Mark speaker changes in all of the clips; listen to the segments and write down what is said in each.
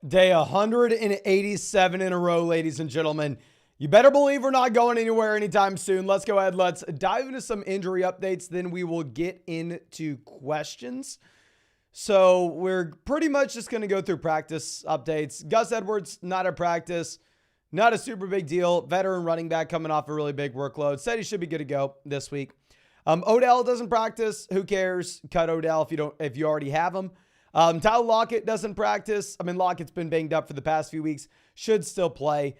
Speaker 1: Day 187 in a row, ladies and gentlemen. You better believe we're not going anywhere anytime soon. Let's go ahead. Let's dive into some injury updates. Then we will get into questions. So we're pretty much just going to go through practice updates. Gus Edwards, not at practice. Not a super big deal. Veteran running back coming off a really big workload. Said he should be good to go this week. Odell doesn't practice. Who cares? Cut Odell if you already have him. Tyler Lockett doesn't practice. Lockett's been banged up for the past few weeks. Should still play.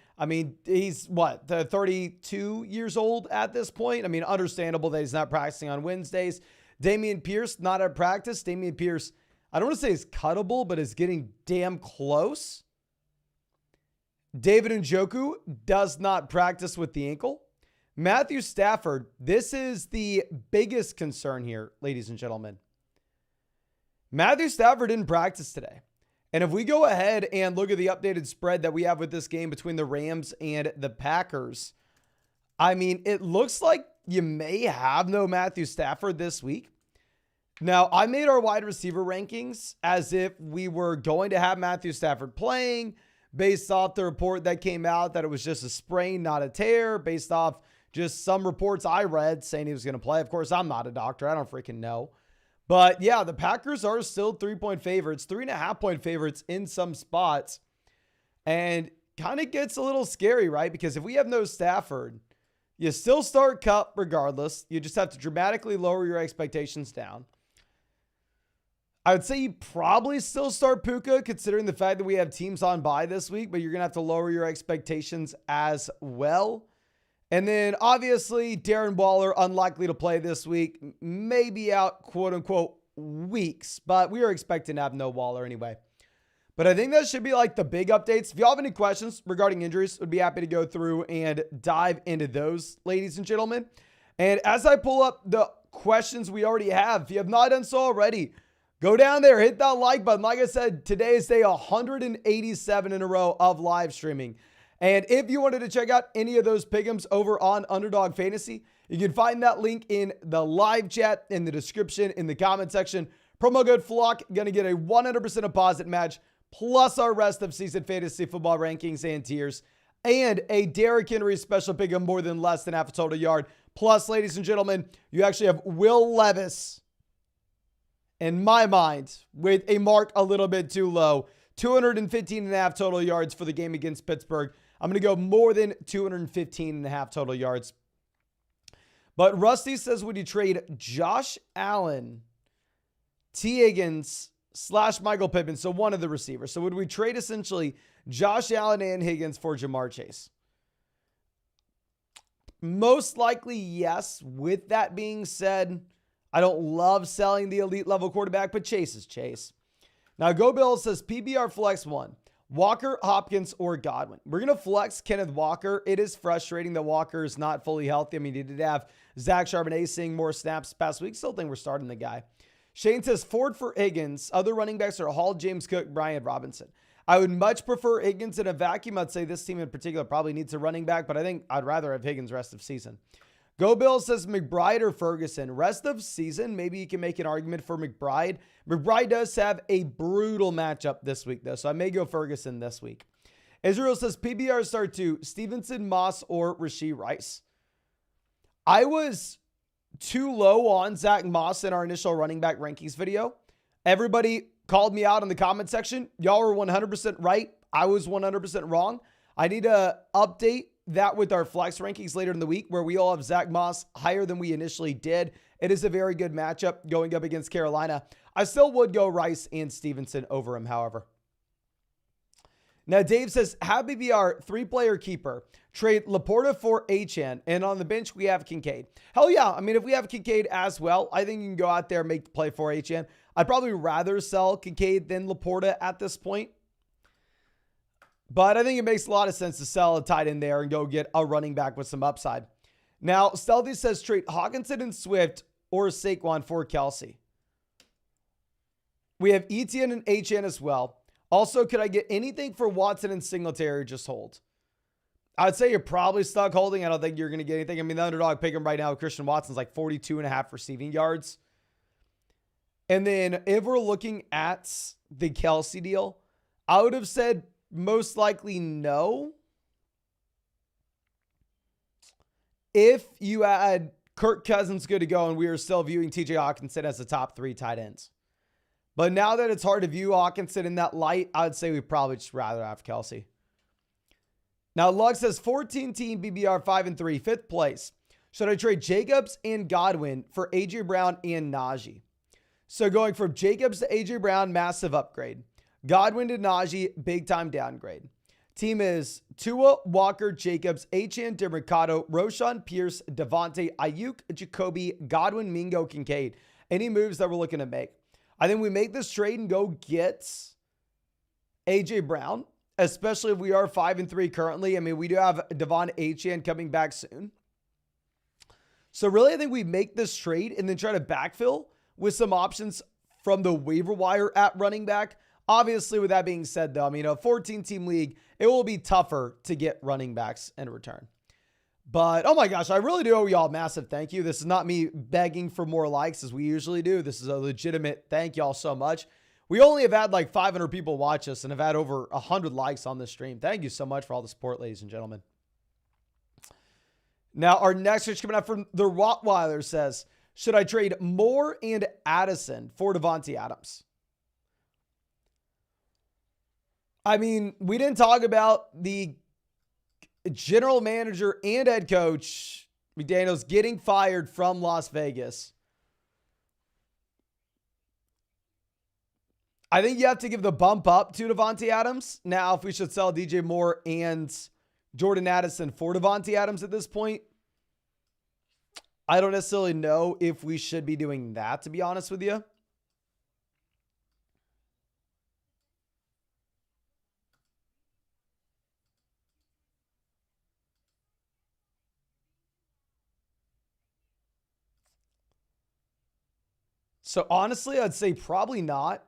Speaker 1: He's 32 years old at this point. Understandable that he's not practicing on Wednesdays. Dameon Pierce, not at practice. Dameon Pierce, I don't want to say is cuttable, but is getting damn close. David Njoku does not practice with the ankle. Matthew Stafford, this is the biggest concern here, ladies and gentlemen. Matthew Stafford didn't practice today. And if we go ahead and look at the updated spread that we have with this game between the Rams and the Packers, it looks like you may have no Matthew Stafford this week. Now, I made our wide receiver rankings as if we were going to have Matthew Stafford playing based off the report that came out that it was just a sprain, not a tear, based off just some reports I read saying he was going to play. Of course, I'm not a doctor. I don't freaking know. But yeah, the Packers are still 3-point favorites, 3.5-point favorites in some spots. And kind of gets a little scary, right? Because if we have no Stafford, you still start Cup regardless. You just have to dramatically lower your expectations down. I would say you probably still start Puka considering the fact that we have teams on bye this week, but you're going to have to lower your expectations as well. And then obviously Darren Waller, unlikely to play this week, maybe out quote unquote weeks, but we are expecting to have no Waller anyway. But I think that should be like the big updates. If you have any questions regarding injuries, I'd be happy to go through and dive into those, ladies and gentlemen. And as I pull up the questions we already have, if you have not done so already, go down there, hit that like button. Like I said, today is day 187 in a row of live streaming. And if you wanted to check out any of those pick'ems over on Underdog Fantasy, you can find that link in the live chat, in the description, in the comment section. Promo code FLOCK, going to get a 100% deposit match, plus our rest of season fantasy football rankings and tiers, and a Derrick Henry special pick'em more than less than half a total yard. Plus, ladies and gentlemen, you actually have Will Levis, in my mind, with a mark a little bit too low. 215.5 total yards for the game against Pittsburgh. I'm going to go more than 215.5 total yards. But Rusty says, would you trade Josh Allen, T. Higgins / Michael Pittman? So one of the receivers. So would we trade essentially Josh Allen and Higgins for Jamar Chase? Most likely, yes. With that being said, I don't love selling the elite level quarterback, but Chase is Chase. Now, Go Bill says PBR flex 1. Walker, Hopkins, or Godwin. We're going to flex Kenneth Walker. It is frustrating that Walker is not fully healthy. He did have Zach Charbonnet seeing more snaps past week. Still think we're starting the guy. Shane says Ford for Higgins. Other running backs are Hall, James Cook, Brian Robinson. I would much prefer Higgins in a vacuum. I'd say this team in particular probably needs a running back, but I think I'd rather have Higgins rest of season. Go Bill says McBride or Ferguson. Rest of season, maybe you can make an argument for McBride. McBride does have a brutal matchup this week, though, so I may go Ferguson this week. Israel says PBR start to Stevenson, Moss, or Rashee Rice. I was too low on Zach Moss in our initial running back rankings video. Everybody called me out in the comment section. Y'all were 100% right. I was 100% wrong. I need to update that with our flex rankings later in the week where we all have Zach Moss higher than we initially did. It is a very good matchup going up against Carolina. I still would go Rice and Stevenson over him, however. Now, Dave says, have BBR 3-player keeper. Trade Laporta for Achane. And on the bench, we have Kincaid. Hell yeah. If we have Kincaid as well, I think you can go out there and make the play for Achane. I'd probably rather sell Kincaid than Laporta at this point. But I think it makes a lot of sense to sell a tight end there and go get a running back with some upside. Now, Stealthy says trade Hawkinson and Swift or Saquon for Kelsey. We have Etienne and Achane as well. Also, could I get anything for Watson and Singletary or just hold? I'd say you're probably stuck holding. I don't think you're going to get anything. The underdog pick him right now. Christian Watson's like 42.5 receiving yards. And then if we're looking at the Kelsey deal, I would have said most likely no. If you had Kirk Cousins good to go and we were still viewing TJ Hawkinson as the top 3 tight ends. But now that it's hard to view Hawkinson in that light, I would say we'd probably just rather have Kelsey. Now, Lug says 14-team BBR 5-3, 5th place. Should I trade Jacobs and Godwin for A.J. Brown and Najee? So going from Jacobs to A.J. Brown, massive upgrade. Godwin to Najee, big-time downgrade. Team is Tua, Walker, Jacobs, Achane, DeMarcado, Roshan, Pierce, Devontae, Ayuk, Jacoby, Godwin, Mingo, Kincaid. Any moves that we're looking to make? I think we make this trade and go get A.J. Brown, especially if we are 5-3 currently. I mean, we do have Devon Achane coming back soon. So really, I think we make this trade and then try to backfill with some options from the waiver wire at running back. Obviously, with that being said, though, I mean, a 14-team league, it will be tougher to get running backs in return. But, oh my gosh, I really do owe y'all a massive thank you. This is not me begging for more likes as we usually do. This is a legitimate thank y'all so much. We only have had like 500 people watch us and have had over 100 likes on this stream. Thank you so much for all the support, ladies and gentlemen. Now, our next switch coming up from the Rottweiler says, should I trade Moore and Addison for Devontae Adams? I mean, we didn't talk about the general manager and head coach, McDaniels, getting fired from Las Vegas. I think you have to give the bump up to Devontae Adams. Now, if we should sell DJ Moore and Jordan Addison for Devontae Adams at this point, I don't necessarily know if we should be doing that, to be honest with you. So honestly, I'd say probably not.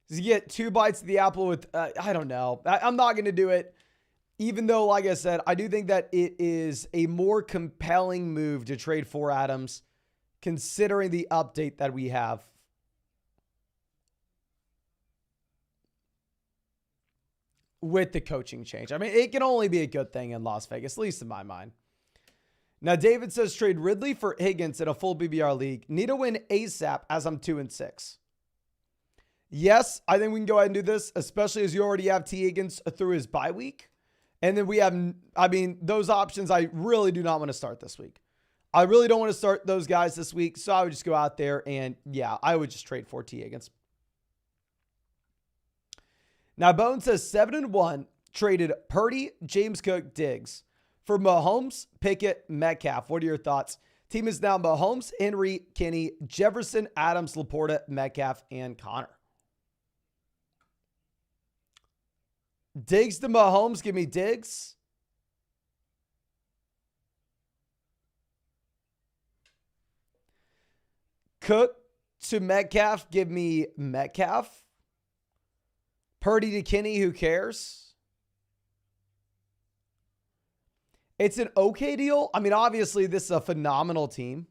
Speaker 1: You get 2 bites of the apple with, I don't know. I'm not going to do it. Even though, like I said, I do think that it is a more compelling move to trade for Adams, considering the update that we have. With the coaching change. I mean, it can only be a good thing in Las Vegas, at least in my mind. Now, David says trade Ridley for Higgins in a full BBR league. Need to win ASAP as I'm 2-6. Yes, I think we can go ahead and do this, especially as you already have T. Higgins through his bye week. And then we have, I mean, those options I really do not want to start this week. I really don't want to start those guys this week. So I would just go out there and, yeah, I would just trade for T. Higgins. Now, Bone says 7-1 traded Purdy, James Cook, Diggs for Mahomes, Pickett, Metcalf. What are your thoughts? Team is now Mahomes, Henry, Kenny, Jefferson, Adams, Laporta, Metcalf, and Connor. Diggs to Mahomes. Give me Diggs. Cook to Metcalf. Give me Metcalf. Purdy to Kenny. Who cares? It's an okay deal. I mean, obviously, this is a phenomenal team.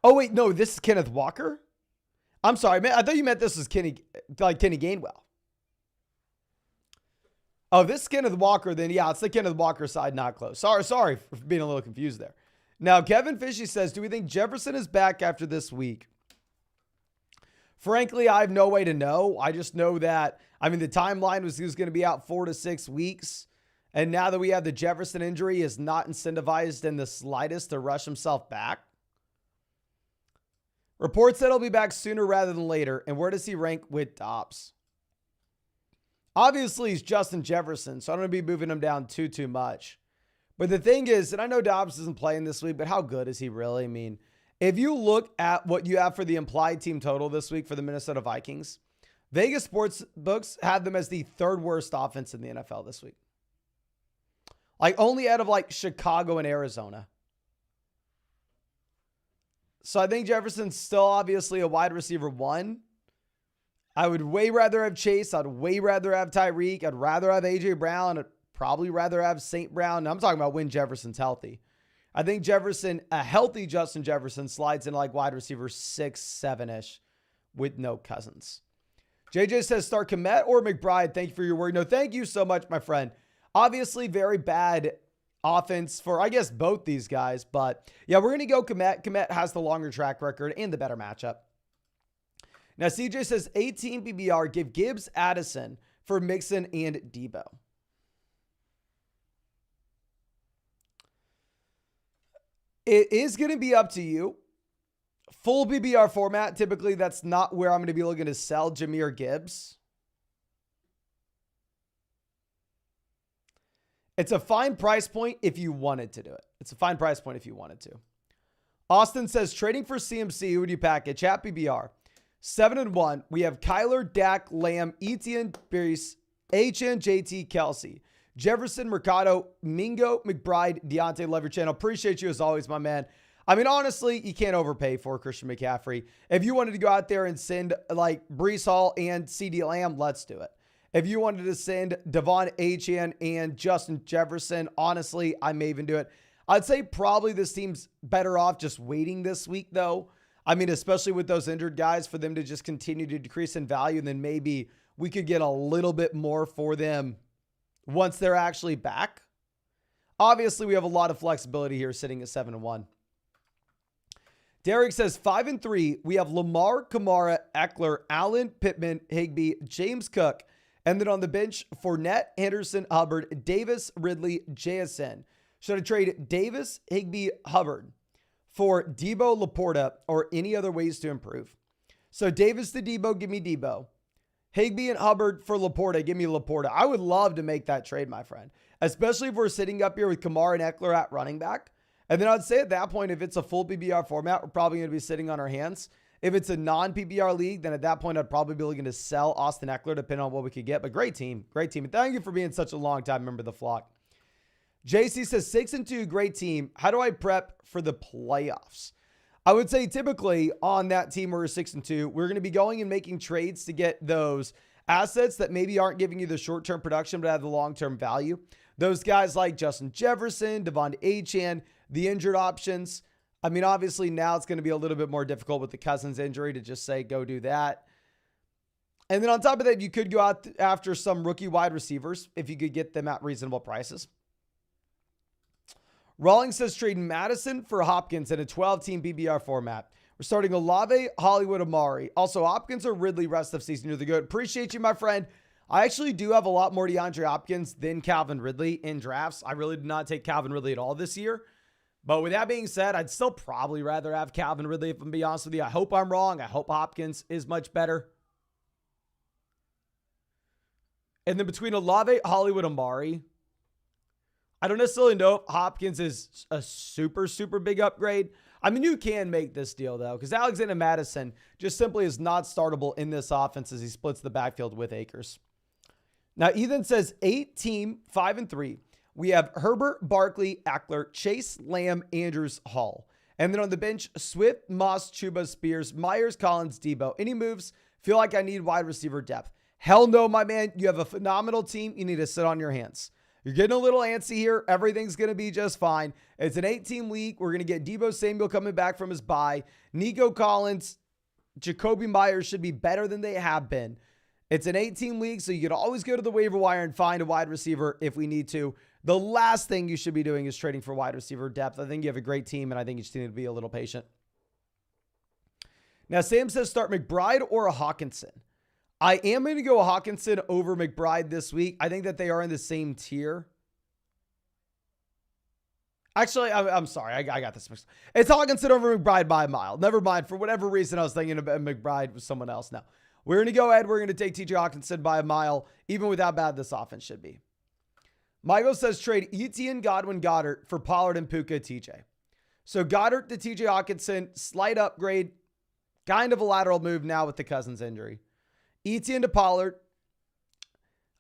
Speaker 1: Oh, wait. No, this is Kenneth Walker. I'm sorry, man. I thought you meant this was Kenny Gainwell. Oh, this is Kenneth Walker. Then, yeah, it's the Kenneth Walker side, not close. Sorry for being a little confused there. Now, Kevin Fishy says, do we think Jefferson is back after this week? Frankly, I have no way to know. I just know that, I mean, the timeline was he was going to be out 4 to 6 weeks. And now that we have the Jefferson injury, he is not incentivized in the slightest to rush himself back. Reports that he'll be back sooner rather than later. And where does he rank with Dobbs? Obviously, he's Justin Jefferson, so I don't want to be moving him down too much. But the thing is, and I know Dobbs isn't playing this week, but how good is he really? I mean, if you look at what you have for the implied team total this week for the Minnesota Vikings, Vegas sports books had them as the 3rd worst offense in the NFL this week. Like only out of like Chicago and Arizona. So I think Jefferson's still obviously a wide receiver 1. I would way rather have Chase. I'd way rather have Tyreek. I'd rather have A.J. Brown. I'd probably rather have St. Brown. I'm talking about when Jefferson's healthy. I think Jefferson, a healthy Justin Jefferson, slides into like wide receiver 6, 7-ish with no Cousins. JJ says start Kmet or McBride. Thank you for your word. No, thank you so much, my friend. Obviously, very bad offense for, I guess, both these guys. But yeah, we're going to go Kmet. Kmet has the longer track record and the better matchup. Now, CJ says 18 PBR. Give Gibbs Addison for Mixon and Debo. It is going to be up to you. Full PBR format, typically that's not where I'm going to be looking to sell Jahmyr Gibbs. It's a fine price point if you wanted to do it. It's a fine price point if you wanted to. Austin says, trading for CMC, who would you package? At PBR. 7-1. We have Kyler, Dak, Lamb, Etienne, Pierce, HN, JT, Kelsey, Jefferson, Mercado, Mingo, McBride, Deontay. Love your channel. Appreciate you as always, my man. I mean, honestly, you can't overpay for Christian McCaffrey. If you wanted to go out there and send like Breece Hall and CeeDee Lamb, let's do it. If you wanted to send Devon Achane and Justin Jefferson, honestly, I may even do it. I'd say probably this team's better off just waiting this week, though. I mean, especially with those injured guys, for them to just continue to decrease in value, and then maybe we could get a little bit more for them once they're actually back. Obviously, we have a lot of flexibility here sitting at 7-1. Derek says 5-3. We have Lamar, Kamara, Eckler, Allen, Pittman, Higbee, James Cook. And then on the bench, Fournette, Henderson, Hubbard, Davis, Ridley, JSN. Should I trade Davis, Higbee, Hubbard for Debo, Laporta, or any other ways to improve? So Davis to Debo, give me Debo. Higbee and Hubbard for Laporta, give me Laporta. I would love to make that trade, my friend, especially if we're sitting up here with Kamara and Eckler at running back. And then I'd say at that point, if it's a full PPR format, we're probably going to be sitting on our hands. If it's a non-PPR league, then at that point, I'd probably be looking to sell Austin Eckler, depending on what we could get. But great team. Great team. And thank you for being such a long time member of the flock. JC says 6-2, great team. How do I prep for the playoffs? I would say typically on that team where we're 6-2, we're going to be going and making trades to get those assets that maybe aren't giving you the short-term production, but have the long-term value. Those guys like Justin Jefferson, Devon Achane, the injured options. I mean, obviously now it's going to be a little bit more difficult with the Cousins injury to just say, go do that. And then on top of that, you could go out after some rookie wide receivers if you could get them at reasonable prices. Rawlings says trade Madison for Hopkins in a 12-team PPR format. We're starting Olave, Hollywood, Amari. Also, Hopkins or Ridley rest of season. You're the good. Appreciate you, my friend. I actually do have a lot more DeAndre Hopkins than Calvin Ridley in drafts. I really did not take Calvin Ridley at all this year. But with that being said, I'd still probably rather have Calvin Ridley, if I'm being honest with you. I hope I'm wrong. I hope Hopkins is much better. And then between Olave, Hollywood, Amari, I don't necessarily know if Hopkins is a super, super big upgrade. I mean, you can make this deal, though, because Alexander Madison just simply is not startable in this offense as he splits the backfield with Akers. Now, Ethan says 8-team, 5-3. We have Herbert, Barkley, Eckler, Chase, Lamb, Andrews, Hall. And then on the bench, Swift, Moss, Chuba, Spears, Myers, Collins, Debo. Any moves? Feel like I need wide receiver depth. Hell no, my man. You have a phenomenal team. You need to sit on your hands. You're getting a little antsy here. Everything's going to be just fine. It's an 8-team league. We're going to get Debo Samuel coming back from his bye. Nico Collins, Jacoby Myers should be better than they have been. It's an 8-team league, so you can always go to the waiver wire and find a wide receiver if we need to. The last thing you should be doing is trading for wide receiver depth. I think you have a great team, and I think you just need to be a little patient. Now, Sam says start McBride or a Hawkinson. I am going to go Hawkinson over McBride this week. I think that they are in the same tier. Actually, I'm sorry. I got this mixed. It's Hawkinson over McBride by a mile. Never mind. For whatever reason, I was thinking about McBride with someone else. Now, we're going to go ahead. We're going to take TJ Hawkinson by a mile, even with how bad this offense should be. Michael says trade Etienne, Godwin, Goddard for Pollard and Puka TJ. So Goddard to TJ Hawkinson, slight upgrade, kind of a lateral move now with the Cousins injury. Etienne to Pollard.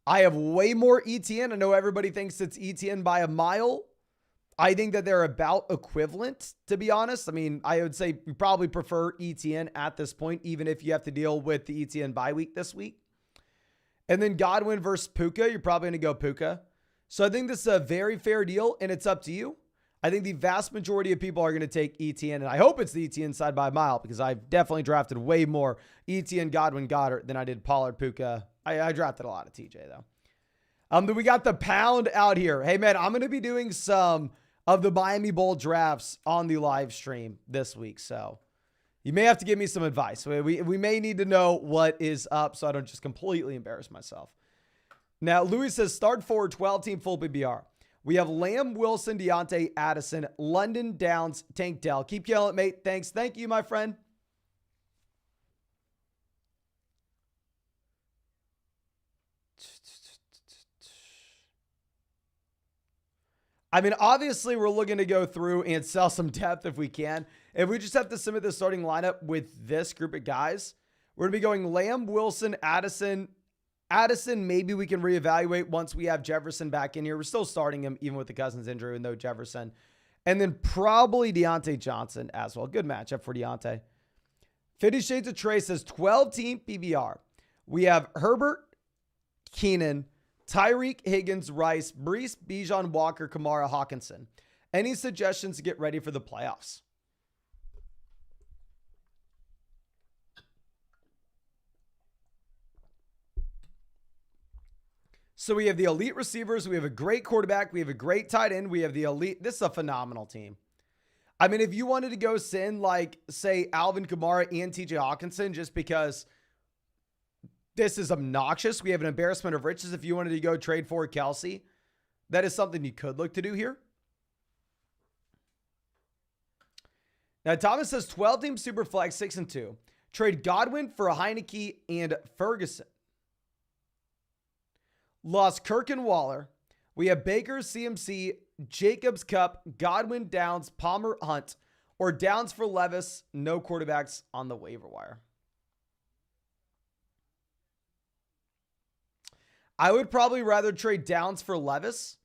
Speaker 1: I have way more Etienne. I know everybody thinks it's Etienne by a mile. I think that they're about equivalent, to be honest. I mean, I would say you probably prefer Etienne at this point, even if you have to deal with the Etienne bye week this week. And then Godwin versus Puka. You're probably going to go Puka. So I think this is a very fair deal, and it's up to you. I think the vast majority of people are going to take ETN, and I hope it's the ETN side by a mile because I've definitely drafted way more ETN, Godwin, Goddard than I did Pollard, Puka. I drafted a lot of TJ, though. Then we got the pound out here. Hey, man, I'm going to be doing some of the Miami Bowl drafts on the live stream this week, so you may have to give me some advice. We may need to know what is up so I don't just completely embarrass myself. Now, Louis says, start forward 12-team full PPR. We have Lamb, Wilson, Deontay, Addison, London, Downs, Tank Dell. Keep killing it, mate. Thanks. Thank you, my friend. I mean, obviously, we're looking to go through and sell some depth if we can. If we just have to submit the starting lineup with this group of guys, we're going to be going Lamb, Wilson, Addison. Addison, maybe we can reevaluate once we have Jefferson back in here. We're still starting him even with the Cousins injury with no Jefferson. And then probably Deontay Johnson as well. Good matchup for Deontay. 50 Shades of Trey says 12-team PBR. We have Herbert, Keenan, Tyreek, Higgins, Rice, Brees, Bijan, Walker, Kamara, Hawkinson. Any suggestions to get ready for the playoffs? So we have the elite receivers. We have a great quarterback. We have a great tight end. We have the elite. This is a phenomenal team. I mean, if you wanted to go send, like, say, Alvin Kamara and TJ Hawkinson just because this is obnoxious, we have an embarrassment of riches. If you wanted to go trade for Kelsey, that is something you could look to do here. Now, Thomas says 12-team Superflex 6-2. Trade Godwin for a Heineke and Ferguson. Lost Kirk and Waller. We have Baker, CMC, Jacobs, Cup, Godwin, Downs, Palmer, Hunt, or Downs for Levis. No quarterbacks on the waiver wire. I would probably rather trade Downs for Levis,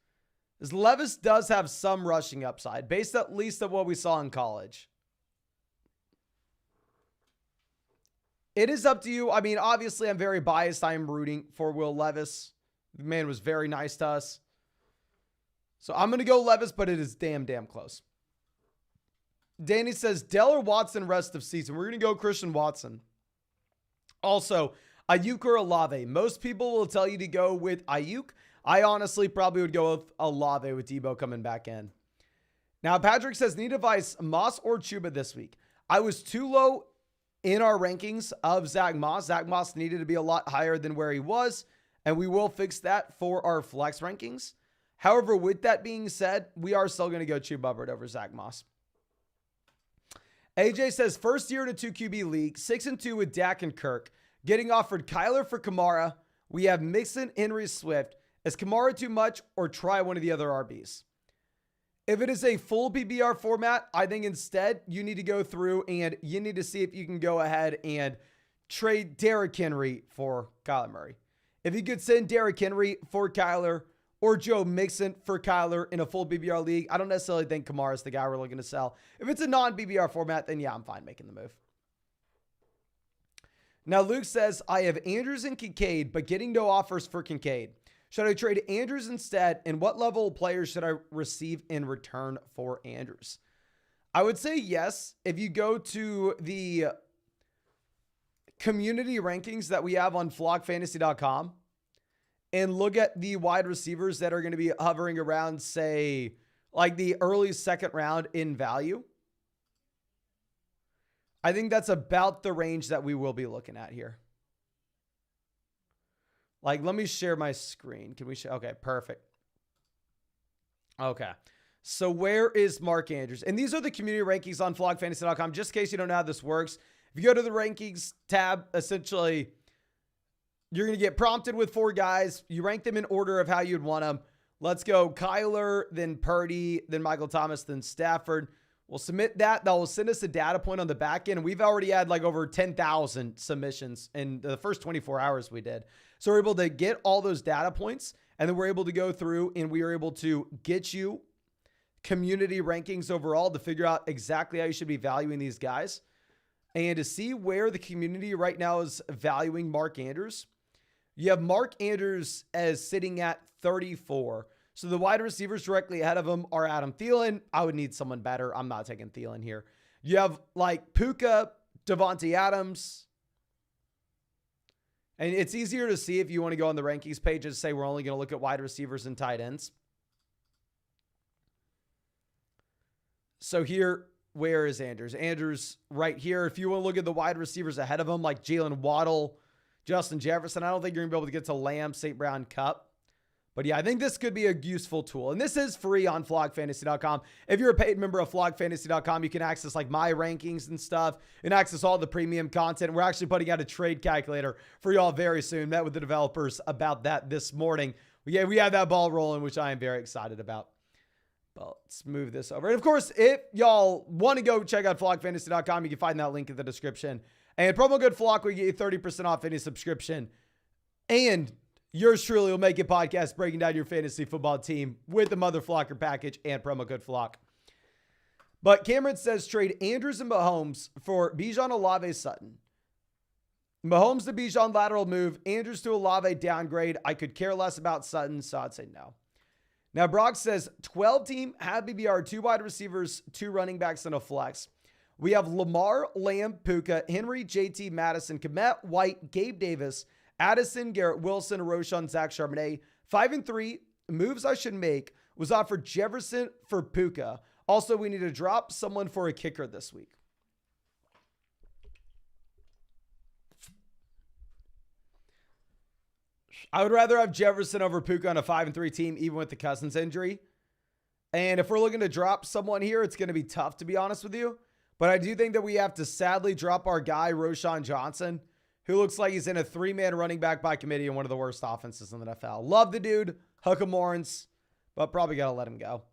Speaker 1: because Levis does have some rushing upside, based at least on what we saw in college. It is up to you. I mean, obviously, I'm very biased. I am rooting for Will Levis. The man was very nice to us. So I'm going to go Levis, but it is damn close. Danny says, Dell or Watson rest of season. We're going to go Christian Watson. Also, Ayuk or Olave. Most people will tell you to go with Ayuk. I honestly probably would go with Olave with Debo coming back in. Now, Patrick says, need advice, Moss or Chuba this week. I was too low in our rankings of Zach Moss. Zach Moss needed to be a lot higher than where he was, and we will fix that for our flex rankings. However, with that being said, we are still going to go Chuba Hubbard over Zach Moss. AJ says, first year in a 2 QB league, 6-2 with Dak and Kirk. Getting offered Kyler for Kamara. We have Mixon, Henry, Swift. Is Kamara too much, or try one of the other RBs? If it is a full PPR format, I think instead you need to go through and you need to see if you can go ahead and trade Derrick Henry for Kyler Murray. If you could send Derrick Henry for Kyler or Joe Mixon for Kyler in a full PPR league, I don't necessarily think Kamara is the guy we're looking to sell. If it's a non-PPR format, then yeah, I'm fine making the move. Now, Luke says, I have Andrews and Kincaid, but getting no offers for Kincaid. Should I trade Andrews instead? And what level of players should I receive in return for Andrews? I would say yes. If you go to the community rankings that we have on flockfantasy.com and look at the wide receivers that are going to be hovering around, say, like the early second round in value, I think that's about the range that we will be looking at here. Like, let me share my screen. Can we share? Okay, perfect. Okay. So where is Mark Andrews? And these are the community rankings on flockfantasy.com. Just in case you don't know how this works, if you go to the rankings tab, essentially, you're going to get prompted with 4 guys. You rank them in order of how you'd want them. Let's go Kyler, then Purdy, then Michael Thomas, then Stafford. We'll submit that. That will send us a data point on the back end. We've already had like over 10,000 submissions in the first 24 hours we did. So we're able to get all those data points, and then we're able to go through and we are able to get you community rankings overall to figure out exactly how you should be valuing these guys. And to see where the community right now is valuing Mark Andrews, you have Mark Andrews as sitting at 34. So the wide receivers directly ahead of him are Adam Thielen. I would need someone better. I'm not taking Thielen here. You have like Puka, Devontae Adams. And it's easier to see if you want to go on the rankings page and say we're only going to look at wide receivers and tight ends. So here, where is Andrews? Andrews right here. If you want to look at the wide receivers ahead of him, like Jalen Waddle, Justin Jefferson, I don't think you're going to be able to get to Lamb, St. Brown, Cup. But yeah, I think this could be a useful tool. And this is free on flogfantasy.com. If you're a paid member of flogfantasy.com, you can access like my rankings and stuff and access all the premium content. We're actually putting out a trade calculator for y'all very soon. Met with the developers about that this morning. Yeah, we have that ball rolling, which I am very excited about. But let's move this over. And of course, if y'all want to go check out flogfantasy.com, you can find that link in the description. And promo code FLOG will get you 30% off any subscription. And yours truly will make a podcast breaking down your fantasy football team with the Mother Flocker package and promo code FLOG. But Cameron says trade Andrews and Mahomes for Bijan, Olave, Sutton. Mahomes to Bijan lateral move. Andrews to Olave downgrade. I could care less about Sutton, so I'd say no. Now, Brock says 12 team, have BBR, 2 wide receivers, 2 running backs, and a flex. We have Lamar, Lamb, Puka, Henry, JT, Madison, Kmet, White, Gabe Davis, Addison, Garrett Wilson, Roschon, Zach Charbonnet. 5 and 3 moves I should make was offered Jefferson for Puka. Also, we need to drop someone for a kicker this week. I would rather have Jefferson over Puka on a 5 and 3 team, even with the Cousins injury. And if we're looking to drop someone here, it's going to be tough, to be honest with you. But I do think that we have to sadly drop our guy, Roschon Johnson, who looks like he's in a 3-man running back by committee in one of the worst offenses in the NFL. Love the dude, hook 'em horns, but probably got to let him go.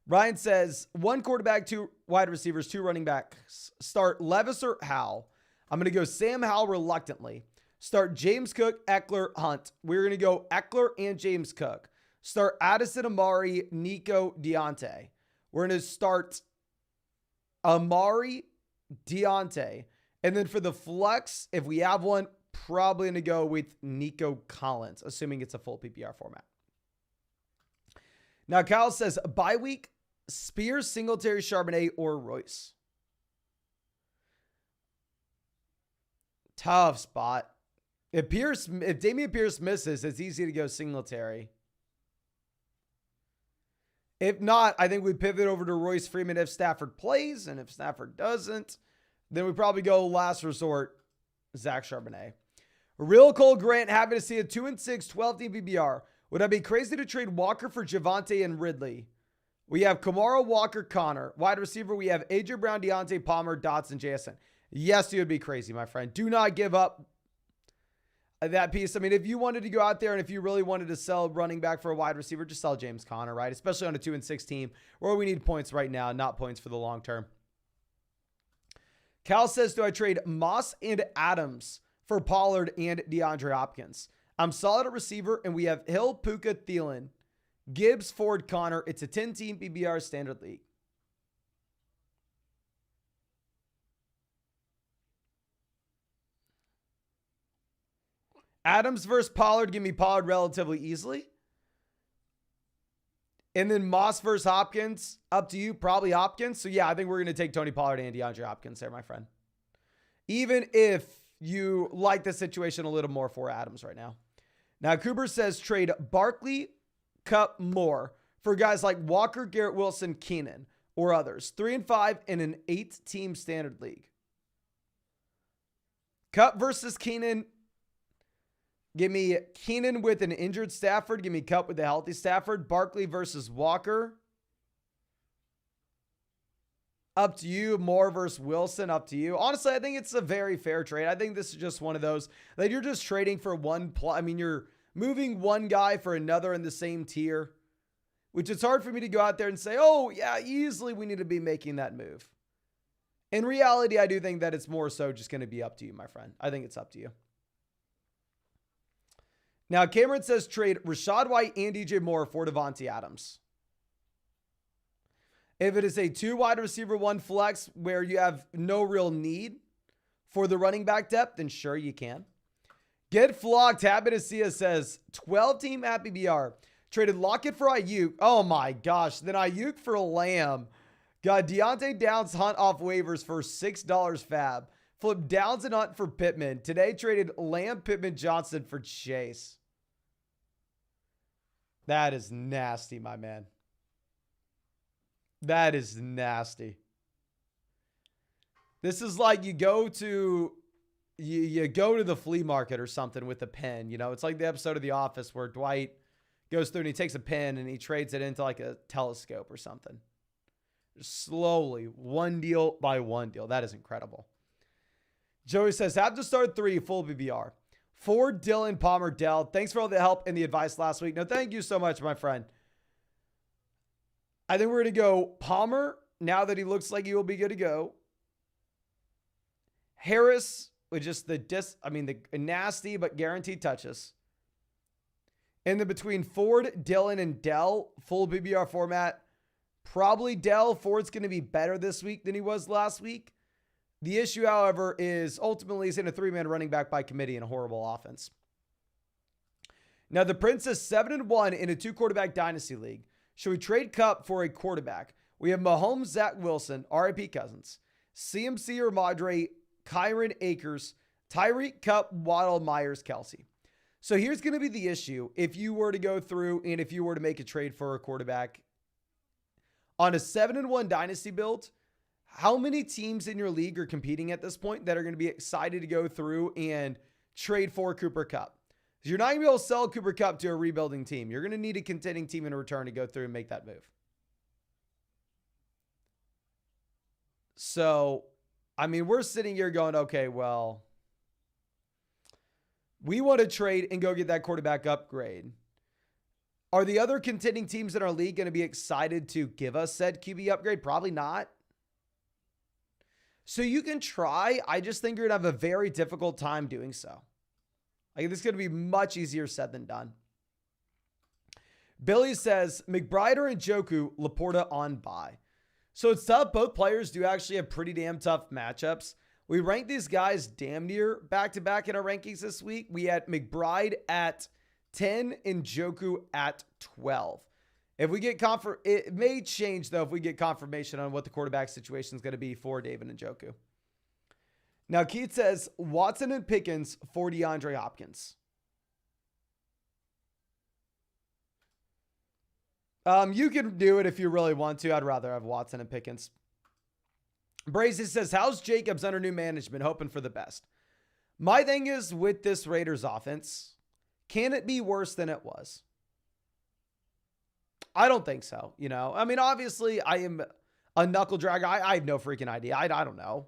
Speaker 1: Ryan says, 1 quarterback, 2 wide receivers, 2 running backs. Start Levis or Howell. I'm going to go Sam Howell reluctantly. Start James Cook, Eckler, Hunt. We're going to go Eckler and James Cook. Start Addison, Amari, Nico, Deontay. We're going to start Amari, Deontay. And then for the flex, if we have one, probably going to go with Nico Collins, assuming it's a full PPR format. Now, Kyle says, bye week, Spears, Singletary, Charbonnet, or Royce. Tough spot. If Dameon Pierce misses, it's easy to go Singletary. If not, I think we pivot over to Royce Freeman if Stafford plays. And if Stafford doesn't, then we probably go last resort, Zach Charbonnet. Real Cole Grant, happy to see a 2 and 6, 12-team PPR. Would I be crazy to trade Walker for Javonte and Ridley? We have Kamara, Walker, Connor. Wide receiver, we have A.J. Brown, Deontay, Palmer, Dotson, Jason. Yes, you would be crazy, my friend. Do not give up that piece. I mean, if you wanted to go out there and if you really wanted to sell running back for a wide receiver, just sell James Conner, right? Especially on a 2 and 6 team where we need points right now, not points for the long term. Cal says, do I trade Moss and Adams for Pollard and DeAndre Hopkins? I'm solid at receiver, and we have Hill, Puka, Thielen, Gibbs, Ford, Connor. It's a 10-team PPR standard league. Adams versus Pollard. Give me Pollard relatively easily. And then Moss versus Hopkins. Up to you. Probably Hopkins. So, yeah, I think we're going to take Tony Pollard and DeAndre Hopkins there, my friend. Even if you like the situation a little more for Adams right now. Now, Cooper says trade Barkley, Cup, Moore for guys like Walker, Garrett Wilson, Keenan, or others. 3 and 5 in an 8-team standard league. Cup versus Keenan. Give me Keenan with an injured Stafford. Give me Cup with a healthy Stafford. Barkley versus Walker. Up to you. Moore versus Wilson. Up to you. Honestly, I think it's a very fair trade. I think this is just one of those that you're just trading for one. I mean, you're moving one guy for another in the same tier, which it's hard for me to go out there and say, oh, yeah, easily we need to be making that move. In reality, I do think that it's more so just going to be up to you, my friend. I think it's up to you. Now, Cameron says trade Rashad White and DJ Moore for Devontae Adams. If it is a 2 wide receiver, 1 flex where you have no real need for the running back depth, then sure you can. Get Flocked. Happy to see us says 12-team at BBR. Traded Lockett for Ayuk. Oh my gosh. Then Ayuk for Lamb. Got Deontay Downs Hunt off waivers for $6 fab. Flipped Downs and Hunt for Pittman. Today traded Lamb, Pittman, Johnson for Chase. That is nasty, my man. That is nasty. This is like you go to the flea market or something with a pen. You know, it's like the episode of The Office where Dwight goes through and he takes a pen and he trades it into like a telescope or something. Just slowly, one deal by one deal. That is incredible. Joey says, have to start 3 full BBR. 4 Dylan, Palmer, Dell. Thanks for all the help and the advice last week. No, thank you so much, my friend. I think we're going to go Palmer now that he looks like he will be good to go. Harris with just the nasty but guaranteed touches. And then between Ford, Dylan, and Dell, full BBR format, probably Dell. Ford's going to be better this week than he was last week. The issue, however, is ultimately he's in a 3-man running back by committee in a horrible offense. Now, the Prince is 7-1 in a 2-quarterback dynasty league. Should we trade Cup for a quarterback? We have Mahomes, Zach Wilson, RIP Cousins, CMC or Madre, Kyron Akers, Tyreek, Cup, Waddle, Myers, Kelsey. So here's going to be the issue. If you were to go through and if you were to make a trade for a quarterback on a 7-1 dynasty build, how many teams in your league are competing at this point that are going to be excited to go through and trade for Cooper Kupp? You're not going to be able to sell Cooper Kupp to a rebuilding team. You're going to need a contending team in return to go through and make that move. So, I mean, we're sitting here going, okay, well, we want to trade and go get that quarterback upgrade. Are the other contending teams in our league going to be excited to give us said QB upgrade? Probably not. So you can try. I just think you're going to have a very difficult time doing so. Like, this is going to be much easier said than done. Billy says, McBride or Njoku, Laporta on bye. So it's tough. Both players do actually have pretty damn tough matchups. We ranked these guys damn near back-to-back in our rankings this week. We had McBride at 10 and Njoku at 12. If we get it may change, though, if we get confirmation on what the quarterback situation is going to be for David Njoku. Now, Keith says, Watson and Pickens for DeAndre Hopkins. You can do it if you really want to. I'd rather have Watson and Pickens. Brazy says, how's Jacobs under new management? Hoping for the best. My thing is with this Raiders offense, can it be worse than it was? I don't think so. You know, I mean, obviously I am a knuckle dragger. I have no freaking idea. I don't know.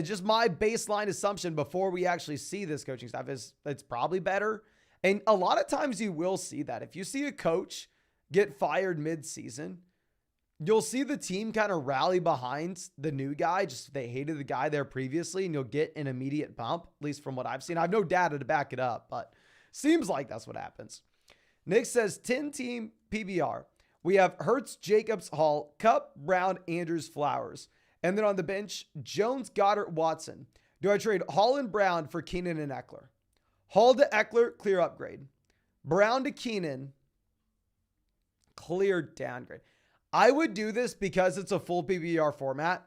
Speaker 1: Just my baseline assumption before we actually see this coaching staff is it's probably better. And a lot of times you will see that. If you see a coach get fired mid-season, you'll see the team kind of rally behind the new guy. Just they hated the guy there previously, and you'll get an immediate bump, at least from what I've seen. I have no data to back it up, but seems like that's what happens. Nick says 10-team PBR. We have Hurts, Jacobs, Hall, Kupp, Brown, Andrews, Flowers. And then on the bench, Jones, Goddard, Watson. Do I trade Hall and Brown for Keenan and Eckler? Hall to Eckler, clear upgrade. Brown to Keenan, clear downgrade. I would do this because it's a full PPR format.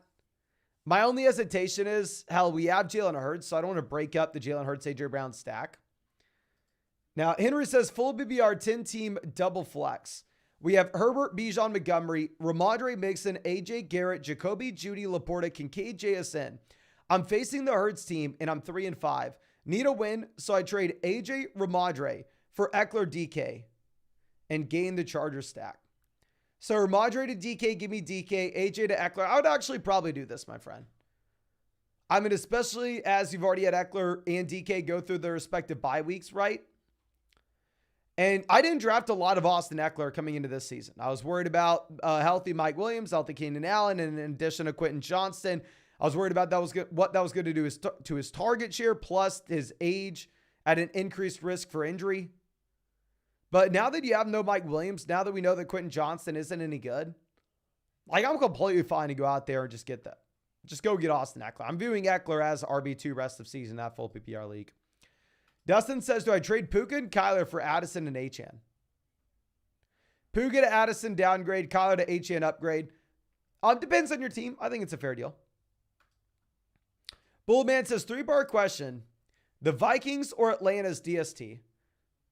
Speaker 1: My only hesitation is, hell, we have Jalen Hurts, so I don't want to break up the Jalen Hurts, AJ Brown stack. Now, Henry says full PPR 10-team double flex. We have Herbert, Bijan, Montgomery, Ramondre Mixon, AJ Garrett, Jacoby, Judy, Laporta, Kincaid, JSN. I'm facing the Hurts team, and I'm 3-5. Need a win, so I trade AJ Ramondre for Eckler DK and gain the Charger stack. So Ramondre to DK, give me DK, AJ to Eckler. I would actually probably do this, my friend. I mean, especially as you've already had Eckler and DK go through their respective bye weeks, right? And I didn't draft a lot of Austin Eckler coming into this season. I was worried about healthy Mike Williams, healthy Keenan Allen, and in addition to Quentin Johnston. I was worried about what that was going to do to his target share, plus his age at an increased risk for injury. But now that you have no Mike Williams, now that we know that Quentin Johnston isn't any good, like I'm completely fine to go out there and just get that. Just go get Austin Eckler. I'm viewing Eckler as RB2 rest of season, that full PPR league. Dustin says, do I trade Puka and Kyler for Addison and Achane? Puga to Addison, downgrade. Kyler to HN, upgrade. Depends on your team. I think it's a fair deal. Bullman says, 3-part question. The Vikings or Atlanta's DST?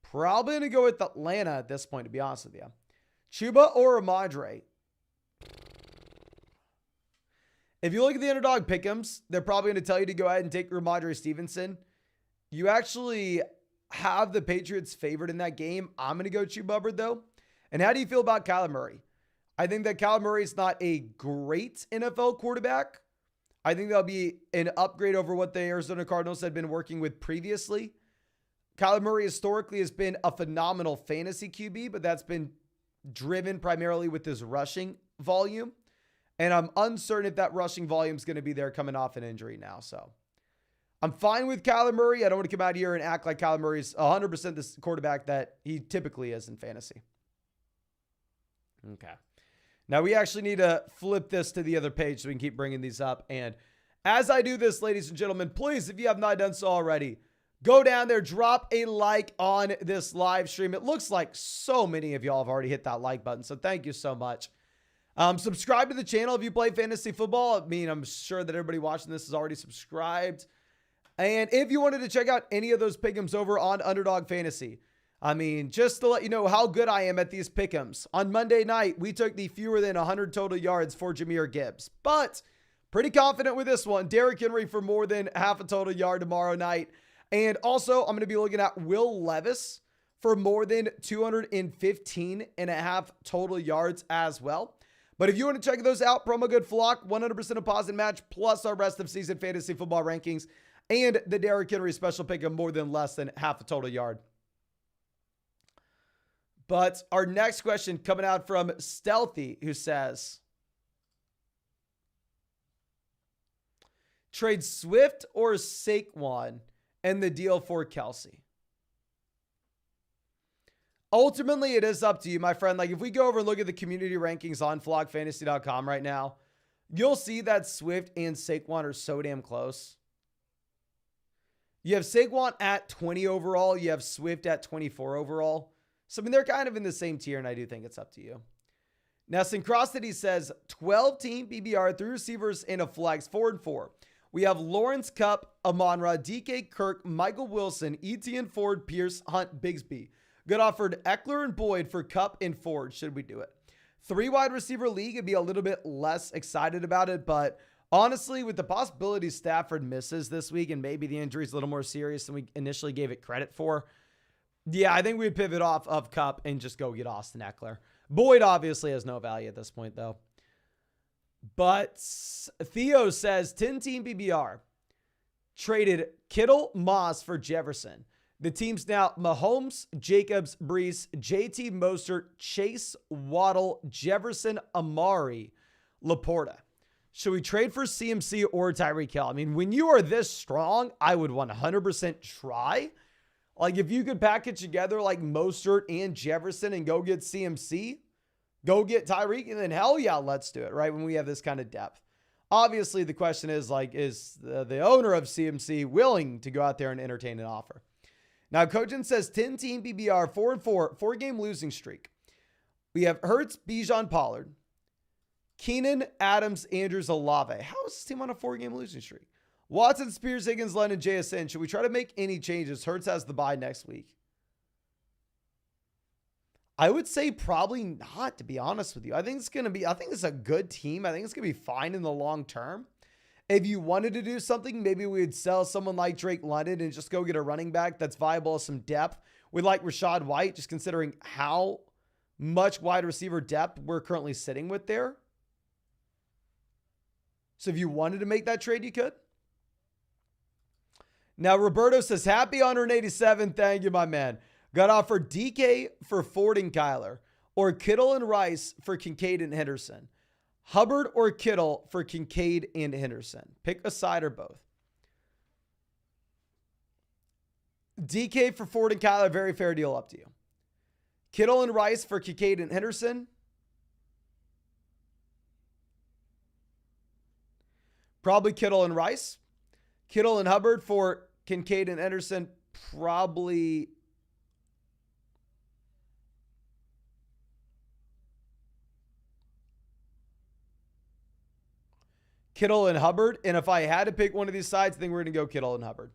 Speaker 1: Probably going to go with Atlanta at this point, to be honest with you. Chuba or Ramondre? If you look at the underdog pick'ems, they're probably going to tell you to go ahead and take Ramondre Stevenson. You actually have the Patriots favored in that game. I'm going to go Chuba Hubbard, though. And how do you feel about Kyler Murray? I think that Kyler Murray is not a great NFL quarterback. I think that'll be an upgrade over what the Arizona Cardinals had been working with previously. Kyler Murray historically has been a phenomenal fantasy QB, but that's been driven primarily with his rushing volume. And I'm uncertain if that rushing volume is going to be there coming off an injury now. So I'm fine with Kyler Murray. I don't want to come out here and act like Kyler Murray's 100% the quarterback that he typically is in fantasy. Okay. Now we actually need to flip this to the other page so we can keep bringing these up. And as I do this, ladies and gentlemen, please, if you have not done so already, go down there, drop a like on this live stream. It looks like so many of y'all have already hit that like button. So thank you so much. Subscribe to the channel if you play fantasy football. I mean, I'm sure that everybody watching this is already subscribed. And if you wanted to check out any of those pick'ems over on Underdog Fantasy, I mean, just to let you know how good I am at these pick'ems. On Monday night, we took the fewer than 100 total yards for Jahmyr Gibbs. But pretty confident with this one. Derrick Henry for more than half a total yard tomorrow night. And also, I'm going to be looking at Will Levis for more than 215 and a half total yards as well. But if you want to check those out, promo code FLOCK, 100% deposit match, plus our rest of season fantasy football rankings, and the Derrick Henry special pick of more than less than half a total yard. But our next question coming out from Stealthy, who says, trade Swift or Saquon and the deal for Kelsey? Ultimately, it is up to you, my friend. Like, if we go over and look at the community rankings on flockfantasy.com right now, you'll see that Swift and Saquon are so damn close. You have Saquon at 20 overall. You have Swift at 24 overall. So, I mean, they're kind of in the same tier, and I do think it's up to you. Now, Syncrosity says 12-team PBR, 3 receivers, and a flex, 4-4. We have Lawrence, Cup, Amon-Ra, DK, Kirk, Michael Wilson, Etienne, Ford, Pierce, Hunt, Bigsby. Good offered Eckler and Boyd for Cup and Ford. Should we do it? 3 wide receiver league, it'd be a little bit less excited about it, but honestly, with the possibility Stafford misses this week and maybe the injury is a little more serious than we initially gave it credit for, yeah, I think we'd pivot off of Cup and just go get Austin Eckler. Boyd obviously has no value at this point, though. But Theo says 10-team PBR traded Kittle, Moss for Jefferson. The team's now Mahomes, Jacobs, Brees, JT Mostert, Chase, Waddle, Jefferson, Amari, Laporta. Should we trade for CMC or Tyreek Hill? I mean, when you are this strong, I would 100% try. Like, if you could package together like Mostert and Jefferson and go get CMC, go get Tyreek, and then hell yeah, let's do it, right? When we have this kind of depth. Obviously, the question is, like, is the owner of CMC willing to go out there and entertain an offer? Now, Cogent says 10-team PBR, 4-4, 4-game losing streak. We have Hurts, Bijan, Pollard, Keenan, Adams, Andrews, Olave. How is this team on a 4-game losing streak? Watson, Spears, Higgins, Lennon, JSN. Should we try to make any changes? Hurts has the bye next week. I would say probably not, to be honest with you. I think it's a good team. I think it's going to be fine in the long term. If you wanted to do something, maybe we would sell someone like Drake London and just go get a running back that's viable, some depth. We like Rashad White, just considering how much wide receiver depth we're currently sitting with there. So if you wanted to make that trade, you could. Now, Roberto says, happy 187. Thank you, my man. Got offered DK for Ford and Kyler, or Kittle and Rice for Kincaid and Henderson. Hubbard or Kittle for Kincaid and Henderson. Pick a side or both. DK for Ford and Kyler, very fair deal, up to you. Kittle and Rice for Kincaid and Henderson. Probably Kittle and Rice. Kittle and Hubbard for Kincaid and Henderson. Probably Kittle and Hubbard. And if I had to pick one of these sides, I think we're going to go Kittle and Hubbard.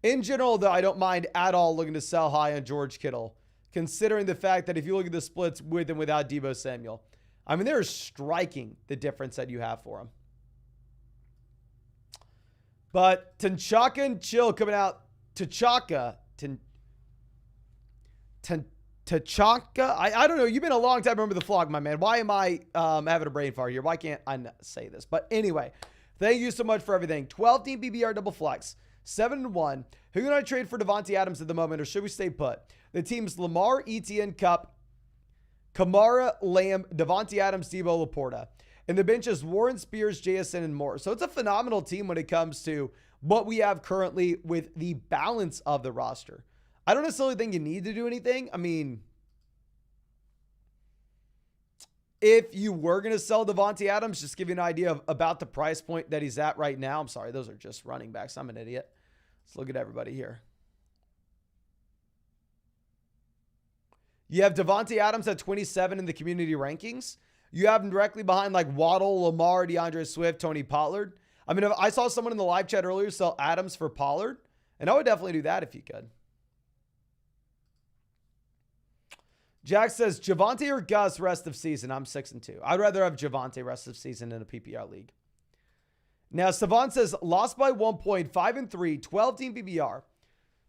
Speaker 1: In general, though, I don't mind at all looking to sell high on George Kittle, considering the fact that if you look at the splits with and without Deebo Samuel, I mean, they're striking the difference that you have for him. But T'Chaka and Chill coming out. T'Chaka. T'Chaka. I don't know. You've been a long time. Remember the vlog, my man. Why am I having a brain fart here? Why can't I say this? But anyway, thank you so much for everything. 12-team BBR double flex. 7-1. Who can I trade for Devontae Adams at the moment, or should we stay put? The team's Lamar, Etienne, Cup, Kamara, Lamb, Devontae Adams, Deebo, Laporta. And the bench is Warren, Spears, JSN, and more. So it's a phenomenal team when it comes to what we have currently with the balance of the roster. I don't necessarily think you need to do anything. I mean, if you were going to sell Devontae Adams, just give you an idea of about the price point that he's at right now. I'm sorry, those are just running backs. I'm an idiot. Let's look at everybody here. You have Devontae Adams at 27 in the community rankings. You have him directly behind like Waddle, Lamar, DeAndre Swift, Tony Pollard. I mean, if I saw someone in the live chat earlier sell Adams for Pollard, and I would definitely do that if you could. Jack says, Javonte or Gus rest of season? I'm 6-2. I'd rather have Javonte rest of season in a PPR league. Now, Savant says, lost by 1 point, 5-3, 12-team PPR.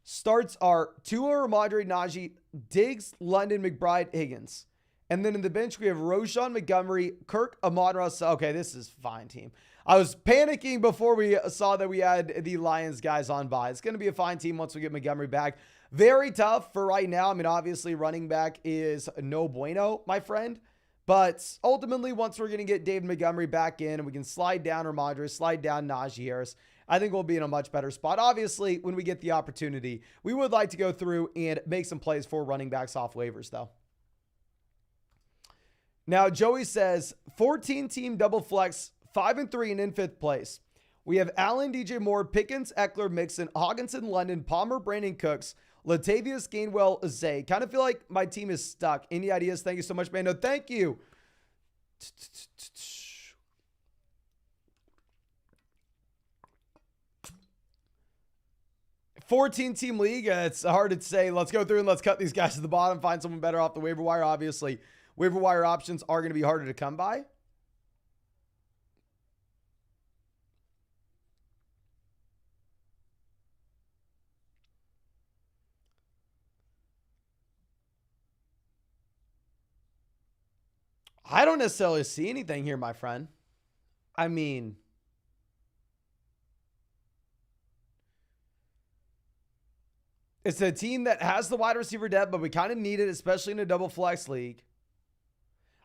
Speaker 1: Starts are Tua, Ramondre, Najee, Diggs, London, McBride, Higgins. And then in the bench, we have Roshan, Montgomery, Kirk, Amon-Ra. Okay, this is fine team. I was panicking before we saw that we had the Lions guys on bye. It's going to be a fine team once we get Montgomery back. Very tough for right now. I mean, obviously, running back is no bueno, my friend. But ultimately, once we're going to get David Montgomery back in and we can slide down Ramondre, slide down Najee Harris, I think we'll be in a much better spot. Obviously, when we get the opportunity, we would like to go through and make some plays for running backs off waivers, though. Now, Joey says, 14-team double flex, 5-3 and in 5th place. We have Allen, DJ Moore, Pickens, Eckler, Mixon, Hawkinson, London, Palmer, Brandon Cooks, Latavius, Gainwell, Zay. Kind of feel like my team is stuck. Any ideas? Thank you so much, man. No, thank you. 14-team league. It's hard to say. Let's go through and let's cut these guys to the bottom, find someone better off the waiver wire. Obviously, waiver wire options are going to be harder to come by. I don't necessarily see anything here, my friend. I mean, it's a team that has the wide receiver depth, but we kind of need it, especially in a double flex league.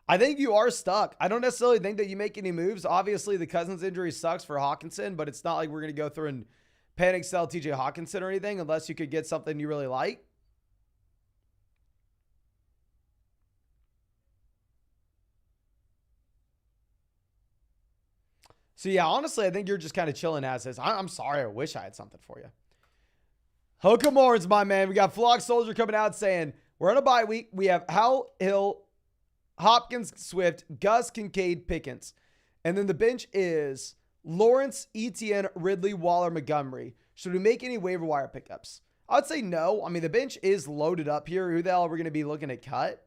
Speaker 1: I think you are stuck. I don't necessarily think that you make any moves. Obviously, the Cousins injury sucks for Hawkinson, but it's not like we're going to go through and panic sell TJ Hawkinson or anything unless you could get something you really like. So, yeah, honestly, I think you're just kind of chilling as is. I'm sorry. I wish I had something for you. Hokamorns, my man. We got Flock Soldier coming out saying, we're on a bye week. We have Hal, Hill, Hopkins, Swift, Gus, Kincaid, Pickens. And then the bench is Lawrence, Etienne, Ridley, Waller, Montgomery. Should we make any waiver wire pickups? I would say no. I mean, the bench is loaded up here. Who the hell are we going to be looking to cut?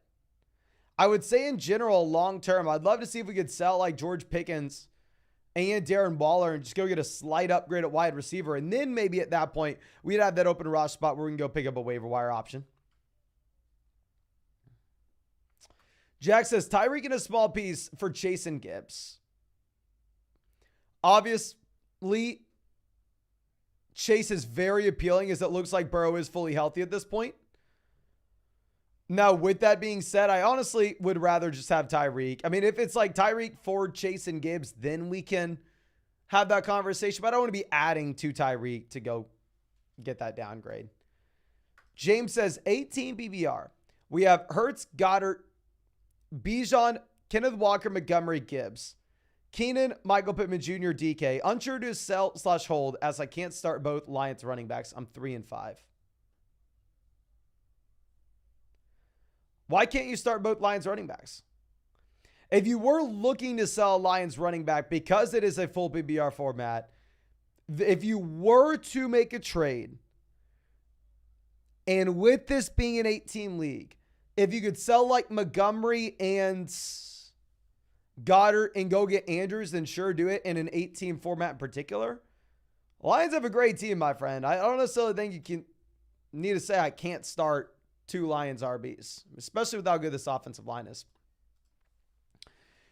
Speaker 1: I would say in general, long term, I'd love to see if we could sell like George Pickens and Darren Waller and just go get a slight upgrade at wide receiver. And then maybe at that point, we'd have that open rush spot where we can go pick up a waiver wire option. Jack says, Tyreek in a small piece for Chase and Gibbs. Obviously, Chase is very appealing as it looks like Burrow is fully healthy at this point. Now, with that being said, I honestly would rather just have Tyreek. I mean, if it's like Tyreek, Ford, Chase, and Gibbs, then we can have that conversation. But I don't want to be adding to Tyreek to go get that downgrade. James says 18 BBR. We have Hurts, Goddard, Bijan, Kenneth Walker, Montgomery, Gibbs. Keenan, Michael Pittman Jr., DK. Unsure to sell/hold as I can't start both Lions running backs. I'm 3-5. Why can't you start both Lions running backs? If you were looking to sell a Lions running back because it is a full PPR format, if you were to make a trade, and with this being an 8-team league, if you could sell like Montgomery and Goddard and go get Andrews, then sure, do it in an 8-team format in particular. Lions have a great team, my friend. I don't necessarily think you can need to say I can't start 2 Lions RBs, especially with how good this offensive line is.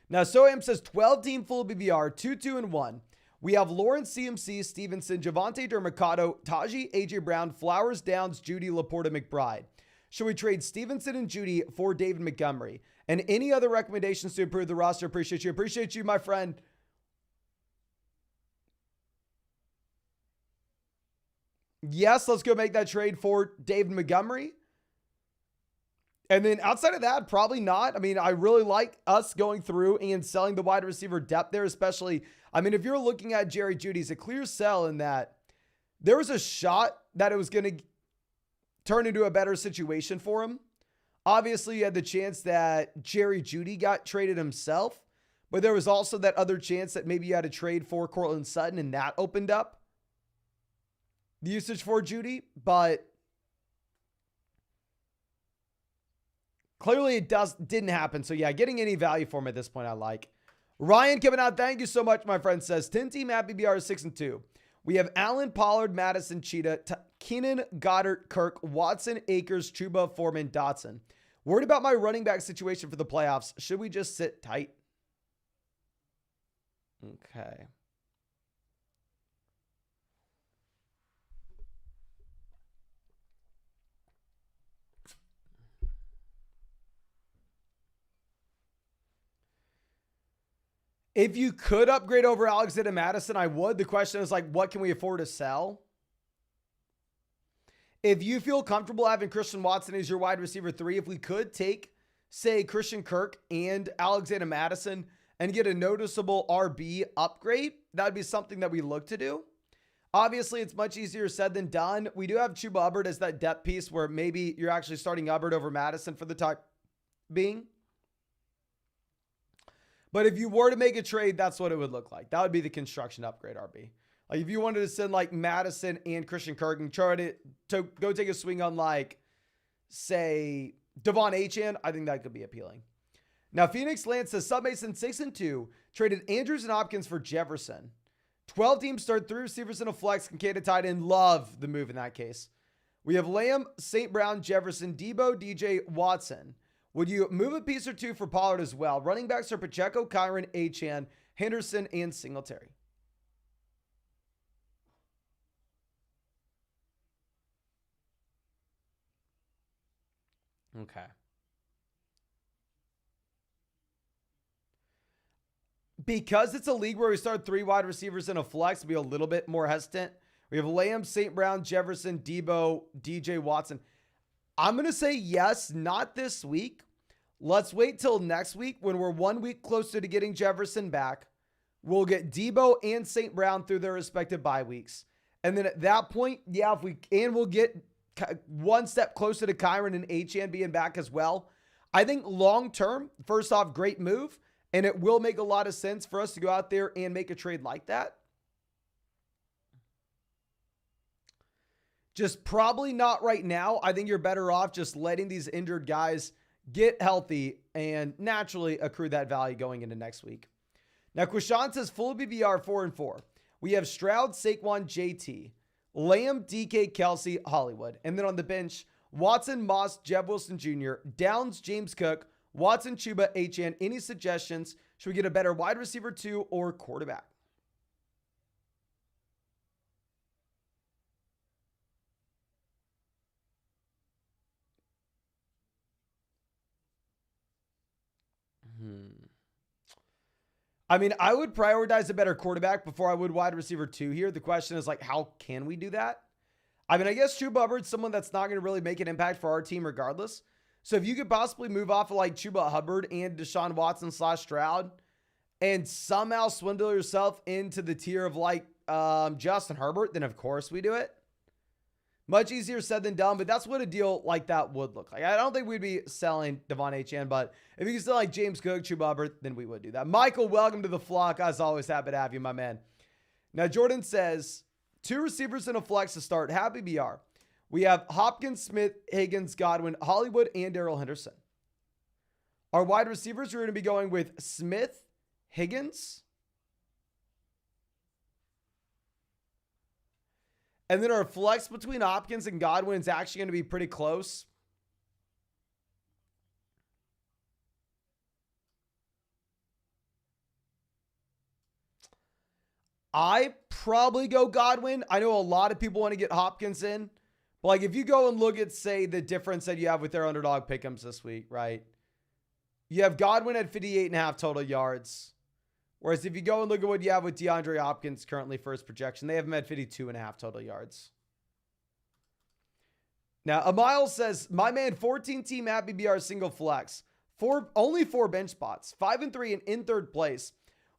Speaker 1: Now, Soham says 12-team full BBR, 2-2-1. We have Lawrence, CMC, Stevenson, Javonte Dermacado, Tajee, AJ Brown, Flowers, Downs, Judy, Laporta, McBride. Should we trade Stevenson and Judy for David Montgomery? And any other recommendations to improve the roster? Appreciate you. Appreciate you, my friend. Yes, let's go make that trade for David Montgomery. And then outside of that, probably not. I mean, I really like us going through and selling the wide receiver depth there, especially. I mean, if you're looking at Jerry Jeudy's a clear sell in that there was a shot that it was going to turn into a better situation for him. Obviously, you had the chance that Jerry Jeudy got traded himself, but there was also that other chance that maybe you had a trade for Courtland Sutton and that opened up the usage for Jeudy, but clearly it didn't happen. So yeah, getting any value for him at this point, I like. Ryan coming out. Thank you so much, my friend. Says 10-team at BBR is 6-2. We have Allen, Pollard, Madison, Cheetah, Keenan, Goddard, Kirk, Watson, Akers, Chuba, Foreman, Dotson. Worried about my running back situation for the playoffs. Should we just sit tight? Okay. If you could upgrade over Alexander Madison, I would. The question is like, what can we afford to sell? If you feel comfortable having Christian Watson as your wide receiver 3, if we could take, say, Christian Kirk and Alexander Madison and get a noticeable RB upgrade, that would be something that we look to do. Obviously, it's much easier said than done. We do have Chuba Hubbard as that depth piece where maybe you're actually starting Hubbard over Madison for the time being. But if you were to make a trade, that's what it would look like. That would be the construction upgrade RB. Like if you wanted to send like Madison and Christian Kirk and try to go take a swing on like, say, Devon Achane, I think that could be appealing. Now, Phoenix Lance says Submason 6-2 traded Andrews and Hopkins for Jefferson. 12 teams start 3 receivers in a flex. Kincaid a tight end. Love the move in that case. We have Lamb, St. Brown, Jefferson, Debo, DJ, Watson. Would you move a piece or two for Pollard as well? Running backs are Pacheco, Kyron, Achane, Henderson, and Singletary. Okay. Because it's a league where we start 3 wide receivers in a flex, be a little bit more hesitant. We have Lamb, St. Brown, Jefferson, Debo, DJ, Watson. I'm going to say yes, not this week. Let's wait till next week when we're 1 week closer to getting Jefferson back. We'll get Debo and St. Brown through their respective bye weeks. And then at that point, yeah, we'll get 1 step closer to Kyron and Achane being back as well. I think long-term, first off, great move. And it will make a lot of sense for us to go out there and make a trade like that. Just probably not right now. I think you're better off just letting these injured guys get healthy and naturally accrue that value going into next week. Now, Quishon says full BBR 4-4. We have Stroud, Saquon, JT, Lamb, DK, Kelsey, Hollywood. And then on the bench, Watson, Moss, Jeb Wilson Jr., Downs, James Cook, Watson, Chuba, Achane. Any suggestions? Should we get a better wide receiver 2 or quarterback? I mean, I would prioritize a better quarterback before I would wide receiver 2 here. The question is like, how can we do that? I mean, I guess Chuba Hubbard's someone that's not going to really make an impact for our team regardless. So if you could possibly move off of like Chuba Hubbard and Deshaun Watson / Stroud and somehow swindle yourself into the tier of like Justin Herbert, then of course we do it. Much easier said than done, but that's what a deal like that would look like. I don't think we'd be selling Devon Achane, but if you can sell like James Cook, Chuba, then we would do that. Michael, welcome to the flock. As always, happy to have you, my man. Now, Jordan says, 2 receivers in a flex to start. Happy BR. We have Hopkins, Smith, Higgins, Godwin, Hollywood, and Darrell Henderson. Our wide receivers are going to be going with Smith, Higgins, and then our flex between Hopkins and Godwin is actually going to be pretty close. I probably go Godwin. I know a lot of people want to get Hopkins in. But like if you go and look at, say, the difference that you have with their underdog pick'ems this week, right? You have Godwin at 58.5 total yards. Whereas if you go and look at what you have with DeAndre Hopkins currently for his projection, they have him at 52.5 total yards. Now, Amile says, my man, 14-team Happy BR single flex. Only 4 bench spots. 5 and 3 and in third place.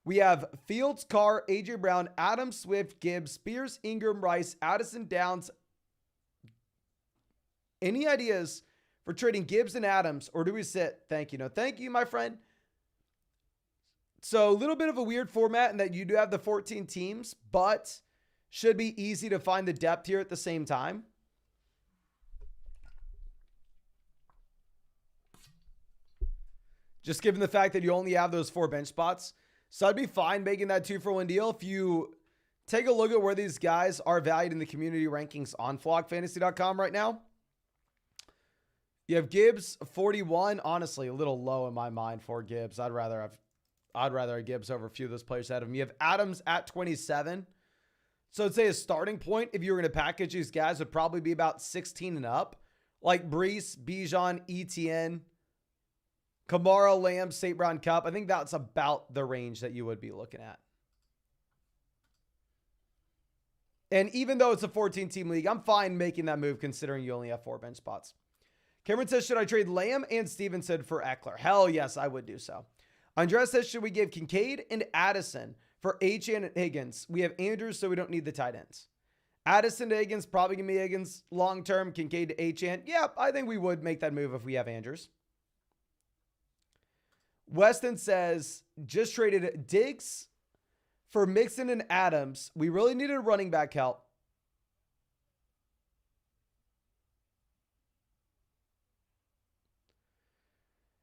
Speaker 1: We have Fields, Carr, A.J. Brown, Adams, Swift, Gibbs, Spears, Ingram, Rice, Addison, Downs. Any ideas for trading Gibbs and Adams, or do we sit? Thank you. No, thank you, my friend. So a little bit of a weird format in that you do have the 14 teams, but should be easy to find the depth here at the same time. Just given the fact that you only have those 4 bench spots. So I'd be fine making that 2-for-1 deal. If you take a look at where these guys are valued in the community rankings on flockfantasy.com right now. You have Gibbs 41, honestly a little low in my mind for Gibbs. I'd rather have Gibbs over a few of those players ahead of him. You have Adams at 27. So I'd say a starting point if you were going to package these guys would probably be about 16 and up. Like Brees, Bijan, Etienne, Kamara, Lamb, St. Brown, Cup. I think that's about the range that you would be looking at. And even though it's a 14-team league, I'm fine making that move considering you only have 4 bench spots. Cameron says, should I trade Lamb and Stevenson for Eckler? Hell yes, I would do so. Andres says, should we give Kincaid and Addison for Achane and Higgins? We have Andrews, so we don't need the tight ends. Addison to Higgins, probably going to be Higgins long-term. Kincaid to Achane. Yeah, I think we would make that move if we have Andrews. Weston says, just traded Diggs for Mixon and Adams. We really needed running back help.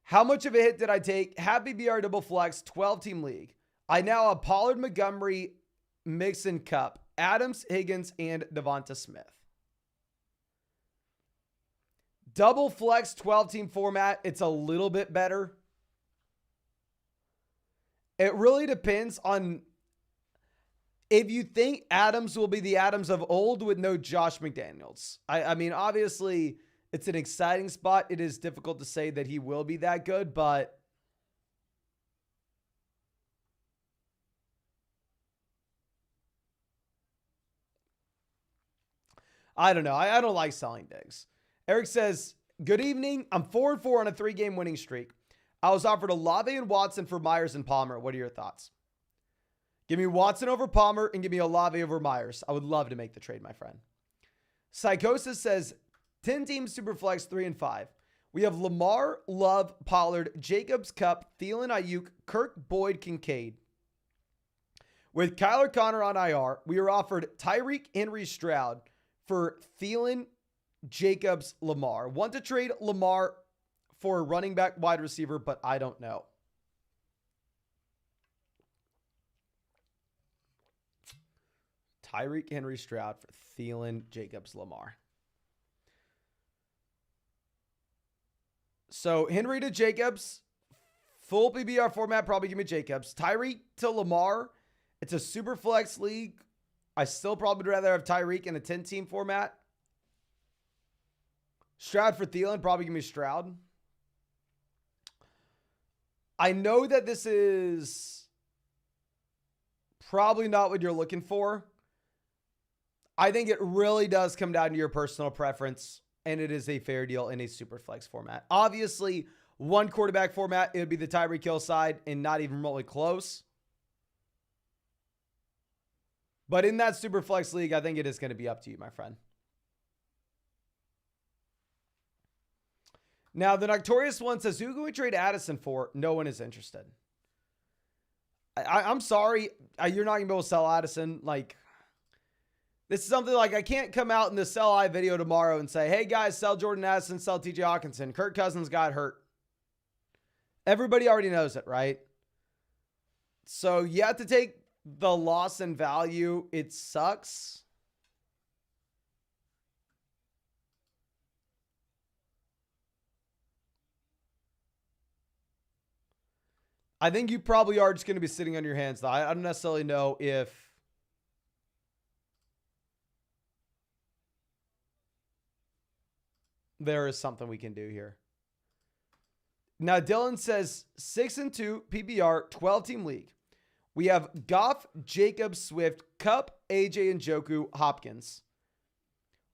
Speaker 1: How much of a hit did I take? Happy BR double flex, 12-team league. I now have Pollard, Montgomery, Mixon, Cup, Adams, Higgins, and Devonta Smith. Double flex, 12-team format. It's a little bit better. It really depends on if you think Adams will be the Adams of old with no Josh McDaniels. I mean, obviously, it's an exciting spot. It is difficult to say that he will be that good, but I don't know. I don't like selling Diggs. Eric says, good evening. I'm 4-4 on a 3-game winning streak. I was offered Olave and Watson for Myers and Palmer. What are your thoughts? Give me Watson over Palmer and give me Olave over Myers. I would love to make the trade, my friend. Psychosis says, 10-team Superflex 3 and 5. We have Lamar, Love, Pollard, Jacobs, Cup, Thielen, Ayuk, Kirk, Boyd, Kincaid. With Kyler Connor on IR, we are offered Tyreek, Henry, Stroud for Thielen, Jacobs, Lamar. Want to trade Lamar for a running back wide receiver, but I don't know. Tyreek, Henry, Stroud for Thielen, Jacobs, Lamar. So Henry to Jacobs, full PBR format, probably give me Jacobs. Tyreek to Lamar. It's a super flex league. I still probably would rather have Tyreek in a 10-team format. Stroud for Thielen, probably give me Stroud. I know that this is probably not what you're looking for. I think it really does come down to your personal preference, and it is a fair deal in a super flex format. Obviously, one quarterback format, it would be the Tyreek Hill side and not even remotely close. But in that super flex league, I think it is going to be up to you, my friend. Now, the Notorious one says, who can we trade Addison for? No one is interested. I'm sorry. You're not going to be able to sell Addison. Like, this is something like I can't come out in the sell high video tomorrow and say, hey, guys, sell Jordan Addison, sell TJ Hawkinson. Kirk Cousins got hurt. Everybody already knows it, right? So you have to take the loss in value. It sucks. I think you probably are just going to be sitting on your hands, though. I don't necessarily know if there is something we can do here. Now, Dylan says 6-2 PBR, 12-team league. We have Goff, Jacobs, Swift, Kupp, AJ, Njoku, Hopkins.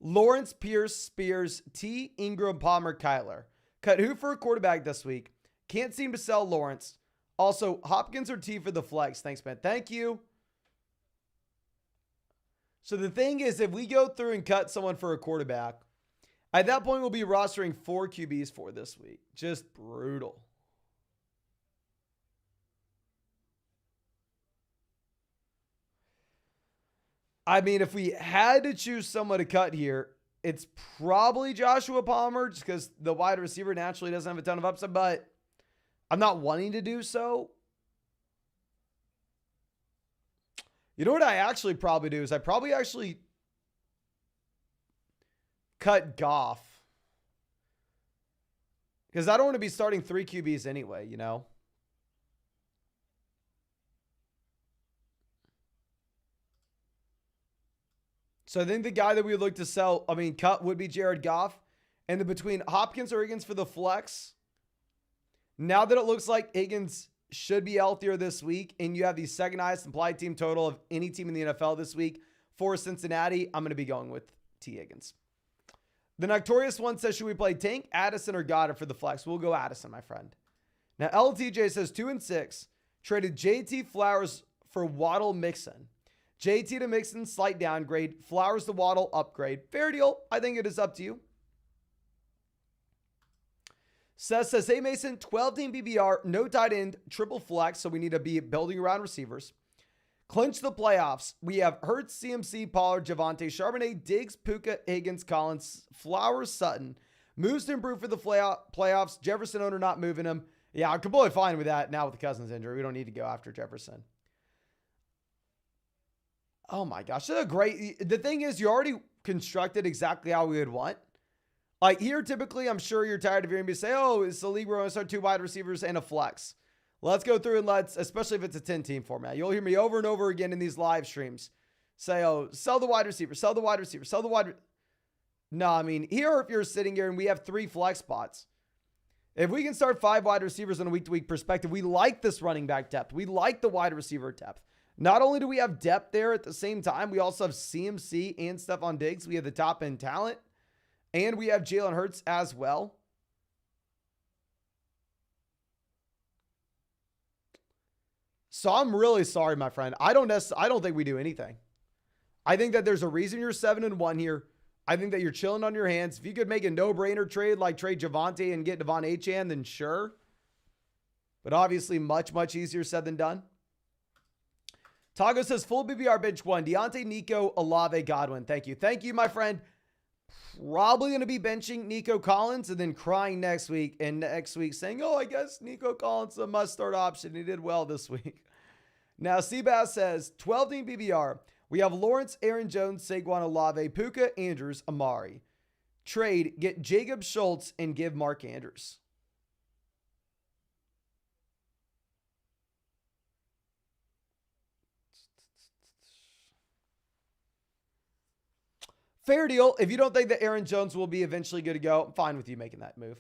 Speaker 1: Lawrence, Pierce, Spears, T, Ingram, Palmer, Kyler. Cut who for a quarterback this week? Can't seem to sell Lawrence. Also, Hopkins or T for the flex. Thanks, man. Thank you. So the thing is, if we go through and cut someone for a quarterback, at that point, we'll be rostering 4 QBs for this week. Just brutal. I mean, if we had to choose someone to cut here, it's probably Joshua Palmer, just because the wide receiver naturally doesn't have a ton of upside, but I'm not wanting to do so. You know what I actually probably do is I probably actually cut Goff. Because I don't want to be starting 3 QBs anyway, you know? So I think the guy that we would look to sell, cut would be Jared Goff. And then between Hopkins or Higgins for the flex, now that it looks like Higgins should be healthier this week, and you have the second highest implied team total of any team in the NFL this week for Cincinnati, I'm going to be going with T. Higgins. The Notorious one says, should we play Tank, Addison, or Goddard for the flex? We'll go Addison, my friend. Now, LTJ says 2-6. Traded JT Flowers for Waddle Mixon. JT to Mixon, slight downgrade. Flowers to Waddle, upgrade. Fair deal. I think it is up to you. Seth says, hey, Mason, 12-team BBR, no tight end, triple flex, so we need to be building around receivers. Clinch the playoffs. We have Hurts, CMC, Pollard, Javonte, Charbonnet, Diggs, Puka, Higgins, Collins, Flowers, Sutton. Moves to improve for the playoffs. Jefferson owner not moving him. Yeah, I'm completely fine with that now with the Cousins injury. We don't need to go after Jefferson. Oh my gosh, that's a great. The thing is, you already constructed exactly how we would want. Like here, typically, I'm sure you're tired of hearing me say, oh, it's the league where we're going to start 2 wide receivers and a flex. Let's go through and especially if it's a 10-team format. You'll hear me over and over again in these live streams say, oh, sell the wide receiver, sell the wide receiver, sell the wide. No, I mean, here, if you're sitting here and we have 3 flex spots, if we can start 5 wide receivers on a week-to-week perspective, we like this running back depth. We like the wide receiver depth. Not only do we have depth there at the same time, we also have CMC and Stephon Diggs. We have the top-end talent. And we have Jalen Hurts as well. So I'm really sorry, my friend. I don't think we do anything. I think that there's a reason you're 7-1 here. I think that you're chilling on your hands. If you could make a no-brainer trade like trade Javonte and get Devon Achane, then sure. But obviously much, much easier said than done. Tago says full BBR bench 1. Deontay, Nico, Olave, Godwin. Thank you. Thank you, my friend. Probably going to be benching Nico Collins and then crying next week saying, oh, I guess Nico Collins is a must-start option. He did well this week. Now, Seabass says 12-team BBR. We have Lawrence, Aaron Jones, Saquon, Olave, Puka, Andrews, Amari. Trade, get Jacob Schultz and give Mark Andrews. Fair deal. If you don't think that Aaron Jones will be eventually good to go, I'm fine with you making that move.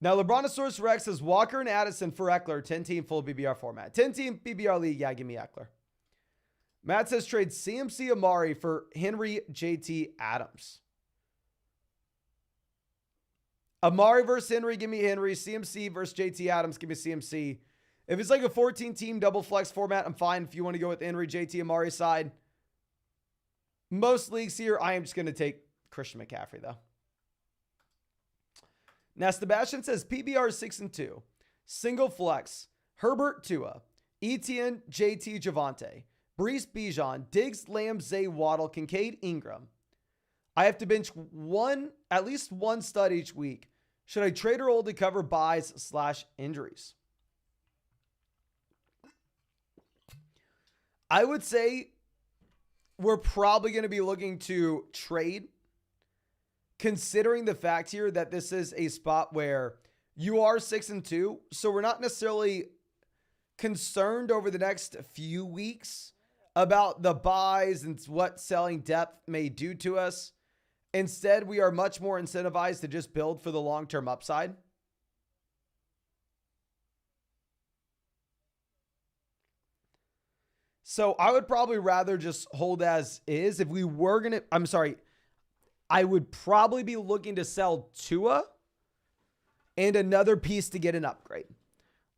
Speaker 1: Now, LeBronosaurus Rex says Walker and Addison for Eckler, 10-team full BBR format. 10-team BBR league, yeah, give me Eckler. Matt says trade CMC Amari for Henry JT Adams. Amari versus Henry, give me Henry. CMC versus JT Adams, give me CMC. If it's like a 14-team double flex format, I'm fine if you want to go with Henry JT Amari side. Most leagues here, I am just going to take Christian McCaffrey, though. Now, Sebastian says PBR 6-2. Single flex. Herbert, Tua. Etienne, JT, Javonte. Brees, Bijan. Diggs, Lamb, Zay, Waddle, Kincaid, Ingram. I have to bench at least one stud each week. Should I trade or hold to cover buys/injuries? I would say we're probably going to be looking to trade, considering the fact here that this is a spot where you are 6-2. So we're not necessarily concerned over the next few weeks about the buys and what selling depth may do to us. Instead, we are much more incentivized to just build for the long-term upside. So I would probably rather just hold as is. If we were going to, I would probably be looking to sell Tua and another piece to get an upgrade.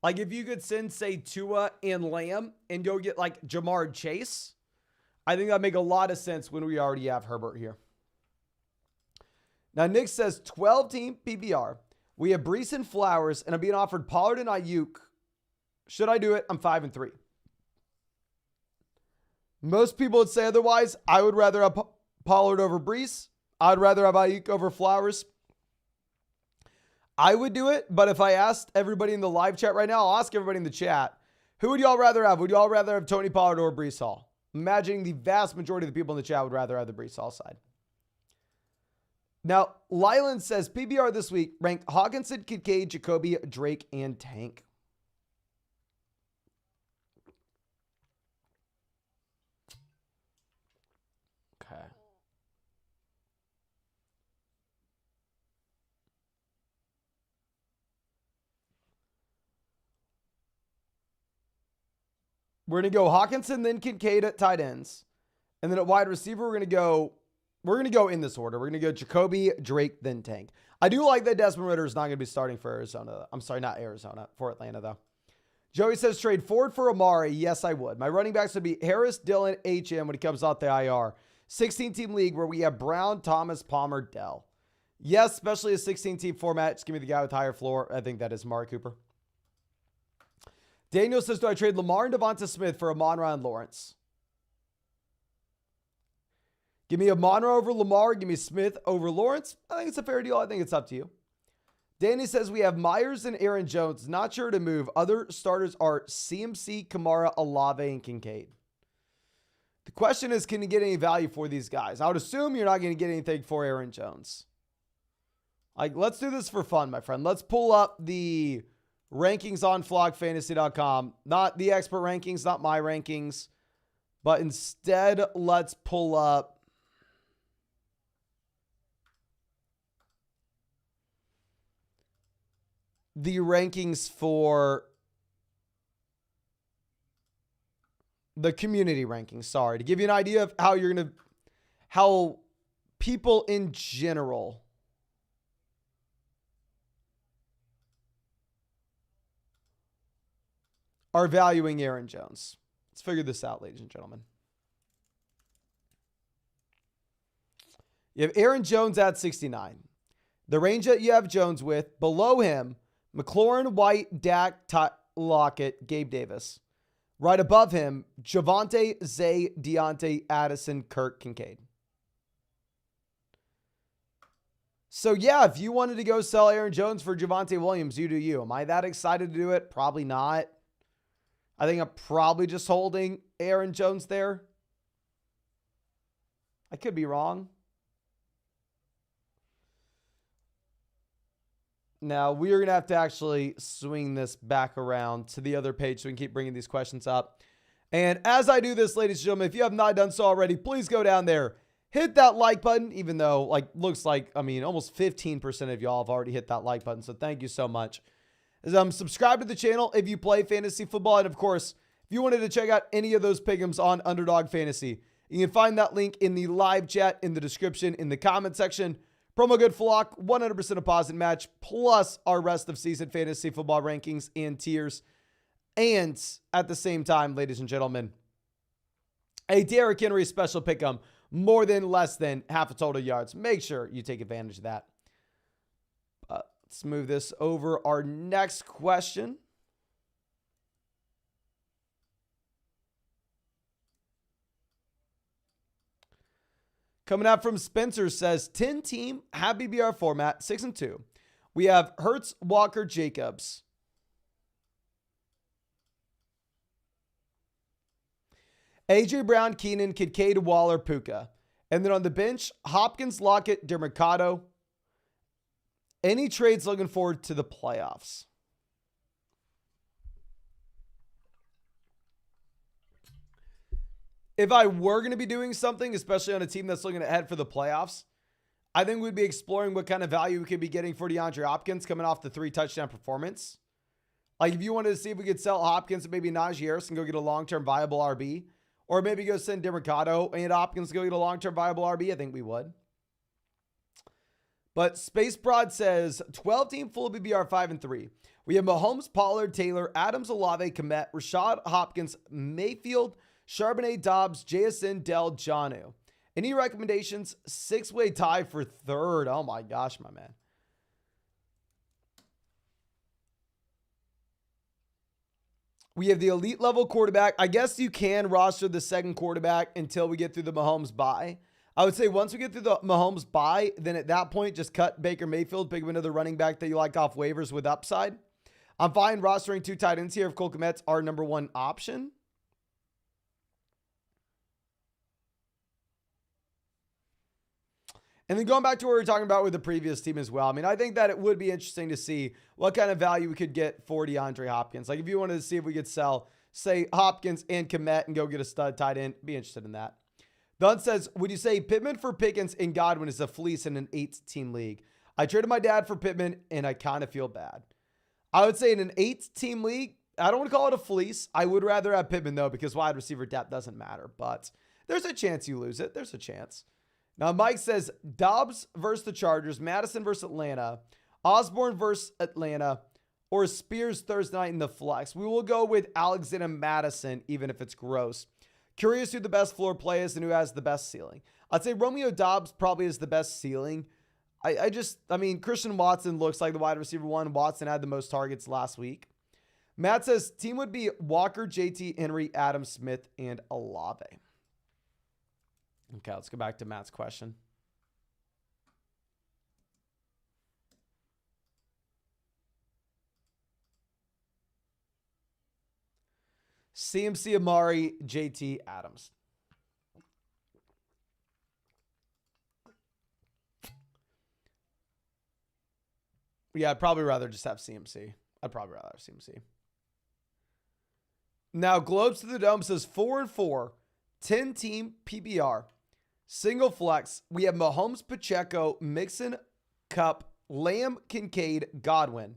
Speaker 1: Like if you could send, say, Tua and Lamb and go get like Jamar Chase, I think that'd make a lot of sense when we already have Herbert here. Now, Nick says 12-team PPR. We have Brees and Flowers, and I'm being offered Pollard and Ayuk. Should I do it? I'm 5-3. Most people would say otherwise. I would rather have Pollard over Brees. I'd rather have Ayuk over Flowers. I would do it, but if I asked everybody in the live chat right now, I'll ask everybody in the chat, who would y'all rather have? Would y'all rather have Tony Pollard or Brees Hall? I'm imagining the vast majority of the people in the chat would rather have the Brees Hall side. Now, Lyland says, PBR this week, rank Hawkinson, Kincaid, Jacoby, Drake, and Tank. Okay. We're going to go Hawkinson, then Kincaid at tight ends. And then at wide receiver, we're going to go in this order. We're going to go Jacoby, Drake, then Tank. I do like that Desmond Ridder is not going to be starting for Arizona. I'm sorry, not Arizona, for Atlanta, though. Joey says trade Ford for Amari. Yes, I would. My running backs would be Harris, Dillon, HM when he comes out the IR. 16-team league where we have Brown, Thomas, Palmer, Dell. Yes, especially a 16-team format. Just give me the guy with higher floor. I think that is Amari Cooper. Daniel says, do I trade Lamar and Devonta Smith for Amon-Ra and Lawrence? Give me Amon-Ra over Lamar. Give me Smith over Lawrence. I think it's a fair deal. I think it's up to you. Danny says we have Myers and Aaron Jones. Not sure to move. Other starters are CMC, Kamara, Olave, and Kincaid. The question is, can you get any value for these guys? I would assume you're not going to get anything for Aaron Jones. Like, let's do this for fun, my friend. Let's pull up the rankings on flogfantasy.com. Not the expert rankings, not my rankings. But instead, let's pull up the rankings for the community rankings. Sorry, to give you an idea of how people in general are valuing Aaron Jones. Let's figure this out, ladies and gentlemen. You have Aaron Jones at 69. The range that you have Jones with, below him, McLaurin, White, Dak, Lockett, Gabe Davis. Right above him, Javonte, Zay, Deontay, Addison, Kirk, Kincaid. So yeah, if you wanted to go sell Aaron Jones for Javonte Williams, you do you. Am I that excited to do it? Probably not. I think I'm probably just holding Aaron Jones there. I could be wrong. Now, we are going to have to actually swing this back around to the other page so we can keep bringing these questions up. And as I do this, ladies and gentlemen, if you have not done so already, please go down there. Hit that like button, even though, looks like, almost 15% of y'all have already hit that like button. So thank you so much. Subscribe to the channel if you play fantasy football. And, of course, if you wanted to check out any of those pick'ems on Underdog Fantasy, you can find that link in the live chat, in the description, in the comment section. Promo code FLOCK, 100% deposit match, plus our rest of season fantasy football rankings and tiers. And at the same time, ladies and gentlemen, a Derrick Henry special pick'em, more than less than half a total yards. Make sure you take advantage of that. Let's move this over. Our next question. Coming out from Spencer says 10-team, have BBR format, 6-2. We have Hurts, Walker, Jacobs. AJ Brown, Keenan, Kincaid, Waller, Puka. And then on the bench, Hopkins, Lockett, DeMarcado. Any trades looking forward to the playoffs? If I were going to be doing something, especially on a team that's looking ahead for the playoffs, I think we'd be exploring what kind of value we could be getting for DeAndre Hopkins coming off the 3-touchdown performance. Like if you wanted to see if we could sell Hopkins and maybe Najee Harris and go get a long-term viable RB, or maybe go send DeMarcado and Hopkins to go get a long-term viable RB, I think we would. But Space Broad says 12-team full BBR 5-3. We have Mahomes, Pollard, Taylor, Adams, Olave, Kmet, Rashad, Hopkins, Mayfield, Charbonnet, Dobbs, JSN, Dell, Jonnu. Any recommendations? 6-way tie for third. Oh my gosh, my man. We have the elite level quarterback. I guess you can roster the second quarterback until we get through the Mahomes bye. I would say once we get through the Mahomes bye, then at that point, just cut Baker Mayfield, pick up another running back that you like off waivers with upside. I'm fine rostering 2 tight ends here if Cole Kmet's our number 1 option. And then going back to what we were talking about with the previous team as well. I mean, I think that it would be interesting to see what kind of value we could get for DeAndre Hopkins. Like if you wanted to see if we could sell, say, Hopkins and Kmet and go get a stud tight end, be interested in that. Dunn says, would you say Pittman for Pickens and Godwin is a fleece in an 8-team league? I traded my dad for Pittman and I kind of feel bad. I would say in an 8-team league, I don't want to call it a fleece. I would rather have Pittman though, because wide receiver depth doesn't matter, but there's a chance you lose it. There's a chance. Now, Mike says Dobbs versus the Chargers, Madison versus Atlanta, Osborne versus Atlanta, or Spears Thursday night in the flex. We will go with Alexander Madison, even if it's gross. Curious who the best floor play is and who has the best ceiling. I'd say Romeo Dobbs probably has the best ceiling. I mean, Christian Watson looks like the wide receiver 1. Watson had the most targets last week. Matt says team would be Walker, JT, Henry, Adam Smith, and Olave. Okay, let's go back to Matt's question. CMC, Amari, JT, Adams. Yeah, I'd probably rather just have CMC. I'd probably rather have CMC. Now, Globes to the Dome says 4-4, 10-team PPR. Single flex, we have Mahomes, Pacheco, Mixon, Cup, Lamb, Kincaid, Godwin.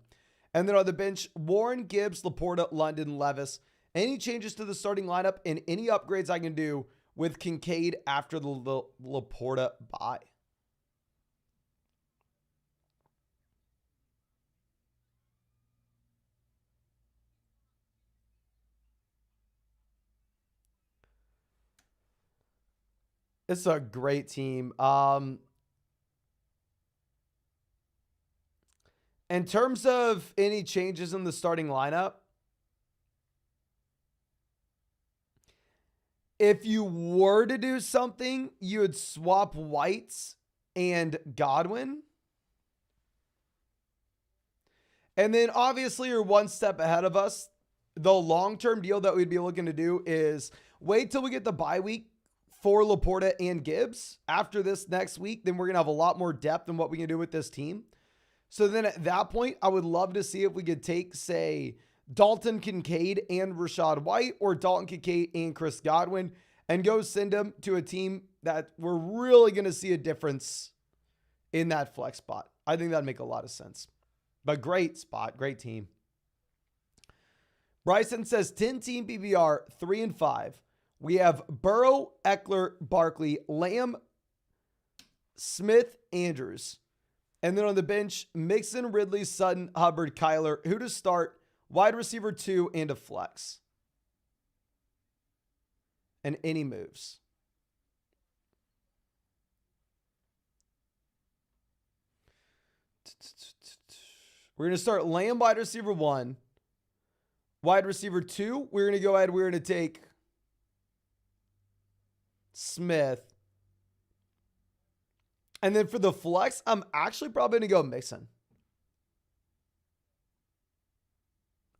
Speaker 1: And then on the bench, Warren, Gibbs, Laporta, London, Levis. Any changes to the starting lineup and any upgrades I can do with Kincaid after the Laporta bye? It's a great team. In terms of any changes in the starting lineup, if you were to do something, you would swap Whites and Godwin. And then obviously you're one step ahead of us. The long-term deal that we'd be looking to do is wait till we get the bye week for Laporta and Gibbs. After this next week, then we're going to have a lot more depth in what we can do with this team. So then at that point, I would love to see if we could take, say, Dalton Kincaid and Rashad White, or Dalton Kincaid and Chris Godwin, and go send them to a team that we're really going to see a difference in that flex spot. I think that'd make a lot of sense. But great spot, great team. Bryson says 10-team PPR, 3-5. We have Burrow, Eckler, Barkley, Lamb, Smith, Andrews. And then on the bench, Mixon, Ridley, Sutton, Hubbard, Kyler. Who to start? Wide receiver 2 and a flex. And any moves. We're going to start Lamb wide receiver 1. Wide receiver 2, we're going to go ahead. We're going to take Smith. And then for the flex, I'm actually probably going to go Mixon.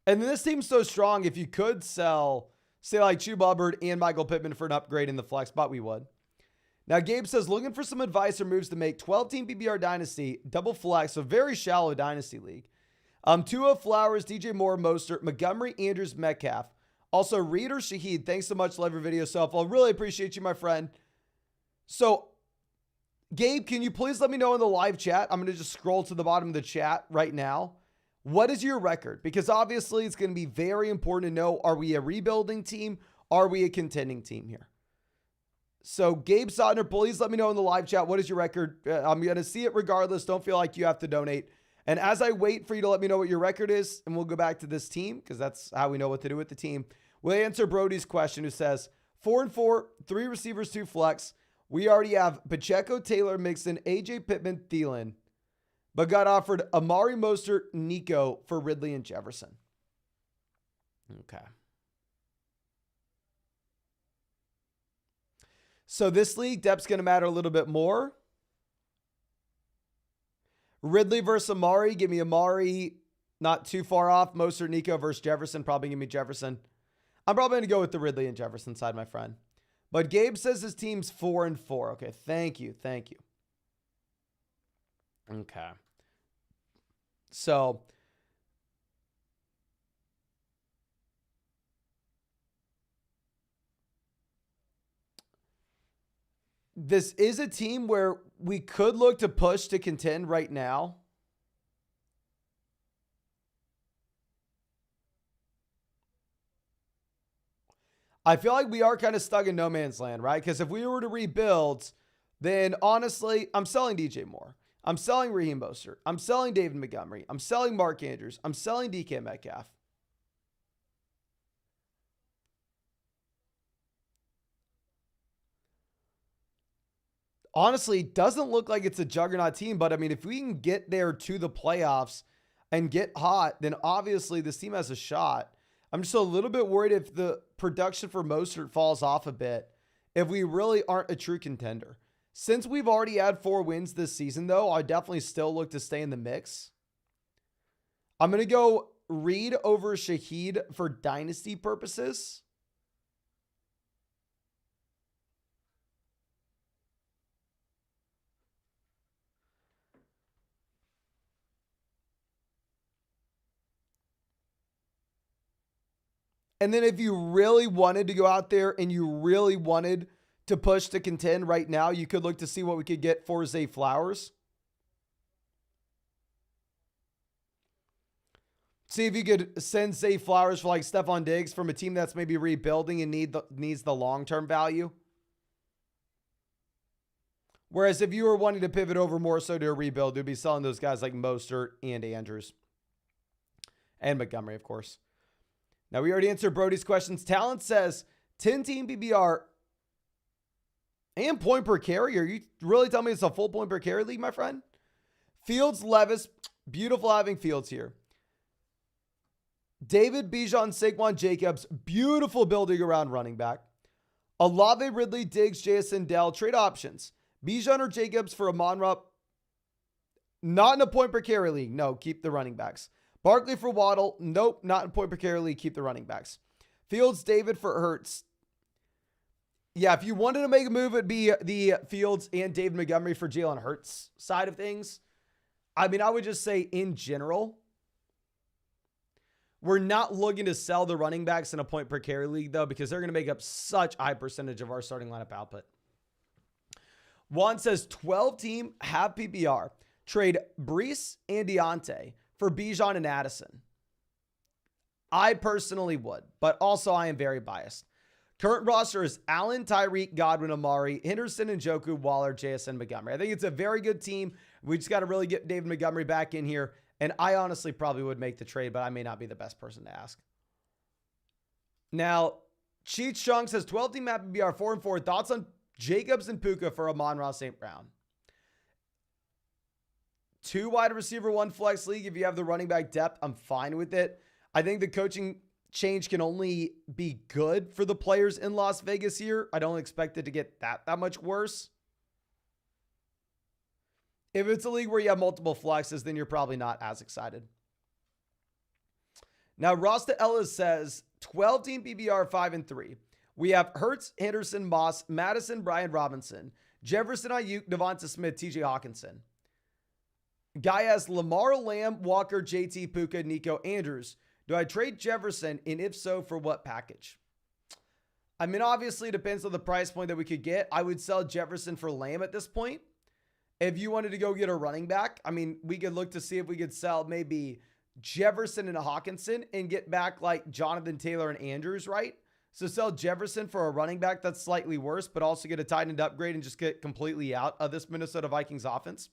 Speaker 1: And then this team's so strong, if you could sell, say like Chuba Hubbard and Michael Pittman for an upgrade in the flex spot, we would. Now, Gabe says, looking for some advice or moves to make 12-team PPR dynasty, double flex, a very shallow dynasty league. Tua, Flowers, DJ Moore, Mostert, Montgomery, Andrews, Metcalf. Also, Reed or Shaheed, thanks so much. Love your video so helpful. Really appreciate you, my friend. So, Gabe, can you please let me know in the live chat? I'm going to just scroll to the bottom of the chat right now. What is your record? Because obviously it's going to be very important to know, are we a rebuilding team? Are we a contending team here? So Gabe Sotner, please let me know in the live chat. What is your record? I'm going to see it regardless. Don't feel like you have to donate. And as I wait for you to let me know what your record is, and we'll go back to this team because that's how we know what to do with the team. We'll answer Brody's question who says 4-4, 3 receivers, 2 flex. We already have Pacheco, Taylor, Mixon, AJ Pittman, Thielen, but got offered Amari, Mostert, Nico for Ridley and Jefferson. Okay. So this league, depth's going to matter a little bit more. Ridley versus Amari. Give me Amari. Not too far off. Mostert, Nico versus Jefferson. Probably give me Jefferson. I'm probably going to go with the Ridley and Jefferson side, my friend. But Gabe says his team's 4-4. Okay, thank you. Thank you. Okay. So this is a team where we could look to push to contend right now. I feel like we are kind of stuck in no man's land, right? Because if we were to rebuild, then honestly, I'm selling DJ Moore. I'm selling Raheem Mostert. I'm selling David Montgomery. I'm selling Mark Andrews. I'm selling DK Metcalf. Honestly, it doesn't look like it's a juggernaut team, but I mean, if we can get there to the playoffs and get hot, then obviously this team has a shot. I'm just a little bit worried if the production for Mostert falls off a bit, if we really aren't a true contender. Since we've already had 4 wins this season, though, I definitely still look to stay in the mix. I'm going to go Reed over Shaheed for dynasty purposes. And then if you really wanted to go out there and you really wanted to push to contend right now, you could look to see what we could get for Zay Flowers. See if you could send Zay Flowers for like Stephon Diggs from a team that's maybe rebuilding and needs the long-term value. Whereas if you were wanting to pivot over more so to a rebuild, you'd be selling those guys like Mostert and Andrews. And Montgomery, of course. Now, we already answered Brody's questions. Talent says 10-team PPR and point per carry. Are you really telling me it's a full point per carry league, my friend? Fields, Levis. Beautiful having Fields here. David, Bijan, Saquon, Jacobs. Beautiful building around running back. Olave, Ridley, Diggs, JSN, Dell. Trade options. Bijan or Jacobs for Amon-Ra. Not in a point per carry league. No, keep the running backs. Barkley for Waddle. Nope, not in point per carry league. Keep the running backs. Fields, David for Hurts. Yeah, if you wanted to make a move, it'd be the Fields and David Montgomery for Jalen Hurts side of things. I mean, I would just say in general, we're not looking to sell the running backs in a point per carry league, though, because they're going to make up such a high percentage of our starting lineup output. Juan says 12-team have PPR. Trade Brees and Deontay for Bijan and Addison. I personally would, but also I am very biased. Current roster is Allen, Tyreek, Godwin, Amari, Henderson, Njoku, Waller, JSN, Montgomery. I think it's a very good team. We just got to really get David Montgomery back in here. And I honestly probably would make the trade, but I may not be the best person to ask. Now, Cheech Chung says 12-team map PPR 4-4. Thoughts on Jacobs and Puka for Amon-Ra St. Brown? 2 wide receiver, 1 flex league. If you have the running back depth, I'm fine with it. I think the coaching change can only be good for the players in Las Vegas here. I don't expect it to get that much worse. If it's a league where you have multiple flexes, then you're probably not as excited. Now, Rasta Ellis says 12-team PPR 5-3. We have Hurts, Henderson, Moss, Madison, Brian Robinson, Jefferson, Ayuk, Devonta Smith, TJ Hawkinson. Guy has Lamar, Lamb, Walker, JT, Puka, Nico, Andrews. Do I trade Jefferson? And if so, for what package? I mean, obviously, it depends on the price point that we could get. I would sell Jefferson for Lamb at this point. If you wanted to go get a running back, I mean, we could look to see if we could sell maybe Jefferson and a Hawkinson and get back like Jonathan Taylor and Andrews, right? So sell Jefferson for a running back that's slightly worse, but also get a tight end upgrade and just get completely out of this Minnesota Vikings offense.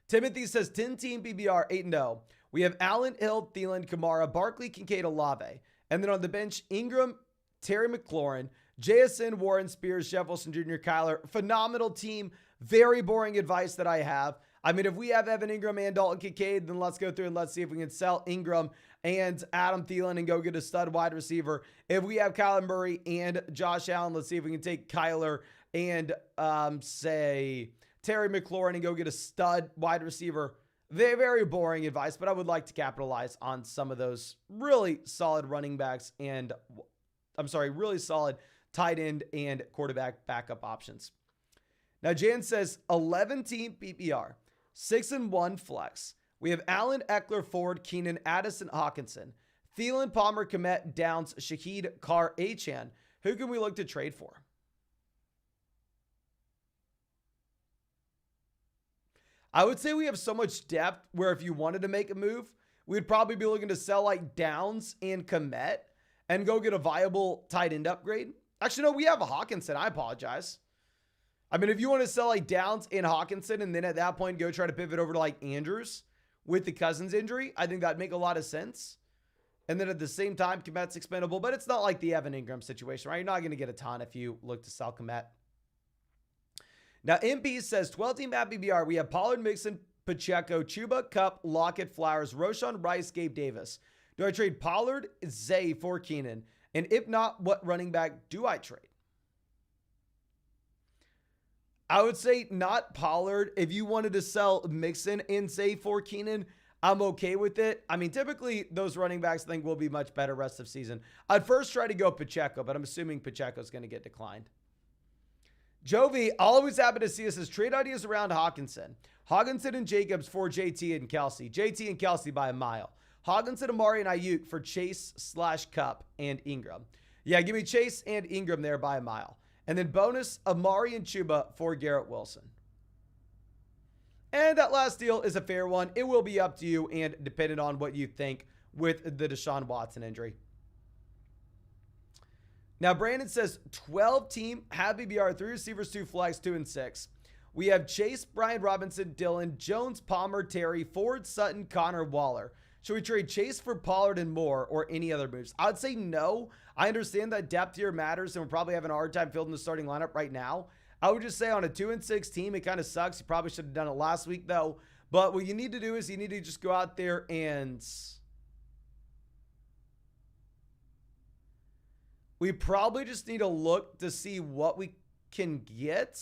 Speaker 1: Timothy says 10-team PPR 8-0. We have Allen, Hill, Thielen, Kamara, Barkley, Kincaid, Olave. And then on the bench, Ingram, Terry McLaurin, JSN, Warren, Spears, Jeff Wilson Jr., Kyler. Phenomenal team. Very boring advice that I have. I mean, if we have Evan Ingram and Dalton Kincaid, then let's go through and let's see if we can sell Ingram and Adam Thielen and go get a stud wide receiver. If we have Kyler Murray and Josh Allen, let's see if we can take Kyler and say Terry McLaurin and go get a stud wide receiver. Very, very boring advice, but I would like to capitalize on some of those really solid running backs and, really solid tight end and quarterback backup options. Now, Jan says 11-team PPR, 6-1 flex. We have Allen, Eckler, Ford, Keenan, Addison, Hawkinson, Thielen, Palmer, Komet, Downs, Shaheed, Carr, Achane. Who can we look to trade for? I would say we have so much depth where if you wanted to make a move, we'd probably be looking to sell like Downs and Komet and go get a viable tight end upgrade. Actually, no, we have a Hawkinson. I apologize. I mean, if you want to sell like Downs and Hawkinson and then at that point go try to pivot over to like Andrews with the Cousins injury, I think that'd make a lot of sense. And then at the same time, Komet's expendable, but it's not like the Evan Ingram situation, right? You're not going to get a ton if you look to sell Komet. Now, MP says 12-team at BBR. We have Pollard, Mixon, Pacheco, Chuba, Kupp, Lockett, Flowers, Roshan, Rice, Gabe Davis. Do I trade Pollard, Zay for Keenan? And if not, what running back do I trade? I would say not Pollard. If you wanted to sell Mixon and Zay for Keenan, I'm okay with it. I mean, typically those running backs I think will be much better rest of season. I'd first try to go Pacheco, but I'm assuming Pacheco's going to get declined. Jovi, always happy to see us as trade ideas around Hawkinson. Hawkinson and Jacobs for JT and Kelsey. JT and Kelsey by a mile. Hawkinson, Amari, and Ayuk for Chase/Kupp and Ingram. Yeah, give me Chase and Ingram there by a mile. And then bonus, Amari and Chuba for Garrett Wilson. And that last deal is a fair one. It will be up to you and dependent on what you think with the Deshaun Watson injury. Now, Brandon says 12-team, have BBR, 3 receivers, 2 flex, 2 and 6. We have Chase, Brian Robinson, Dylan, Jones, Palmer, Terry, Ford, Sutton, Connor, Waller. Should we trade Chase for Pollard and more or any other moves? I would say no. I understand that depth here matters and we're probably having a hard time fielding the starting lineup right now. I would just say on a 2 and 6 team, it kind of sucks. You probably should have done it last week though. But what you need to do is you need to just go out there and we probably just need to look to see what we can get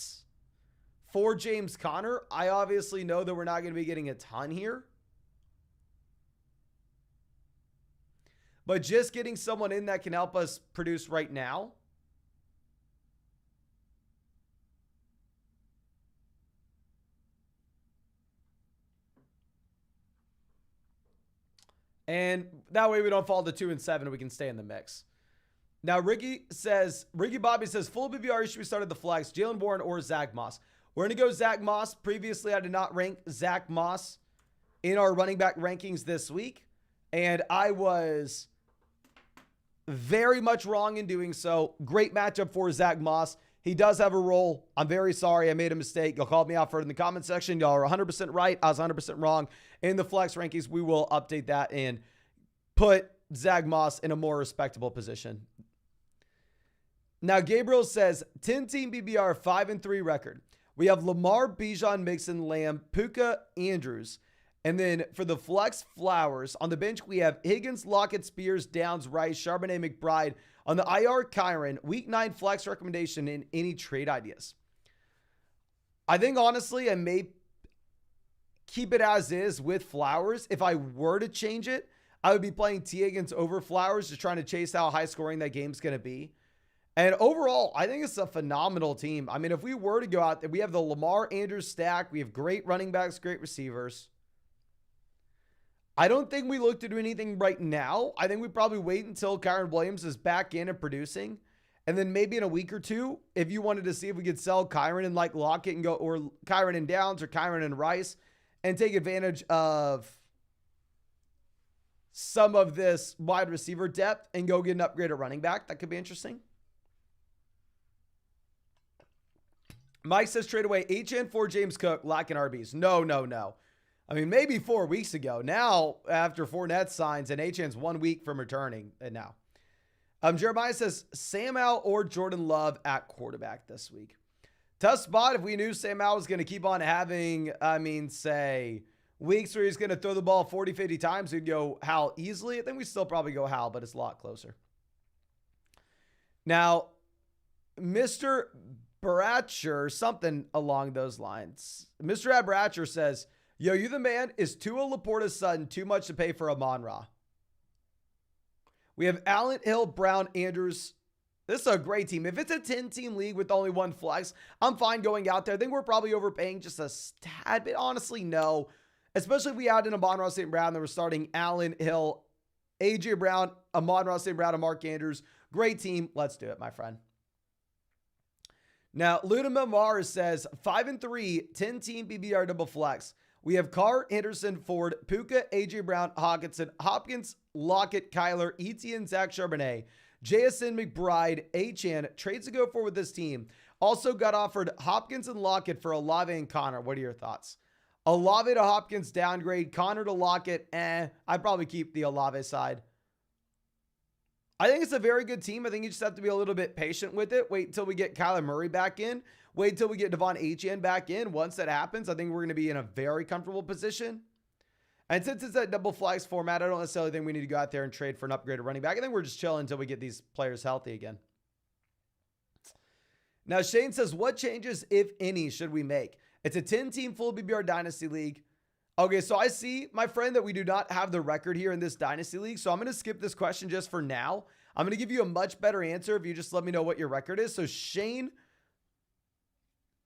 Speaker 1: for James Conner. I obviously know that we're not going to be getting a ton here. But just getting someone in that can help us produce right now. And that way we don't fall to 2 and 7 and we can stay in the mix. Now, Ricky Bobby says, full BBR should we start at the flex, Jalen Warren or Zach Moss? We're going to go Zach Moss. Previously, I did not rank Zach Moss in our running back rankings this week. And I was very much wrong in doing so. Great matchup for Zach Moss. He does have a role. I'm very sorry. I made a mistake. Y'all called me out for it in the comment section. Y'all are 100% right. I was 100% wrong. In the flex rankings, we will update that and put Zach Moss in a more respectable position. Now, Gabriel says 10-team BBR 5-3 record. We have Lamar, Bijan, Mixon, Lamb, Puka, Andrews. And then for the flex, Flowers. On the bench, we have Higgins, Lockett, Spears, Downs, Rice, Charbonnet, McBride. On the IR, Kyron. Week 9 flex recommendation and any trade ideas. I think, honestly, I may keep it as is with Flowers. If I were to change it, I would be playing T. Higgins over Flowers, just trying to chase how high scoring that game's going to be. And overall, I think it's a phenomenal team. I mean, if we were to go out there, we have the Lamar Andrews stack. We have great running backs, great receivers. I don't think we look to do anything right now. I think we probably wait until Kyron Williams is back in and producing. And then maybe in a week or two, if you wanted to see if we could sell Kyron and like Lockett and go, or Kyron and Downs or Kyron and Rice, and take advantage of some of this wide receiver depth and go get an upgrade at running back. That could be interesting. Mike says trade away HN for James Cook, lacking RBs. No. I mean, maybe 4 weeks ago. Now, after Fournette signs and HN's 1 week from returning, and now. Jeremiah says Sam Howell or Jordan Love at quarterback this week. Tough spot if we knew Sam Howell was going to keep on having, say, weeks where he's going to throw the ball 40, 50 times. We'd go Howell easily. I think we still probably go Howell, but it's a lot closer. Now, Mr. Bratcher, something along those lines. Mr. Bratcher says, yo, you the man. Is Tua Laporta's son too much to pay for Amon-Ra? We have Allen, Hill, Brown, Andrews. This is a great team. If it's a 10-team league with only one flex, I'm fine going out there. I think we're probably overpaying just a tad bit. Honestly, no. Especially if we add in Amon-Ra St. Brown, then we're starting Allen, Hill, A.J. Brown, Amon-Ra St. Brown, and Mark Andrews. Great team. Let's do it, my friend. Now, Luna Mamar says 5-3, 10-team PBR double flex. We have Carr, Henderson, Ford, Puka, A.J. Brown, Hawkinson, Hopkins, Lockett, Kyler, Etienne, Zach Charbonnet, JSN, McBride, Achane. Trades to go for with this team. Also got offered Hopkins and Lockett for Olave and Connor. What are your thoughts? Olave to Hopkins, downgrade. Connor to Lockett, I'd probably keep the Olave side. I think it's a very good team. I think you just have to be a little bit patient with it. Wait until we get Kyler Murray back in. Wait until we get Devon Achane back in. Once that happens, I think we're going to be in a very comfortable position. And since it's that double flex format, I don't necessarily think we need to go out there and trade for an upgraded running back. I think we're just chilling until we get these players healthy again. Now, Shane says, what changes, if any, should we make? It's a 10-team full BBR Dynasty League. Okay, so I see, my friend, that we do not have the record here in this Dynasty League, so I'm going to skip this question just for now. I'm going to give you a much better answer if you just let me know what your record is. So Shane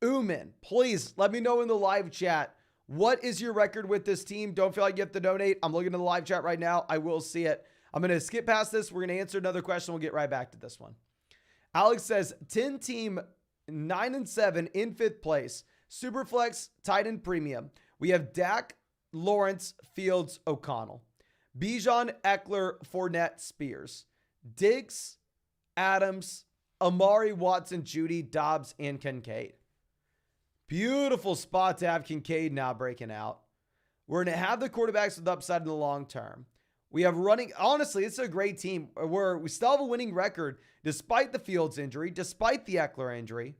Speaker 1: Uman, please let me know in the live chat, what is your record with this team? Don't feel like you have to donate. I'm looking at the live chat right now. I will see it. I'm going to skip past this. We're going to answer another question. We'll get right back to this one. Alex says 10-team 9-7 in 5th place. Superflex, tight end premium. We have Dak, Lawrence, Fields, O'Connell. Bijan, Eckler, Fournette, Spears. Diggs, Adams, Amari, Watson, Judy, Dobbs, and Kincaid. Beautiful spot to have Kincaid now breaking out. We're going to have the quarterbacks with upside in the long term. We have running. Honestly, it's a great team. We still have a winning record despite the Fields injury, despite the Eckler injury,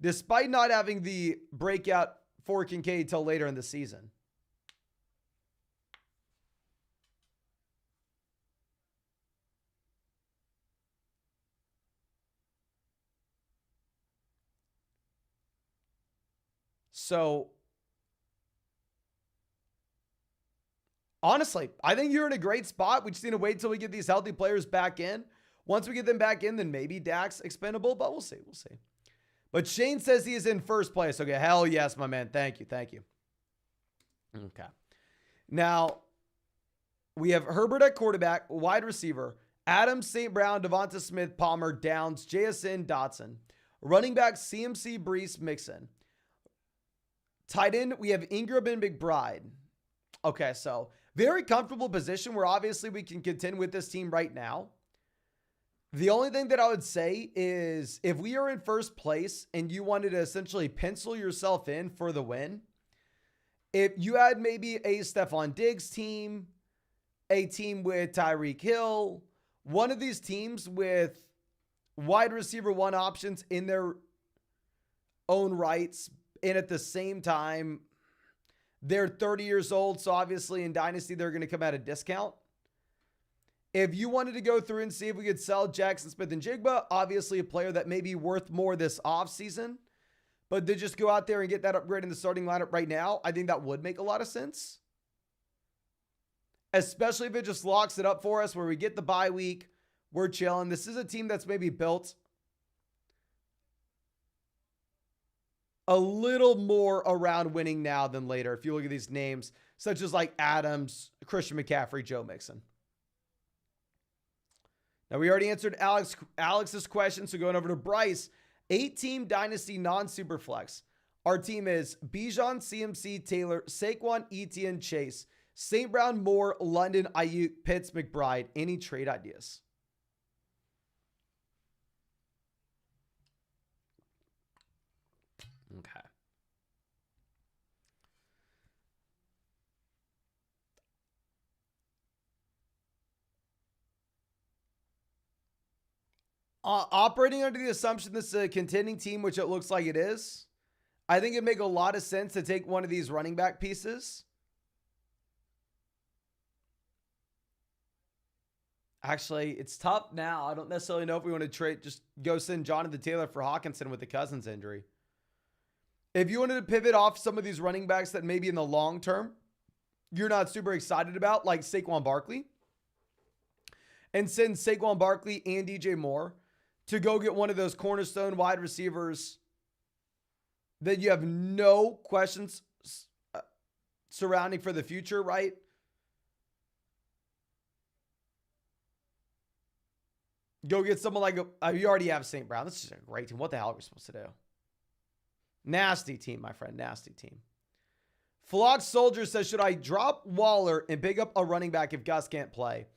Speaker 1: despite not having the breakout for Kincaid till later in the season. So, honestly, I think you're in a great spot. We just need to wait until we get these healthy players back in. Once we get them back in, then maybe Dak's expendable, but we'll see. We'll see. But Shane says he is in first place. Okay, hell yes, my man. Thank you. Thank you. Okay. Now, we have Herbert at quarterback, wide receiver, Adams, St. Brown, Devonta Smith, Palmer, Downs, JSN, Dotson. Running back, CMC, Brees, Mixon. Tight end, we have Ingram and McBride. Okay, so very comfortable position where obviously we can contend with this team right now. The only thing that I would say is if we are in first place and you wanted to essentially pencil yourself in for the win, if you had maybe a Stephon Diggs team, a team with Tyreek Hill, one of these teams with wide receiver one options in their own rights, And at the same time, they're 30 years old. So obviously in Dynasty, they're going to come at a discount. If you wanted to go through and see if we could sell Jackson Smith and Jigba, obviously a player that may be worth more this offseason, but to just go out there and get that upgrade in the starting lineup right now, I think that would make a lot of sense. Especially if it just locks it up for us where we get the bye week, we're chilling. This is a team that's maybe built a little more around winning now than later. If you look at these names, such as like Adams, Christian McCaffrey, Joe Mixon. Now, we already answered Alex's question, so going over to Bryce. 8-team Dynasty non-Superflex. Our team is Bijan, CMC, Taylor, Saquon, Etienne, Chase, St. Brown, Moore, London, Ayuk, Pitts, McBride. Any trade ideas? Okay. Operating under the assumption this is a contending team, which it looks like it is, I think it'd make a lot of sense to take one of these running back pieces. Actually, it's tough now. I don't necessarily know if we want to trade, just go send Jonathan Taylor for Hawkinson with the Cousins injury. If you wanted to pivot off some of these running backs that maybe in the long term you're not super excited about, like Saquon Barkley, and send Saquon Barkley and DJ Moore to go get one of those cornerstone wide receivers that you have no questions surrounding for the future, right? Go get someone like, you already have St. Brown. This is a great team. What the hell are we supposed to do? Nasty team, my friend. Nasty team. Flock Soldier says, should I drop Waller and pick up a running back if Gus can't play?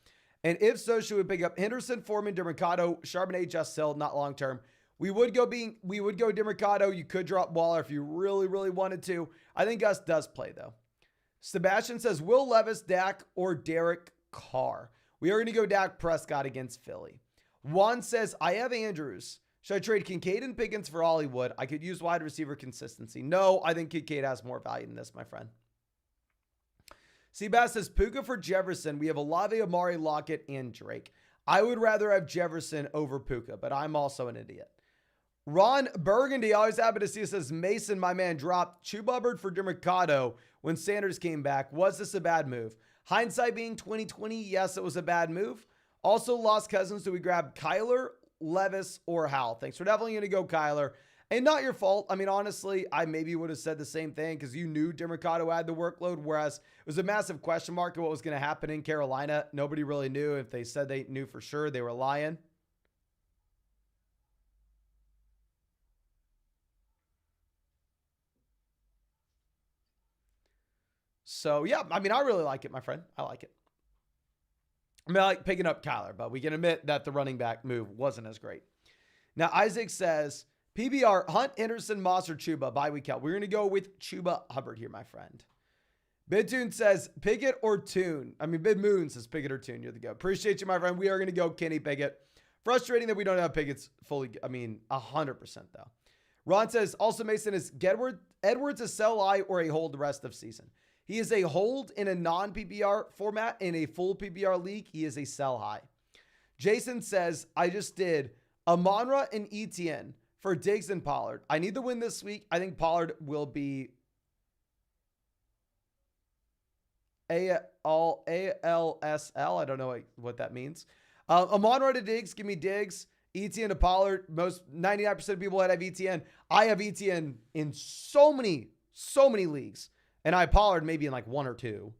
Speaker 1: And if so, should we pick up Henderson, Foreman, DeMarcado, Charbonnet, Just Hill, not long term? We would go DeMarcado. You could drop Waller if you really, really wanted to. I think Gus does play, though. Sebastian says, Will Levis, Dak, or Derek Carr? We are going to go Dak Prescott against Philly. Juan says, I have Andrews. Should I trade Kincaid and Pickens for Hollywood? I could use wide receiver consistency. No, I think Kincaid has more value than this, my friend. Seabass says, Puka for Jefferson. We have Olave, Amari, Lockett, and Drake. I would rather have Jefferson over Puka, but I'm also an idiot. Ron Burgundy, always happy to see us, says, Mason, my man, dropped Chuba Hubbard for DeMarcado when Sanders came back. Was this a bad move? Hindsight being 2020, yes, it was a bad move. Also lost Cousins. Do we grab Kyler, Levis, or Howell? Thanks. We're definitely going to go Kyler. And not your fault. I mean, honestly, I maybe would have said the same thing because you knew DeMarcado had the workload, whereas it was a massive question mark of what was going to happen in Carolina. Nobody really knew. If they said they knew for sure, they were lying. So, yeah, I mean, I really like it, my friend. I like it. I mean, I like picking up Kyler, but we can admit that the running back move wasn't as great. Now, Isaac says, PBR, Hunt, Henderson, Moss, or Chuba, bye week out. We're going to go with Chuba Hubbard here, my friend. Bidtoon says, Pickett or Tune. I mean, Bid Moon says, Pickett or Tune. You're the go. Appreciate you, my friend. We are going to go Kenny Pickett. Frustrating that we don't have Pickett's fully, 100% though. Ron says, also Mason, is Edwards a sell high or a hold the rest of season? He is a hold in a non-PPR format. In a full PPR league, he is a sell high. Jason says, I just did Amon-Ra and Etienne for Diggs and Pollard. I need the win this week. I think Pollard will be ALSL. I don't know what that means. Amon-Ra to Diggs. Give me Diggs. Etienne to Pollard. Most 99% of people that have Etienne. I have Etienne in so many leagues. And I have Pollard maybe in like one or two.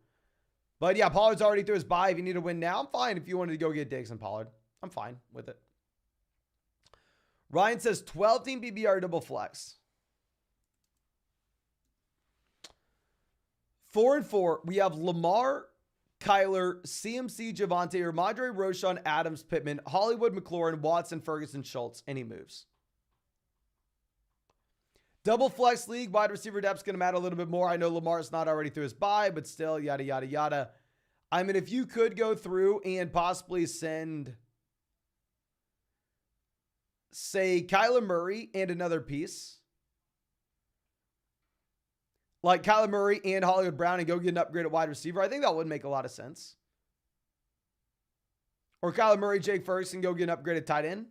Speaker 1: But yeah, Pollard's already through his bye. If you need to win now, I'm fine. If you wanted to go get Diggs and Pollard, I'm fine with it. Ryan says 12-team PPR double flex. 4 and 4. We have Lamar, Kyler, CMC, Javonte, Ramadre, Roschon, Adams, Pittman, Hollywood, McLaurin, Watson, Ferguson, Schultz. Any moves? Double flex league, wide receiver depth's going to matter a little bit more. I know Lamar's not already through his bye, but still, yada, yada, yada. I mean, if you could go through and possibly send, say, Kyler Murray and another piece, like Kyler Murray and Hollywood Brown and go get an upgrade at wide receiver, I think that would make a lot of sense. Or Kyler Murray, Jake Ferguson, go get an upgrade at tight end.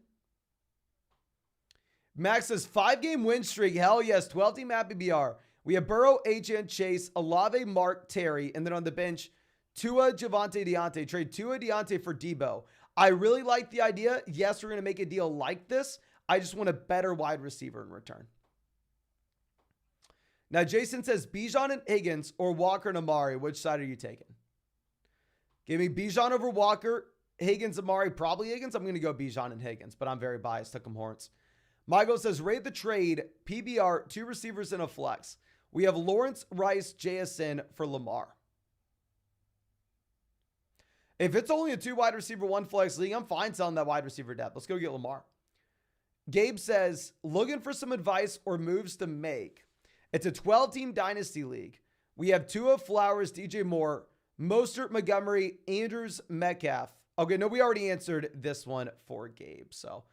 Speaker 1: Max says 5-game win streak. Hell yes. 12-team Happy BR. We have Burrow, HN, Chase, Olave, Mark, Terry, and then on the bench, Tua, Javonte, Deontay. Trade Tua, Deontay for Debo. I really like the idea. Yes, we're going to make a deal like this. I just want a better wide receiver in return. Now, Jason says Bijan and Higgins or Walker and Amari. Which side are you taking? Give me Bijan over Walker. Higgins, Amari, probably Higgins. I'm going to go Bijan and Higgins, but I'm very biased. Took him Horns. Michael says, rate the trade, PBR, 2 receivers and a flex. We have Lawrence, Rice, JSN for Lamar. If it's only a 2 wide receiver, 1 flex league, I'm fine selling that wide receiver depth. Let's go get Lamar. Gabe says, looking for some advice or moves to make. It's a 12-team dynasty league. We have Tua, Flowers, DJ Moore, Mostert, Montgomery, Andrews, Metcalf. Okay, no, we already answered this one for Gabe. So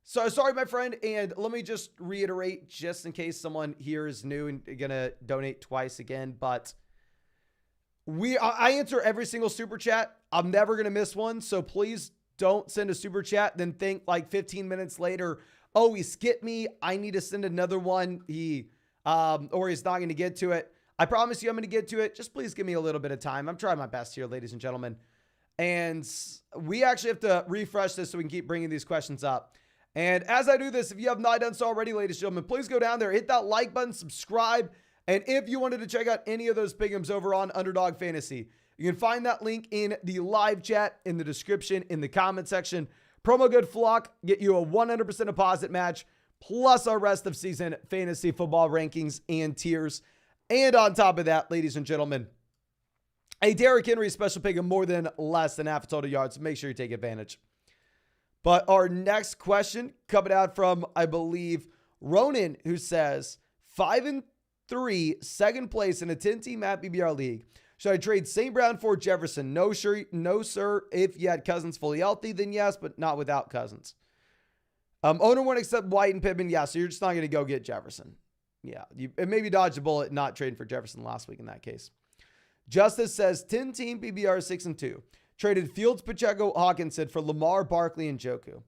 Speaker 1: sorry, my friend. And let me just reiterate, just in case someone here is new and going to donate twice again. But I answer every single super chat. I'm never going to miss one. So please don't send a super chat. Then think like 15 minutes later, oh, he skipped me. I need to send another one. Or he's not going to get to it. I promise you I'm going to get to it. Just please give me a little bit of time. I'm trying my best here, ladies and gentlemen. And we actually have to refresh this so we can keep bringing these questions up. And as I do this, if you have not done so already, ladies and gentlemen, please go down there, hit that like button, subscribe. And if you wanted to check out any of those pick'ems over on Underdog Fantasy, you can find that link in the live chat, in the description, in the comment section. Promo code FLOCK, get you a 100% deposit match, plus our rest of season fantasy football rankings and tiers. And on top of that, ladies and gentlemen, a Derrick Henry special pick of more than less than half a total yards. So make sure you take advantage. But our next question coming out from, I believe, Ronan, who says, 5-3, second place in a 10-team at BBR league. Should I trade St. Brown for Jefferson? No, sir. If you had Cousins fully healthy, then yes, but not without Cousins. Owner won't accept White and Pittman. Yeah, so you're just not going to go get Jefferson. Yeah, and maybe dodge a bullet not trading for Jefferson last week in that case. Justice says 10-team PBR 6-2. Traded Fields, Pacheco, Hawkinson for Lamar, Barkley, and Njoku.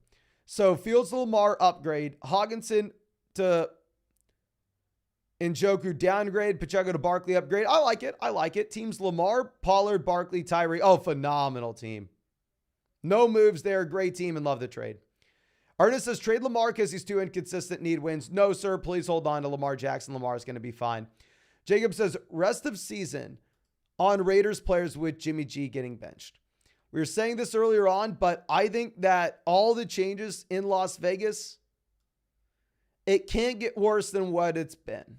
Speaker 1: So Fields to Lamar upgrade, Hawkinson to Njoku downgrade, Pacheco to Barkley upgrade. I like it. Teams Lamar, Pollard, Barkley, Tyree. Oh, phenomenal team. No moves there. Great team and love the trade. Ernest says trade Lamar because he's too inconsistent, need wins. No, sir. Please hold on to Lamar Jackson. Lamar is going to be fine. Jacob says rest of season on Raiders players with Jimmy G getting benched. We were saying this earlier on, but I think that all the changes in Las Vegas, it can't get worse than what it's been.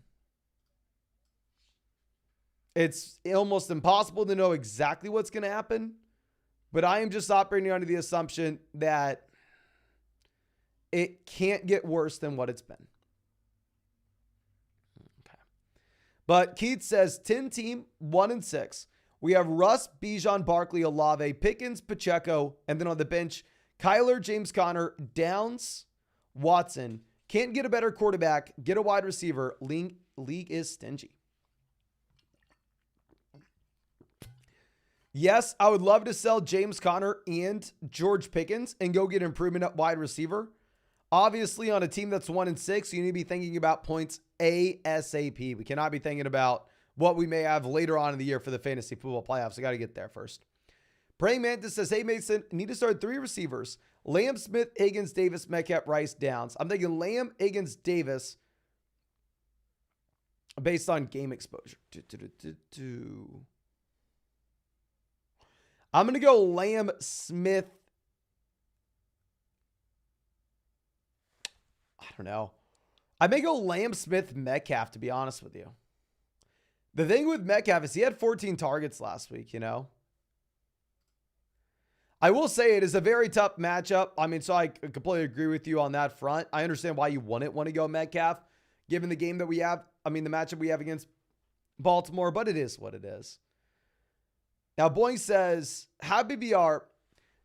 Speaker 1: It's almost impossible to know exactly what's going to happen, but I am just operating under the assumption that it can't get worse than what it's been. Okay. But Keith says 10-team, 1-6. We have Russ, Bijan, Barkley, Olave, Pickens, Pacheco, and then on the bench, Kyler, James Conner, Downs, Watson. Can't get a better quarterback. Get a wide receiver. League is stingy. Yes, I would love to sell James Conner and George Pickens and go get improvement at wide receiver. Obviously, on a team that's 1-6, you need to be thinking about points ASAP. We cannot be thinking about what we may have later on in the year for the fantasy football playoffs. I got to get there first. Praying Mantis says, hey, Mason, need to start 3 receivers. Lamb, Smith, Higgins, Davis, Metcalf, Rice, Downs. I'm thinking Lamb, Higgins, Davis based on game exposure. I'm going to go Lamb, Smith. I don't know. I may go Lamb, Smith, Metcalf, to be honest with you. The thing with Metcalf is he had 14 targets last week, you know. I will say it is a very tough matchup. I mean, so I completely agree with you on that front. I understand why you wouldn't want to go Metcalf, given the game that we have. I mean, the matchup we have against Baltimore, but it is what it is. Now, Boeing says, Happy BR,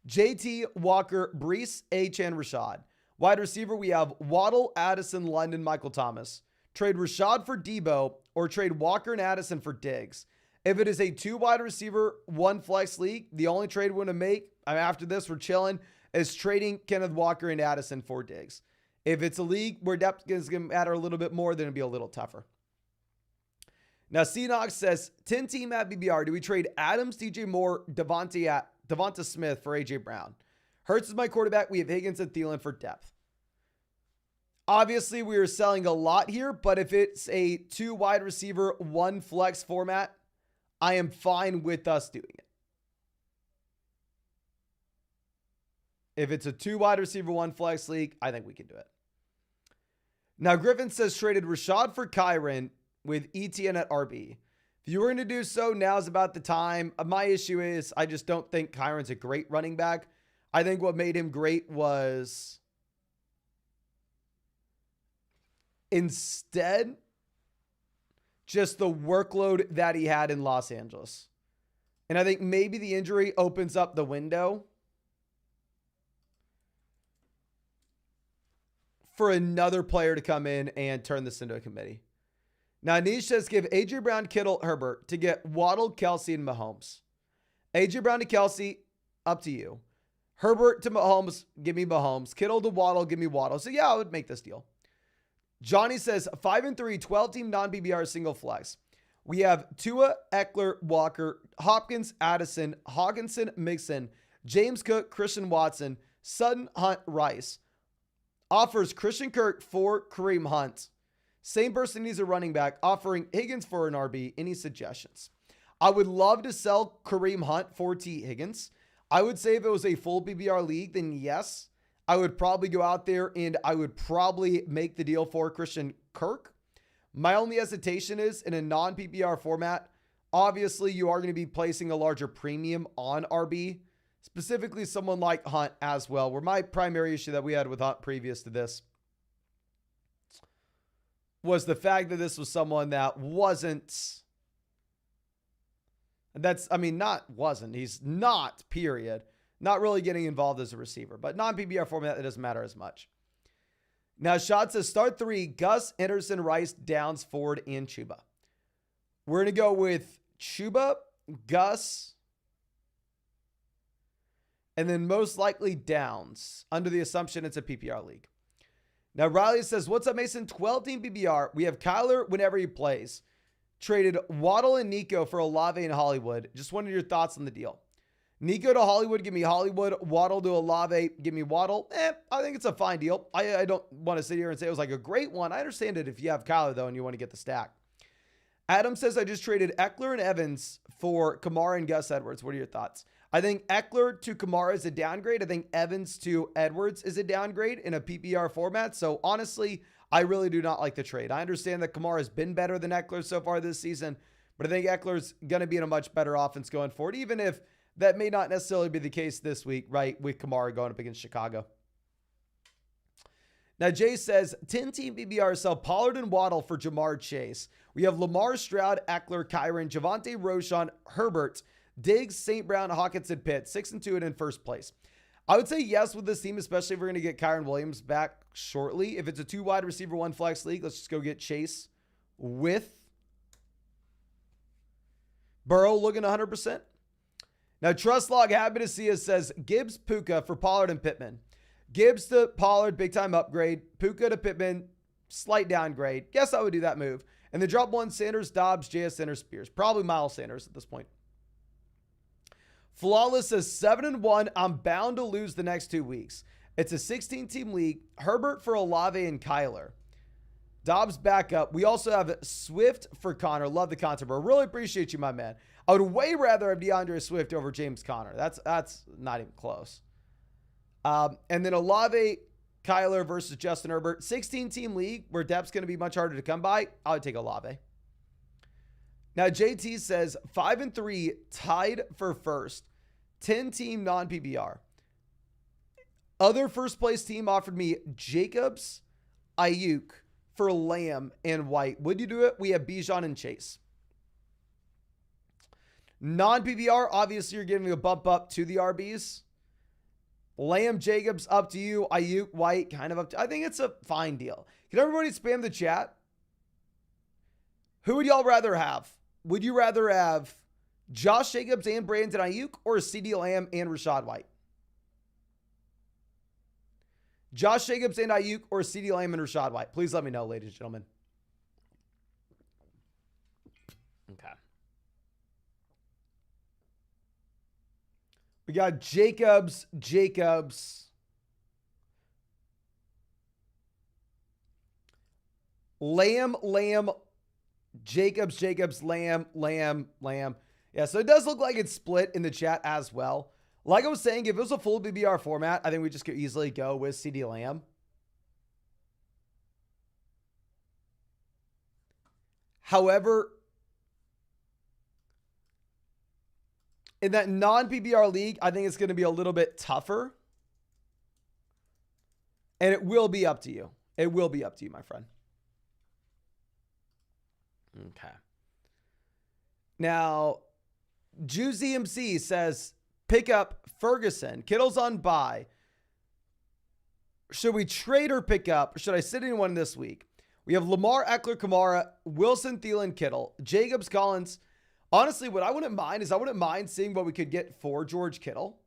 Speaker 1: JT, Walker, Brees, H, and Rashad. Wide receiver, we have Waddle, Addison, London, Michael Thomas. trade Rashad for Debo, or trade Walker and Addison for Diggs. If it is a 2 wide receiver, 1 flex league, the only trade we're going to make, after this, we're chilling, is trading Kenneth Walker and Addison for Diggs. If it's a league where depth is going to matter a little bit more, then it'll be a little tougher. Now, C-Knox says, 10-team at BBR. Do we trade Adams, DJ Moore, Devonta Smith for A.J. Brown? Hurts is my quarterback. We have Higgins and Thielen for depth. Obviously, we are selling a lot here, but if it's a 2 wide receiver, 1 flex format, I am fine with us doing it. If it's a 2 wide receiver, 1 flex league, I think we can do it. Now, Griffin says traded Rashad for Kyron with ETN at RB. If you were going to do so, now's about the time. My issue is I just don't think Kyron's a great running back. I think what made him great was instead just the workload that he had in Los Angeles. And I think maybe the injury opens up the window for another player to come in and turn this into a committee. Now, Nish says give A.J. Brown, Kittle, Herbert to get Waddle, Kelsey, and Mahomes. A.J. Brown to Kelsey, up to you. Herbert to Mahomes, give me Mahomes. Kittle to Waddle, give me Waddle. So, yeah, I would make this deal. Johnny says 5-3, 12-team non-BBR single flex. We have Tua, Eckler, Walker, Hopkins, Addison, Hawkinson, Mixon, James Cook, Christian Watson, Sutton, Hunt, Rice. Offers Christian Kirk for Kareem Hunt. Same person needs a running back, offering Higgins for an RB. Any suggestions? I would love to sell Kareem Hunt for T. Higgins. I would say if it was a full BBR league, then yes, I would probably go out there and I would probably make the deal for Christian Kirk. My only hesitation is in a non-PPR format, obviously you are going to be placing a larger premium on RB, specifically someone like Hunt as well, where my primary issue that we had with Hunt previous to this was the fact that this was someone that he's not, period. Not really getting involved as a receiver, but non-PPR format, it doesn't matter as much. Now, Shot says start 3, Gus, Anderson, Rice, Downs, Ford, and Chuba. We're going to go with Chuba, Gus, and then most likely Downs, under the assumption it's a PPR league. Now, Riley says, what's up, Mason? 12-team PPR. We have Kyler whenever he plays. Traded Waddle and Nico for Olave and Hollywood. Just wanted your thoughts on the deal. Nico to Hollywood, give me Hollywood. Waddle to Olave, give me Waddle. I think it's a fine deal. I don't want to sit here and say it was like a great one. I understand it if you have Kyler, though, and you want to get the stack. Adam says, I just traded Eckler and Evans for Kamara and Gus Edwards. What are your thoughts? I think Eckler to Kamara is a downgrade. I think Evans to Edwards is a downgrade in a PPR format. So honestly, I really do not like the trade. I understand that Kamara has been better than Eckler so far this season, but I think Eckler's going to be in a much better offense going forward, even if that may not necessarily be the case this week, right, with Kamara going up against Chicago. Now, Jay says, 10-team BBR sell Pollard and Waddle for Jamar Chase. We have Lamar, Stroud, Eckler, Kyron, Javonte, Roschon, Herbert, Diggs, St. Brown, Hawkins, and Pitt. 6-2 and in first place. I would say yes with this team, especially if we're going to get Kyron Williams back shortly. If it's a 2 wide receiver, 1 flex league, let's just go get Chase with Burrow looking 100%. Now, Trust Log, happy to see us, says Gibbs, Puka for Pollard and Pittman. Gibbs to Pollard, big time upgrade. Puka to Pittman, slight downgrade. Guess I would do that move. And the drop 1, Sanders, Dobbs, JS Sanders, Spears. Probably Miles Sanders at this point. Flawless says 7-1. I'm bound to lose the next 2 weeks. It's a 16-team league. Herbert for Olave and Kyler. Dobbs back up. We also have Swift for Connor. Love the content, bro. Really appreciate you, my man. I would way rather have DeAndre Swift over James Conner. That's not even close. And then Olave, Kyler versus Justin Herbert. 16-team league where depth's going to be much harder to come by. I would take Olave. Now, JT says 5-3 tied for first. 10-team non-PPR. Other first place team offered me Jacobs, Ayuk for Lamb and White. Would you do it? We have Bijan and Chase. Non-PPR, obviously you're giving a bump up to the RBs. Lamb, Jacobs, up to you. Ayuk, White, kind of up to. I think it's a fine deal. Can everybody spam the chat? Who would y'all rather have? Would you rather have Josh Jacobs and Brandon Ayuk or CeeDee Lamb and Rachaad White? Josh Jacobs and Ayuk or CeeDee Lamb and Rachaad White? Please let me know, ladies and gentlemen. Okay. We got Jacobs, Lamb, Jacobs, Lamb. Yeah, so it does look like it's split in the chat as well. Like I was saying, if it was a full BBR format, I think we just could easily go with CeeDee Lamb. However, in that non-PBR league, I think it's going to be a little bit tougher. And it will be up to you. It will be up to you, my friend. Okay. Now, Juicy MC says, pick up Ferguson. Kittle's on bye. Should we trade or pick up? Or should I sit in one this week? We have Lamar, Eckler, Kamara, Wilson, Thielen, Kittle, Jacobs, Collins. Honestly, what I wouldn't mind is I wouldn't mind seeing what we could get for George Kittle.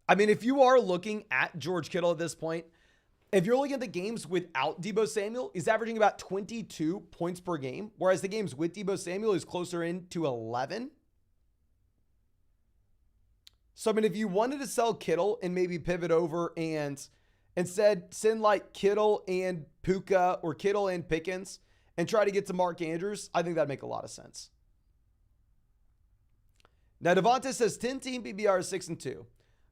Speaker 1: I mean, if you are looking at George Kittle at this point, if you're looking at the games without Deebo Samuel, he's averaging about 22 points per game, whereas the games with Deebo Samuel is closer in to 11. So, I mean, if you wanted to sell Kittle and maybe pivot over and instead send like Kittle and Puka or Kittle and Pickens and try to get to Mark Andrews, I think that'd make a lot of sense. Now, Devonta says 10-team PBR 6-2.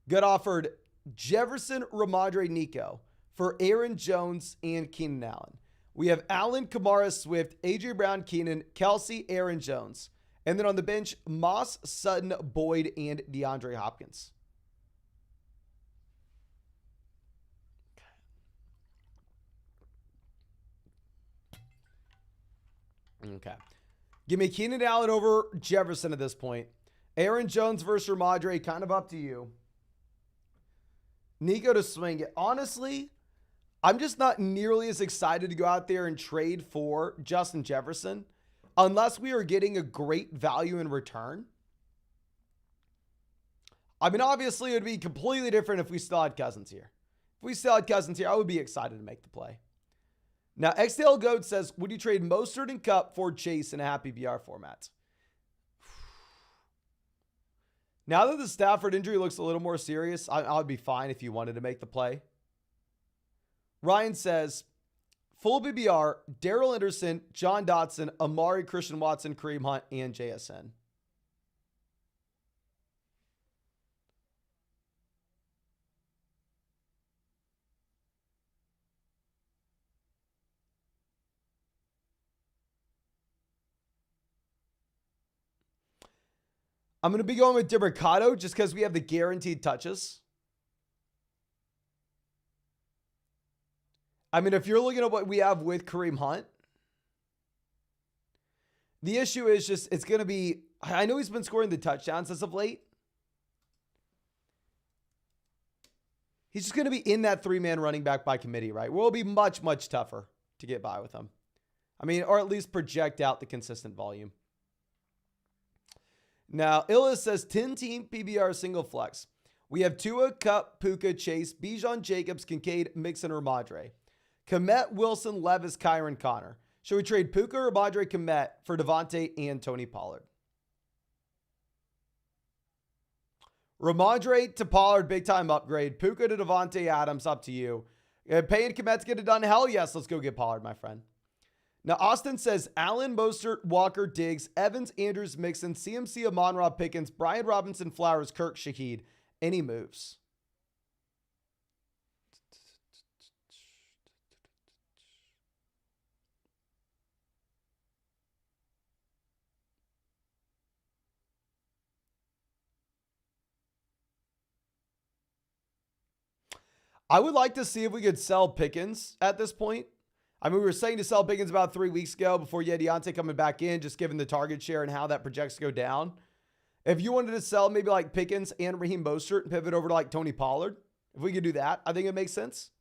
Speaker 1: Got offered Jefferson, Ramondre, Nico for Aaron Jones and Keenan Allen. We have Allen, Kamara, Swift, A.J. Brown, Keenan, Kelsey, Aaron Jones. And then on the bench, Moss, Sutton, Boyd, and DeAndre Hopkins. Okay. Give me Keenan Allen over Jefferson at this point. Aaron Jones versus Ramondre, kind of up to you. Nico to swing it. Honestly, I'm just not nearly as excited to go out there and trade for Justin Jefferson unless we are getting a great value in return. I mean, obviously, it would be completely different if we still had Cousins here. If we still had Cousins here, I would be excited to make the play. Now, XDL Goat says, would you trade Mostert and Kupp for Chase in a happy BR format? Now that the Stafford injury looks a little more serious, I would be fine if you wanted to make the play. Ryan says, full BBR, Darrell Henderson, John Dotson, Amari, Christian Watson, Kareem Hunt, and JSN. I'm going to be going with DeMarcado just because we have the guaranteed touches. I mean, if you're looking at what we have with Kareem Hunt, the issue is just it's going to be, I know he's been scoring the touchdowns as of late. He's just going to be in that three-man running back by committee, right? Will be much, much tougher to get by with him. I mean, or at least project out the consistent volume. Now, Illis says 10-team PBR single flex. We have Tua, Kupp, Puka, Chase, Bijan, Jacobs, Kincaid, Mixon, Ramondre. Kmet, Wilson, Levis, Kyron, Connor. Should we trade Puka, Ramondre, Kmet for Devontae and Tony Pollard? Ramondre to Pollard, big time upgrade. Puka to Devontae Adams, up to you. Paying Kmet to get it done? Hell yes, let's go get Pollard, my friend. Now, Austin says Allen, Mostert, Walker, Diggs, Evans, Andrews, Mixon, CMC, Amon-Ra, Pickens, Brian Robinson, Flowers, Kirk, Shaheed. Any moves? I would like to see if we could sell Pickens at this point. I mean, we were saying to sell Pickens about 3 weeks ago before you had Deontay coming back in, just given the target share and how that projects to go down. If you wanted to sell maybe like Pickens and Raheem Mostert and pivot over to like Tony Pollard, if we could do that, I think it makes sense.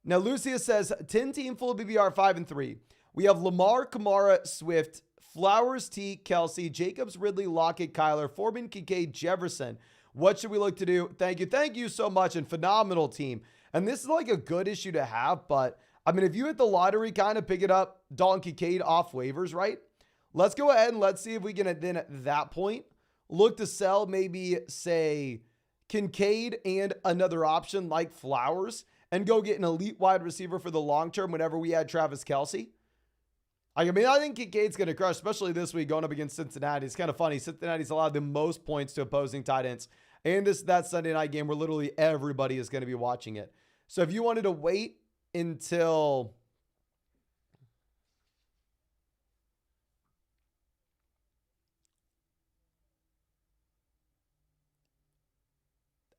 Speaker 1: Now, Lucia says 10-team full BBR 5-3. We have Lamar, Kamara, Swift, Flowers, T, Kelsey, Jacobs, Ridley, Lockett, Kyler, Foreman, Kincaid, Jefferson. What should we look to do? Thank you. Thank you so much. And phenomenal team. And this is like a good issue to have. But I mean, if you hit the lottery, kind of pick it up, Dalton Kincaid off waivers, right? Let's go ahead and let's see if we can then at that point look to sell maybe say Kincaid and another option like Flowers and go get an elite wide receiver for the long term whenever we add Travis Kelce. I mean, I think Kincaid's going to crush, especially this week going up against Cincinnati. It's kind of funny. Cincinnati's allowed the most points to opposing tight ends. And that Sunday night game where literally everybody is going to be watching it. So if you wanted to wait until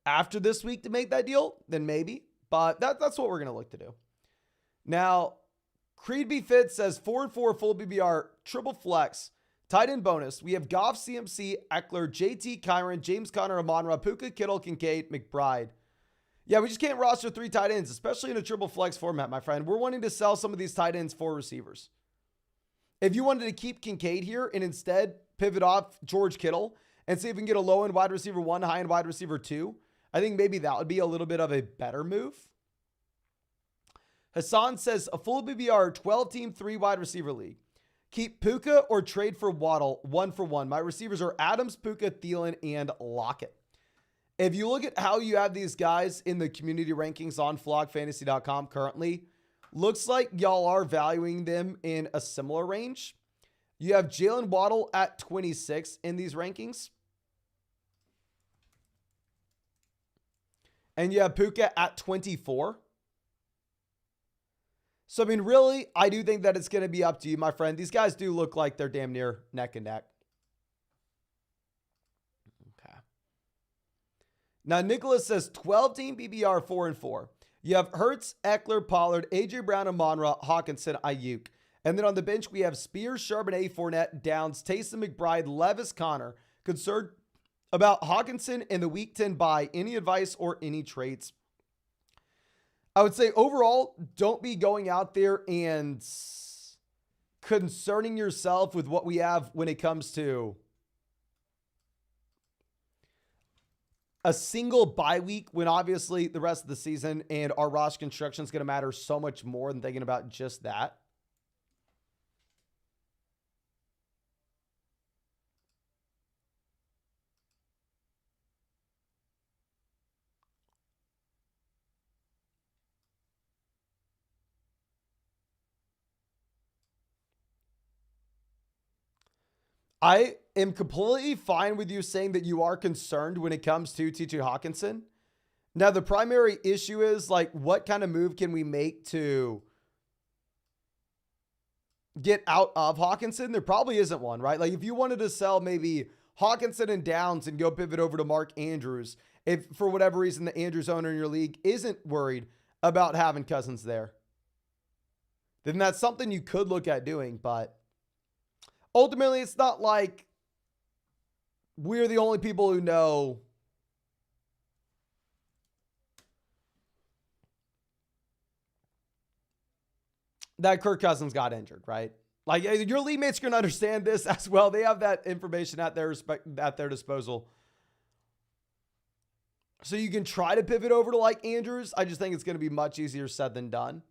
Speaker 1: after this week to make that deal, then maybe. But that's what we're going to look to do. Now, Creed B. Fit says 4-4 full BBR, triple flex, tight end bonus. We have Goff, CMC, Eckler, JT, Kyron, James Conner, Amon-Ra, Puka, Kittle, Kincaid, McBride. Yeah, we just can't roster 3 tight ends, especially in a triple flex format, my friend. We're wanting to sell some of these tight ends for receivers. If you wanted to keep Kincaid here and instead pivot off George Kittle and see if we can get a low-end wide receiver 1, high-end wide receiver 2, I think maybe that would be a little bit of a better move. Hassan says a full BBR 12-team 3 wide receiver league. Keep Puka or trade for Waddle 1-for-1. My receivers are Adams, Puka, Thielen, and Lockett. If you look at how you have these guys in the community rankings on flogfantasy.com currently, looks like y'all are valuing them in a similar range. You have Jalen Waddle at 26 in these rankings. And you have Puka at 24. So, I mean, really, I do think that it's going to be up to you, my friend. These guys do look like they're damn near neck and neck. Okay. Now, Nicholas says 12-team BBR 4-4. You have Hurts, Eckler, Pollard, A.J. Brown, Amon-Ra, Hawkinson, Ayuk. And then on the bench, we have Spears, Charbonnet, Fournette, Downs, Taysom McBride, Levis, Connor. Concerned about Hawkinson in the Week 10 bye. Any advice or any trades? I would say overall, don't be going out there and concerning yourself with what we have when it comes to a single bye week when obviously the rest of the season and our roster construction is going to matter so much more than thinking about just that. I am completely fine with you saying that you are concerned when it comes to TJ Hawkinson. Now, the primary issue is like, what kind of move can we make to get out of Hawkinson? There probably isn't one, right? Like if you wanted to sell maybe Hawkinson and Downs and go pivot over to Mark Andrews, if for whatever reason the Andrews owner in your league isn't worried about having Cousins there, then that's something you could look at doing, but ultimately, it's not like we're the only people who know that Kirk Cousins got injured, right? Like your league mates can understand this as well. They have that information at their disposal. So you can try to pivot over to like Andrews. I just think it's going to be much easier said than done.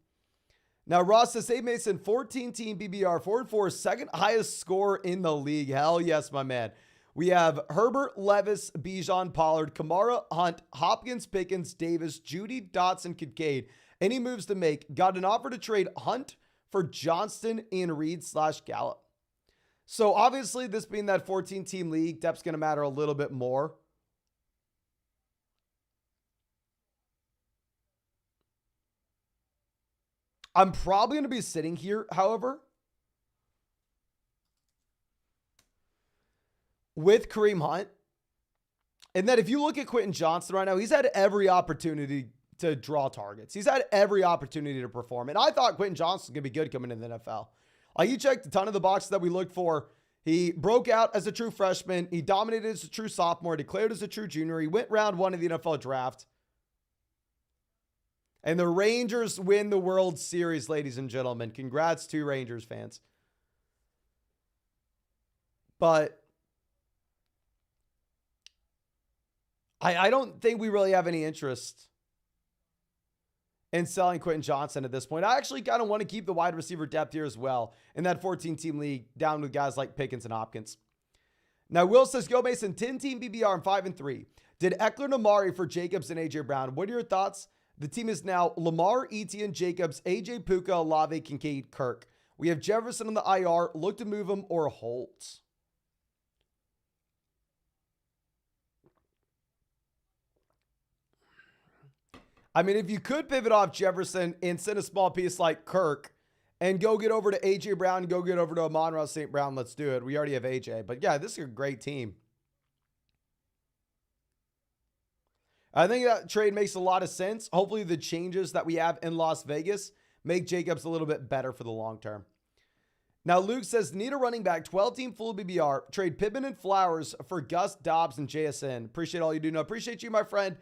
Speaker 1: Now, Ross says, hey, Mason, 14-team BBR, 4-4, second highest score in the league. Hell yes, my man. We have Herbert, Levis, Bijan, Pollard, Kamara, Hunt, Hopkins, Pickens, Davis, Judy, Dotson, Kincaid. Any moves to make? Got an offer to trade Hunt for Johnston and Reed/Gallup. So, obviously, this being that 14-team league, depth's going to matter a little bit more. I'm probably going to be sitting here, however, with Kareem Hunt. And that if you look at Quentin Johnston right now, he's had every opportunity to draw targets. He's had every opportunity to perform. And I thought Quentin Johnston could be good coming into the NFL. Like he checked a ton of the boxes that we looked for. He broke out as a true freshman. He dominated as a true sophomore, declared as a true junior. He went round 1 of the NFL draft. And the Rangers win the World Series, ladies and gentlemen. Congrats to Rangers fans. But I don't think we really have any interest in selling Quentin Johnson at this point. I actually kind of want to keep the wide receiver depth here as well in that 14-team league, down with guys like Pickens and Hopkins. Now, Will says, Go Mason, 10-team BBR and 5-3. Did Eckler and Amari for Jacobs and A.J. Brown. What are your thoughts? The team is now Lamar, Etienne, Jacobs, A.J. Puka, Olave, Kincaid, Kirk. We have Jefferson on the IR. Look to move him or hold. I mean, if you could pivot off Jefferson and send a small piece like Kirk and go get over to A.J. Brown and go get over to Amon-Ra St. Brown, let's do it. We already have A.J. But yeah, this is a great team. I think that trade makes a lot of sense. Hopefully the changes that we have in Las Vegas make Jacobs a little bit better for the long term. Now, Luke says, need a running back, 12-team full BBR. Trade Pittman and Flowers for Gus, Dobbs, and JSN. Appreciate all you do. No, appreciate you, my friend.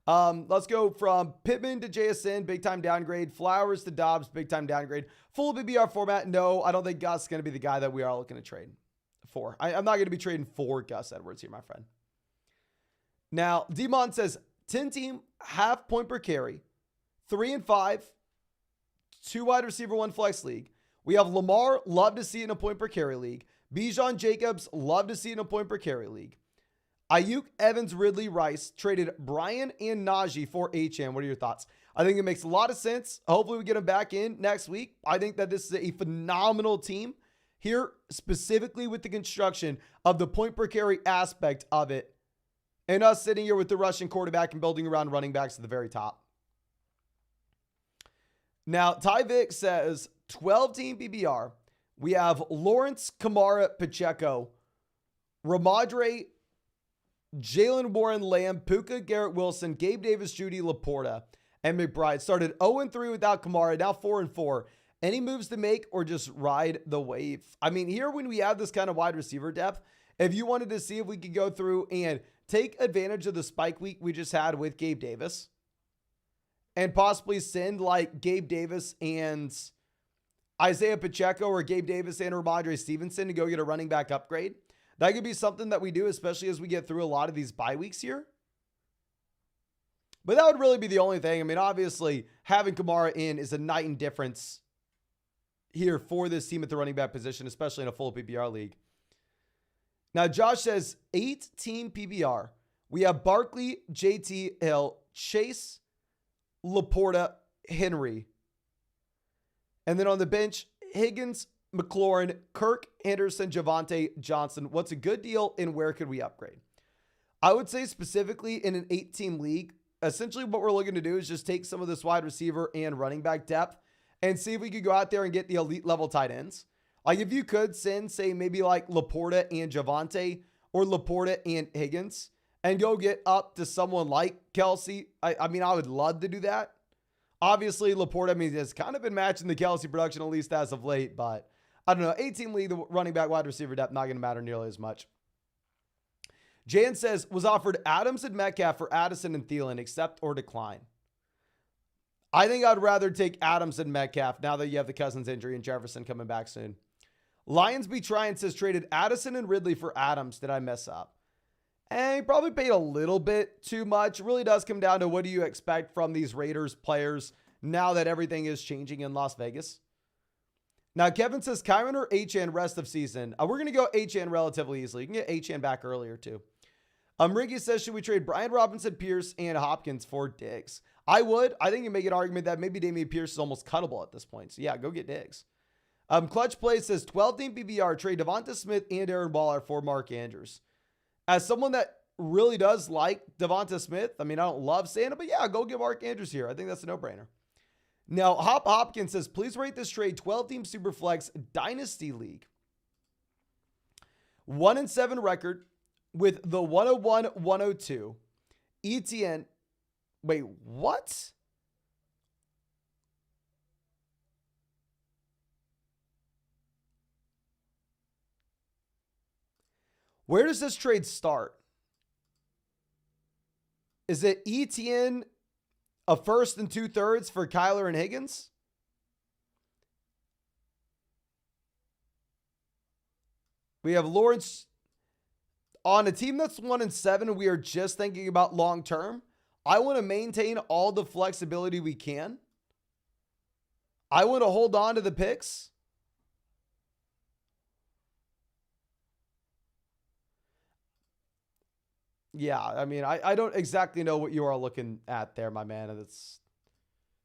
Speaker 1: Let's go from Pittman to JSN, big time downgrade. Flowers to Dobbs, big time downgrade. Full BBR format. No, I don't think Gus is going to be the guy that we are looking to trade for. I'm not going to be trading for Gus Edwards here, my friend. Now, Demon says 10-team, half point per carry, 3 and 5, 2 wide receiver, 1 flex league. We have Lamar, love to see in a point per carry league. Bijan Jacobs, love to see in a point per carry league. Ayuk, Evans, Ridley, Rice traded Brian and Najee for HM. What are your thoughts? I think it makes a lot of sense. Hopefully we get him back in next week. I think that this is a phenomenal team here, specifically with the construction of the point per carry aspect of it. And us sitting here with the Russian quarterback and building around running backs at the very top. Now, Ty Vick says 12-team BBR. We have Lawrence, Kamara, Pacheco, Ramadre, Jalen Warren, Lamb, Puka, Garrett Wilson, Gabe Davis, Judy, Laporta, and McBride. Started 0-3 without Kamara, now 4-4. Any moves to make or just ride the wave? I mean, here when we have this kind of wide receiver depth, if you wanted to see if we could go through and take advantage of the spike week we just had with Gabe Davis and possibly send like Gabe Davis and Isaiah Pacheco or Gabe Davis and Ramondre Stevenson to go get a running back upgrade. That could be something that we do, especially as we get through a lot of these bye weeks here. But that would really be the only thing. I mean, obviously, having Kamara in is a night and difference here for this team at the running back position, especially in a full PPR league. Now, Josh says 8-team PPR. We have Barkley, JT, Hill, Chase, Laporta, Henry. And then on the bench, Higgins, McLaurin, Kirk, Henderson, Javonte, Johnson. What's a good deal and where could we upgrade? I would say specifically in an 8-team league, essentially what we're looking to do is just take some of this wide receiver and running back depth and see if we could go out there and get the elite level tight ends. Like if you could send, say, maybe like Laporta and Javonte or Laporta and Higgins and go get up to someone like Kelsey. I mean, I would love to do that. Obviously, Laporta, I mean, has kind of been matching the Kelsey production, at least as of late, but I don't know. 18 league, the running back, wide receiver depth, not going to matter nearly as much. Jan says, was offered Adams and Metcalf for Addison and Thielen, accept or decline? I think I'd rather take Adams and Metcalf now that you have the Cousins injury and Jefferson coming back soon. Lions Be Trying says, traded Addison and Ridley for Adams. Did I mess up? And he probably paid a little bit too much. It really does come down to what do you expect from these Raiders players now that everything is changing in Las Vegas. Now, Kevin says, Kyron or HN rest of season? We're going to go HN relatively easily. You can get HN back earlier too. Ricky says, should we trade Brian Robinson, Pierce, and Hopkins for Diggs? I would. I think you make an argument that maybe Damian Pierce is almost cuttable at this point. So yeah, go get Diggs. Clutch Play says 12-team PPR, trade Devonta Smith and Aaron Baller for Mark Andrews. As someone that really does like Devonta Smith, I mean, I don't love saying it, but yeah, go get Mark Andrews here. I think that's a no-brainer. Now, Hopkins says, please rate this trade 12-team Superflex Dynasty League. 1-7 record with the 101-102. ETN. Wait, what? Where does this trade start? Is it ETN A first and 2/3 for Kyler and Higgins. We have Lawrence on a team that's 1-7. We are just thinking about long term. I want to maintain all the flexibility we can. I want to hold on to the picks. Yeah, I mean, I don't exactly know what you are looking at there, my man. It's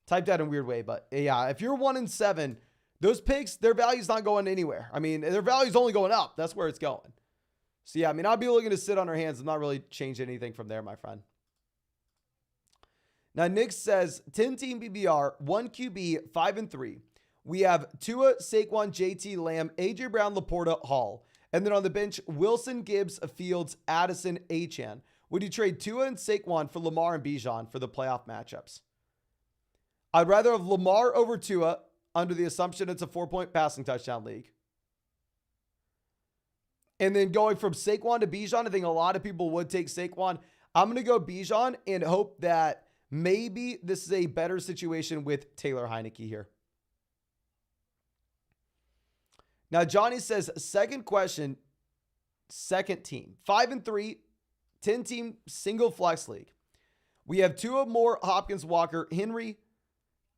Speaker 1: typed out in a weird way, but yeah, if you're 1-7, those picks, their value's not going anywhere. I mean, their value's only going up. That's where it's going. So yeah, I mean, I'll be looking to sit on our hands and not really change anything from there, my friend. Now, Nick says 10-team PBR, 1 QB, 5-3. We have Tua, Saquon, JT, Lamb, AJ Brown, Laporta, Hall. And then on the bench, Wilson, Gibbs, Fields, Addison, Achane. Would you trade Tua and Saquon for Lamar and Bijan for the playoff matchups? I'd rather have Lamar over Tua under the assumption it's a 4-point passing touchdown league. And then going from Saquon to Bijan, I think a lot of people would take Saquon. I'm going to go Bijan and hope that maybe this is a better situation with Taylor Heineke here. Now, Johnny says, second question, second team. 5-3, 10-team single flex league. We have Tua, Moore, Hopkins, Walker, Henry,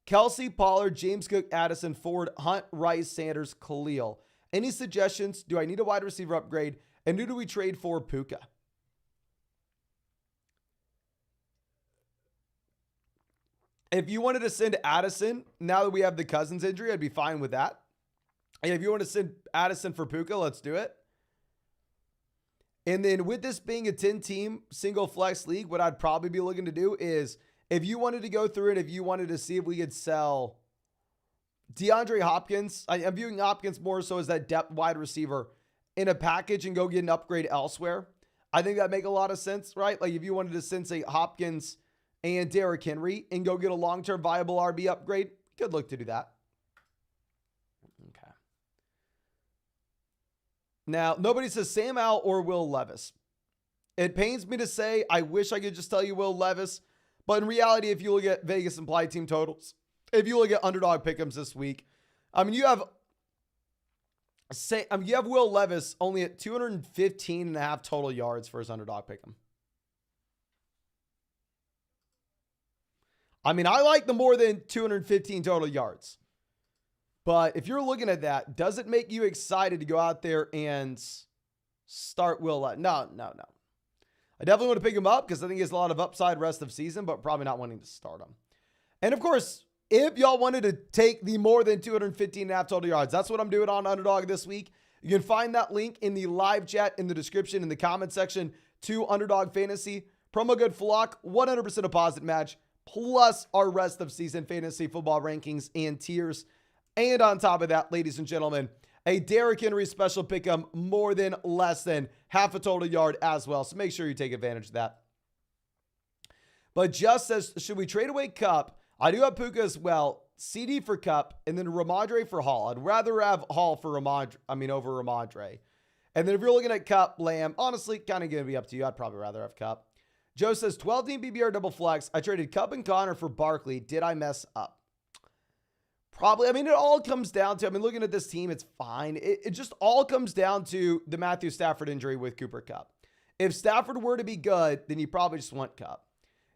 Speaker 1: Kelsey, Pollard, James Cook, Addison, Ford, Hunt, Rice, Sanders, Khalil. Any suggestions? Do I need a wide receiver upgrade? And who do we trade for Puka? If you wanted to send Addison, now that we have the Cousins injury, I'd be fine with that. And if you want to send Addison for Puka, let's do it. And then with this being a 10-team single flex league, what I'd probably be looking to do is if you wanted to go through it, if you wanted to see if we could sell DeAndre Hopkins, I'm viewing Hopkins more so as that depth wide receiver in a package and go get an upgrade elsewhere. I think that make a lot of sense, right? Like if you wanted to send, say, Hopkins and Derrick Henry and go get a long-term viable RB upgrade, you could look to do that. Okay. Now, nobody says Sam Howell or Will Levis. It pains me to say, I wish I could just tell you Will Levis, but in reality, if you look at Vegas implied team totals, if you look at underdog pick'ems this week, I mean, you have Will Levis only at 215.5 total yards for his underdog pick'em. I mean, I like the more than 215 total yards. But if you're looking at that, does it make you excited to go out there and start Will Levis? No. I definitely want to pick him up because I think he has a lot of upside rest of season, but probably not wanting to start him. And of course, if y'all wanted to take the more than 215.5 total yards, that's what I'm doing on Underdog this week. You can find that link in the live chat in the description in the comment section to Underdog Fantasy. Promo code FLOCK, 100% deposit match, plus our rest of season fantasy football rankings and tiers. And on top of that, ladies and gentlemen, a Derrick Henry special pick'em more than less than half a total yard as well. So make sure you take advantage of that. But just says, should we trade away Cup? I do have Puka as well. CD for Cup and then Ramondre for Hall. I'd rather have Hall for over Ramondre. And then if you're looking at Cup, Lamb, honestly, kind of going to be up to you. I'd probably rather have Cup. Joe says 12-team PBR double flex. I traded Cup and Connor for Barkley. Did I mess up? Probably. I mean, it all comes down to, looking at this team, it's fine. It just all comes down to the Matthew Stafford injury with Cooper Kupp. If Stafford were to be good, then you probably just want Kupp.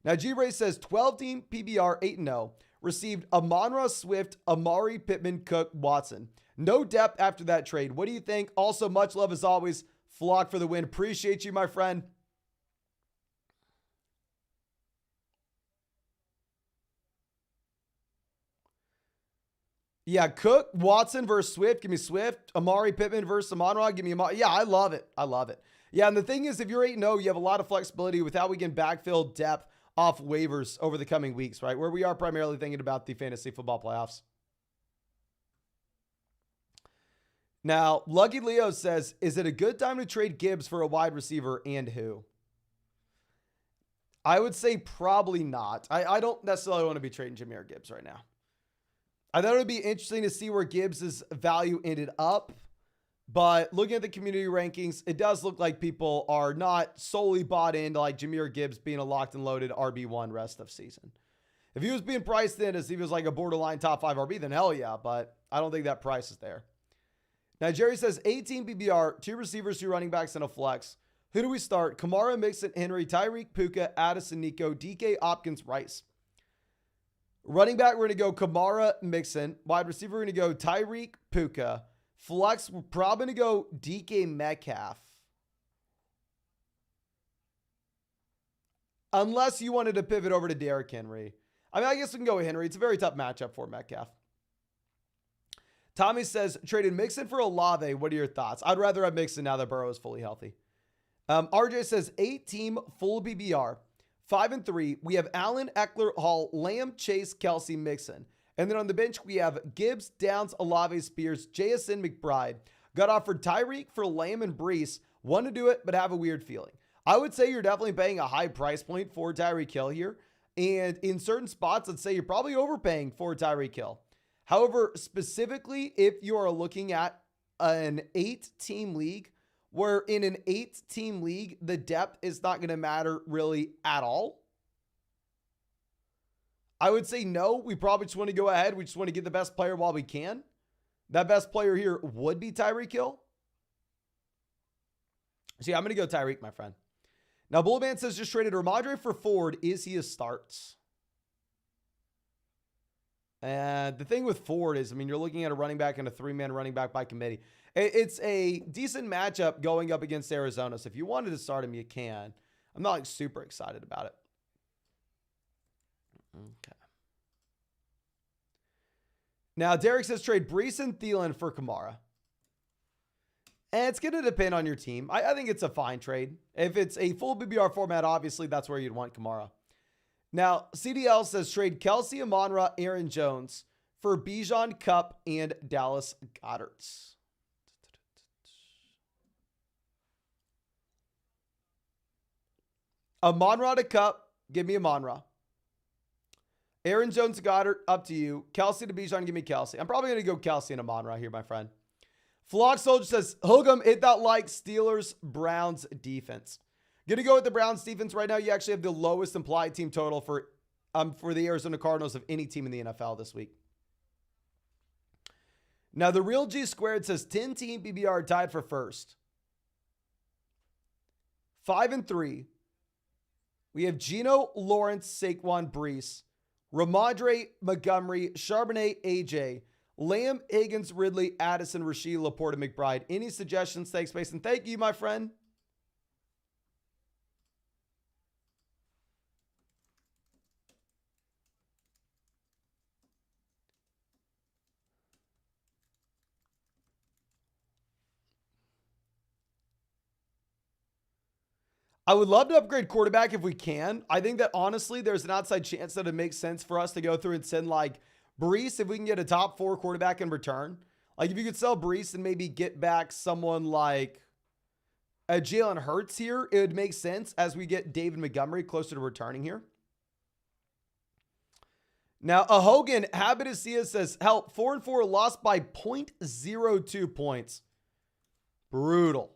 Speaker 1: Now, G-Ray says 12-team PBR 8-0. Received Amon-Ra Swift, Amari, Pittman, Cook, Watson. No depth after that trade. What do you think? Also, much love as always. Flock for the win. Appreciate you, my friend. Yeah, Cook, Watson versus Swift. Give me Swift. Amari, Pittman versus Amon-Ra. Give me Amari. Yeah, I love it. Yeah, and the thing is, if you're 8-0, you have a lot of flexibility with how we can backfill depth off waivers over the coming weeks, right? Where we are primarily thinking about the fantasy football playoffs. Now, Lucky Leo says, is it a good time to trade Gibbs for a wide receiver and who? I would say probably not. I don't necessarily want to be trading Jahmyr Gibbs right now. I thought it would be interesting to see where Gibbs' value ended up. But looking at the community rankings, it does look like people are not solely bought into like Jahmyr Gibbs being a locked and loaded RB1 rest of season. If he was being priced in as if he was like a borderline top 5 RB, then hell yeah, but I don't think that price is there. Now, Jerry says 18 PBR, 2 receivers, 2 running backs, and a flex. Who do we start? Kamara, Mixon, Henry, Tyreek, Puka, Addison, Nico, DK, Hopkins, Rice. Running back, we're going to go Kamara, Mixon. Wide receiver, we're going to go Tyreek, Puka. Flex, we're probably going to go DK Metcalf. Unless you wanted to pivot over to Derrick Henry. I mean, I guess we can go with Henry. It's a very tough matchup for Metcalf. Tommy says, traded Mixon for Olave. What are your thoughts? I'd rather have Mixon now that Burrow is fully healthy. RJ says, 8-team full BBR. 5-3. We have Allen, Eckler, Hall, Lamb, Chase, Kelsey, Mixon. And then on the bench, we have Gibbs, Downs, Olave, Spears, JSN, McBride. Got offered Tyreek for Lamb and Brees. Want to do it, but have a weird feeling. I would say you're definitely paying a high price point for Tyreek Hill here. And in certain spots, let's say you're probably overpaying for Tyreek Hill. However, specifically, if you are looking at an 8-team league, where in an 8-team league, the depth is not going to matter really at all, I would say no. We probably just want to go ahead. We just want to get the best player while we can. That best player here would be Tyreek Hill. So yeah, I'm going to go Tyreek, my friend. Now, Bullman says just traded Ramondre for Ford. Is he a start? And the thing with Ford is, I mean, you're looking at a running back and a 3-man running back by committee. It's a decent matchup going up against Arizona. So if you wanted to start him, you can. I'm not like super excited about it. Okay. Now, Derek says trade Brees and Thielen for Kamara. And it's going to depend on your team. I think it's a fine trade. If it's a full BBR format, obviously that's where you'd want Kamara. Now, CDL says trade Kelsey, Amon-Ra, Aaron Jones for Bijan, Kupp, and Dallas Goedert. Amon-Ra to Kupp. Give me Amon-Ra. Aaron Jones to Goddard, up to you. Kelsey to Bijan, give me Kelsey. I'm probably going to go Kelsey and Amon-Ra here, my friend. Flock Soldier says, Hook'em, hit that like Steelers, Browns defense. Going to go with the Browns defense right now. You actually have the lowest implied team total for the Arizona Cardinals of any team in the NFL this week. Now, the Real G Squared says 10-team PBR tied for first. 5-3. We have Geno, Lawrence, Saquon, Brees, Ramondre, Montgomery, Charbonnet, AJ, Lamb, Higgins, Ridley, Addison, Rasheed, Laporta, McBride. Any suggestions? Thanks, Mason. Thank you, my friend. I would love to upgrade quarterback if we can. I think that honestly, there's an outside chance that it makes sense for us to go through and send like Brees if we can get a top 4 quarterback in return. Like if you could sell Brees and maybe get back someone like a Jalen Hurts here, it would make sense as we get David Montgomery closer to returning here. Now, a Hogan, Habitacia says, help, 4-4 lost by 0.02 points. Brutal.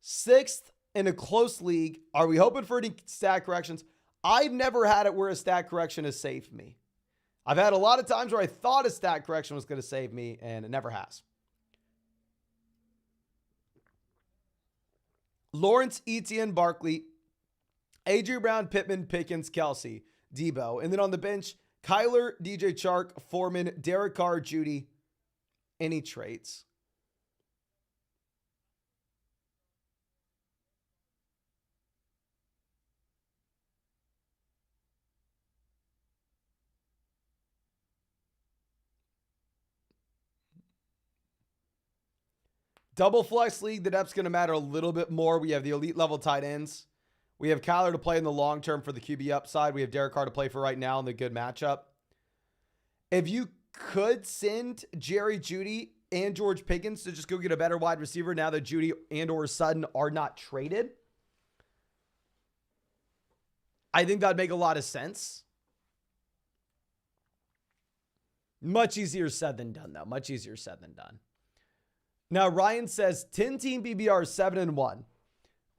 Speaker 1: 6th in a close league. Are we hoping for any stat corrections? I've never had it where a stat correction has saved me. I've had a lot of times where I thought a stat correction was going to save me, and it never has. Lawrence, Etienne, Barkley, A.J. Brown, Pittman, Pickens, Kelsey, Debo. And then on the bench, Kyler, DJ Chark, Foreman, Derek Carr, Judy. Any trades? Double flex league, the depth's going to matter a little bit more. We have the elite level tight ends. We have Kyler to play in the long term for the QB upside. We have Derek Carr to play for right now in the good matchup. If you could send Jerry Jeudy and George Pickens to just go get a better wide receiver now that Jeudy and or Sutton are not traded, I think that'd make a lot of sense. Much easier said than done, though. Much easier said than done. Now, Ryan says 10-team BBR 7-1.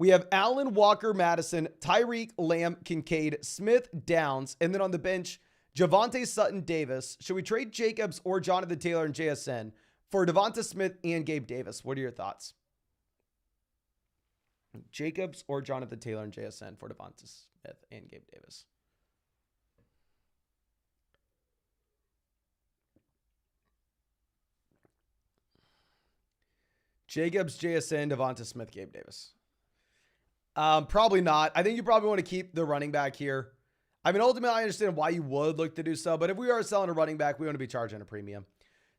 Speaker 1: We have Allen, Walker, Madison, Tyreek, Lamb, Kincaid, Smith, Downs, and then on the bench, Javonte Sutton, Davis. Should we trade Jacobs or Jonathan Taylor and JSN for Devonta Smith and Gabe Davis? What are your thoughts? Jacobs or Jonathan Taylor and JSN for Devonta Smith and Gabe Davis. Jacobs, JSN, Devonta Smith, Gabe Davis. Probably not. I think you probably want to keep the running back here. I mean, ultimately, I understand why you would look to do so, but if we are selling a running back, we want to be charging a premium.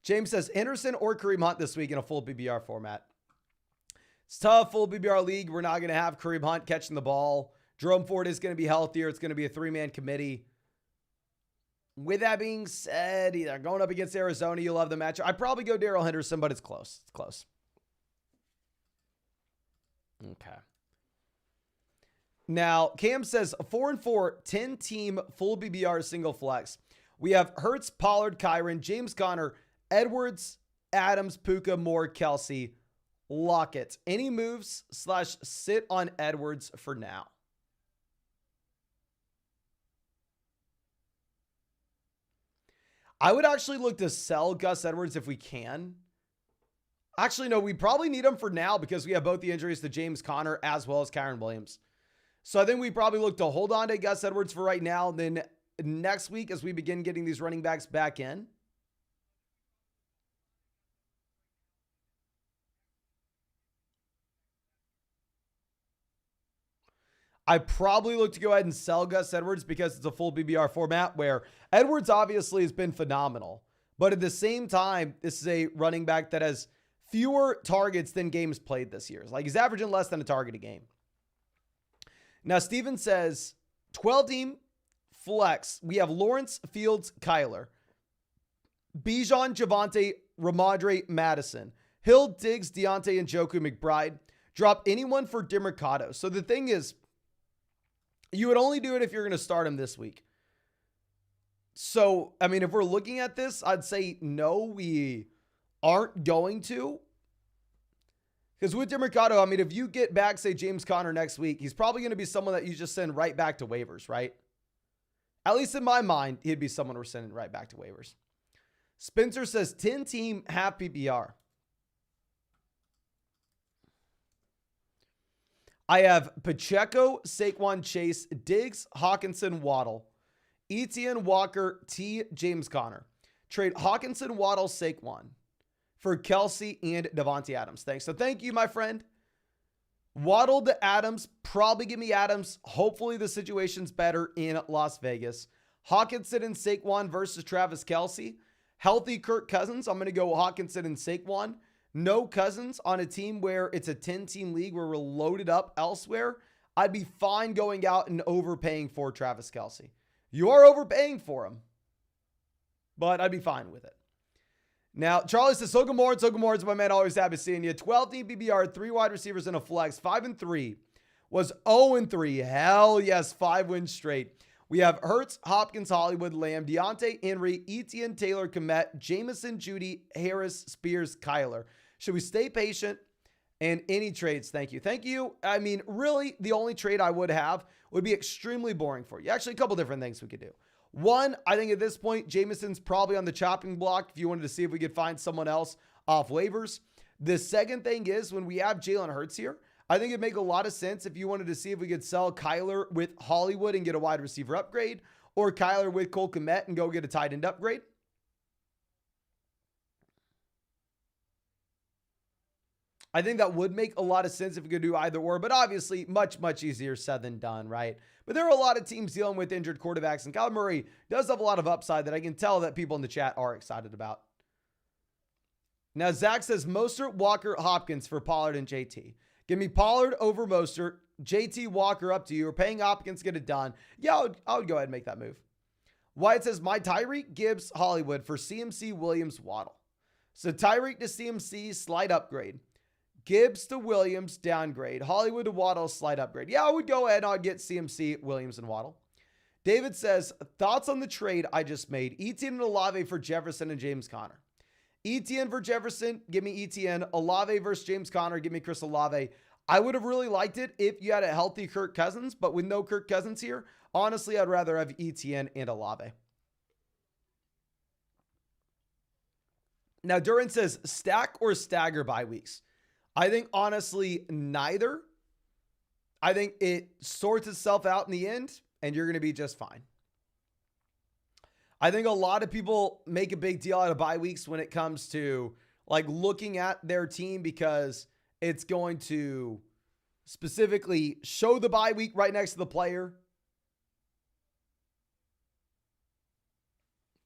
Speaker 1: James says, Henderson or Kareem Hunt this week in a full PPR format. It's tough, full PPR league. We're not going to have Kareem Hunt catching the ball. Jerome Ford is going to be healthier. It's going to be a 3-man committee. With that being said, either going up against Arizona, you'll love the matchup. I'd probably go Darrell Henderson, but it's close. It's close. Okay. Now, Cam says 4-4, 10-team full BBR single flex. We have Hurts, Pollard, Kyron, James Conner, Edwards, Adams, Puka, Moore, Kelsey, Lockett. Any moves / sit on Edwards for now? I would actually look to sell Gus Edwards if we can. Actually, no, we probably need him for now because we have both the injuries to James Conner as well as Kyron Williams. So I think we probably look to hold on to Gus Edwards for right now. Then next week, as we begin getting these running backs back in, I probably look to go ahead and sell Gus Edwards because it's a full BBR format where Edwards obviously has been phenomenal. But at the same time, this is a running back that has fewer targets than games played this year. Like he's averaging less than a target a game. Now, Steven says 12-team flex. We have Lawrence, Fields, Kyler, Bijan, Javonte, Ramondre, Madison, Hill, Diggs, Deontay, and Njoku, McBride. Drop anyone for Demercado. So the thing is, you would only do it if you're going to start him this week. So, I mean, if we're looking at this, I'd say no, we aren't going to. Because with Demercado, I mean, if you get back, say, James Conner next week, he's probably going to be someone that you just send right back to waivers, right? At least in my mind, he'd be someone we're sending right back to waivers. Spencer says 10-team half PPR. I have Pacheco, Saquon, Chase, Diggs, Hawkinson, Waddle, Etienne, Walker, T, James Conner. Trade Hawkinson, Waddle, Saquon for Kelsey and Devontae Adams. Thanks. So thank you, my friend. Waddle to Adams. Probably give me Adams. Hopefully the situation's better in Las Vegas. Hawkinson and Saquon versus Travis Kelsey. Healthy Kirk Cousins. I'm going to go Hawkinson and Saquon. No Cousins on a team where it's a 10-team league where we're loaded up elsewhere. I'd be fine going out and overpaying for Travis Kelsey. You are overpaying for him, but I'd be fine with it. Now, Charlie says, so good morning, my man. Always happy seeing you. 12-team BBR, 3 wide receivers in a flex. 5-3 was 0-3. Hell yes, 5 wins straight. We have Hurts, Hopkins, Hollywood, Lamb, Deontay, Henry, Etienne, Taylor, Komet, Jameson, Judy, Harris, Spears, Kyler. Should we stay patient? And any trades? Thank you. Thank you. I mean, really, the only trade I would have would be extremely boring for you. Actually, a couple different things we could do. One, I think at this point, Jameson's probably on the chopping block if you wanted to see if we could find someone else off waivers. The second thing is when we have Jalen Hurts here, I think it'd make a lot of sense if you wanted to see if we could sell Kyler with Hollywood and get a wide receiver upgrade, or Kyler with Cole Kmet and go get a tight end upgrade. I think that would make a lot of sense if we could do either or, but obviously much, much easier said than done, right? But there are a lot of teams dealing with injured quarterbacks, and Kyler Murray does have a lot of upside that I can tell that people in the chat are excited about. Now, Zach says Mostert, Walker, Hopkins for Pollard and JT. Give me Pollard over Mostert, JT, Walker up to you. We're paying Hopkins, get it done. Yeah, I would go ahead and make that move. Wyatt says my Tyreek, Gibbs, Hollywood for CMC, Williams, Waddle. So Tyreek to CMC, slight upgrade. Gibbs to Williams, downgrade. Hollywood to Waddle, slight upgrade. Yeah, I would go ahead and I'd get CMC, Williams, and Waddle. David says, thoughts on the trade I just made. Etienne and Olave for Jefferson and James Conner. Etienne for Jefferson, give me Etienne. Olave versus James Conner, give me Chris Olave. I would have really liked it if you had a healthy Kirk Cousins, but with no Kirk Cousins here, honestly, I'd rather have Etienne and Olave. Now, Duran says, stack or stagger bye weeks? I think, honestly, neither. I think it sorts itself out in the end, and you're going to be just fine. I think a lot of people make a big deal out of bye weeks when it comes to like looking at their team because it's going to specifically show the bye week right next to the player.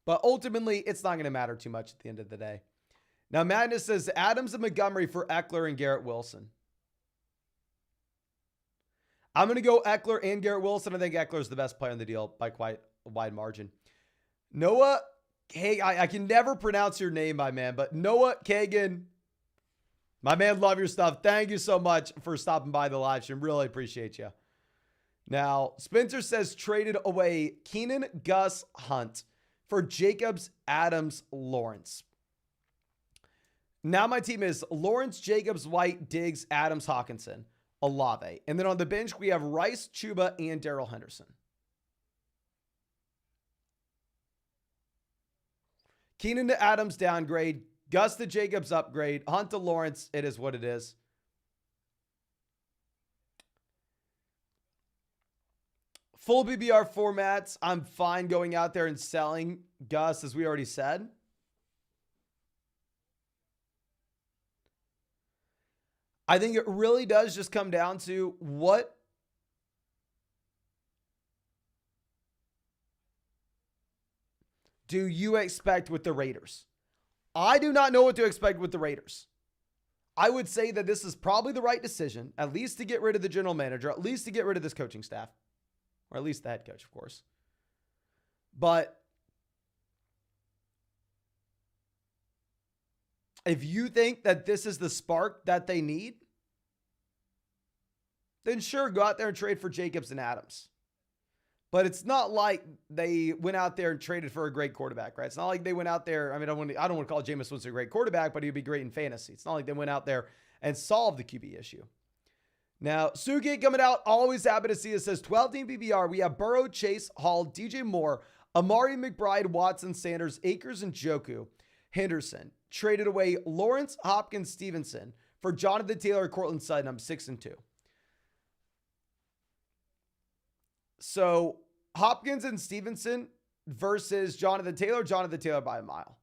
Speaker 1: But ultimately, it's not going to matter too much at the end of the day. Now, Madness says Adams and Montgomery for Eckler and Garrett Wilson. I'm going to go Eckler and Garrett Wilson. I think Eckler's the best player in the deal by quite a wide margin. Noah, hey, I can never pronounce your name, my man, but Noah Kagan, my man, love your stuff. Thank you so much for stopping by the live stream. Really appreciate you. Now, Spencer says traded away Keenan, Gus, Hunt for Jacobs, Adams, Lawrence. Now my team is Lawrence, Jacobs, White, Diggs, Adams, Hawkinson, Olave. And then on the bench, we have Rice, Chuba, and Darrell Henderson. Keenan to Adams, downgrade. Gus to Jacobs, upgrade. Hunt to Lawrence, it is what it is. Full BBR formats, I'm fine going out there and selling Gus, as we already said. I think it really does just come down to what do you expect with the Raiders? I do not know what to expect with the Raiders. I would say that this is probably the right decision, at least to get rid of the general manager, at least to get rid of this coaching staff, or at least the head coach, of course. But if you think that this is the spark that they need, then sure, go out there and trade for Jacobs and Adams. But it's not like they went out there and traded for a great quarterback, right? It's not like they went out there. I mean, I don't want to call Jameis Winston a great quarterback, but he'd be great in fantasy. It's not like they went out there and solved the QB issue. Now, Suki coming out, always happy to see it. Says 12-team PPR. We have Burrow, Chase, Hall, DJ Moore, Amari McBride, Watson, Sanders, Akers, and Njoku. Henderson traded away Lawrence, Hopkins, Stevenson for Jonathan Taylor, Cortland Sutton. I'm 6-2. So Hopkins and Stevenson versus Jonathan Taylor by a mile.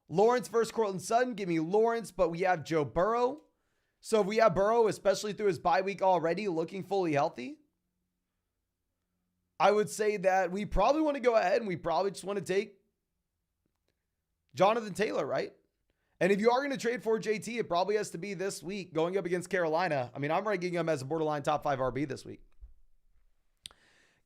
Speaker 1: Lawrence versus Cortland Sutton, give me Lawrence, but we have Joe Burrow. So if we have Burrow, especially through his bye week already, looking fully healthy, I would say that we probably want to go ahead and we probably just want to take Jonathan Taylor, right? And if you are going to trade for JT, it probably has to be this week going up against Carolina. I mean, I'm ranking him as a borderline top 5 RB this week.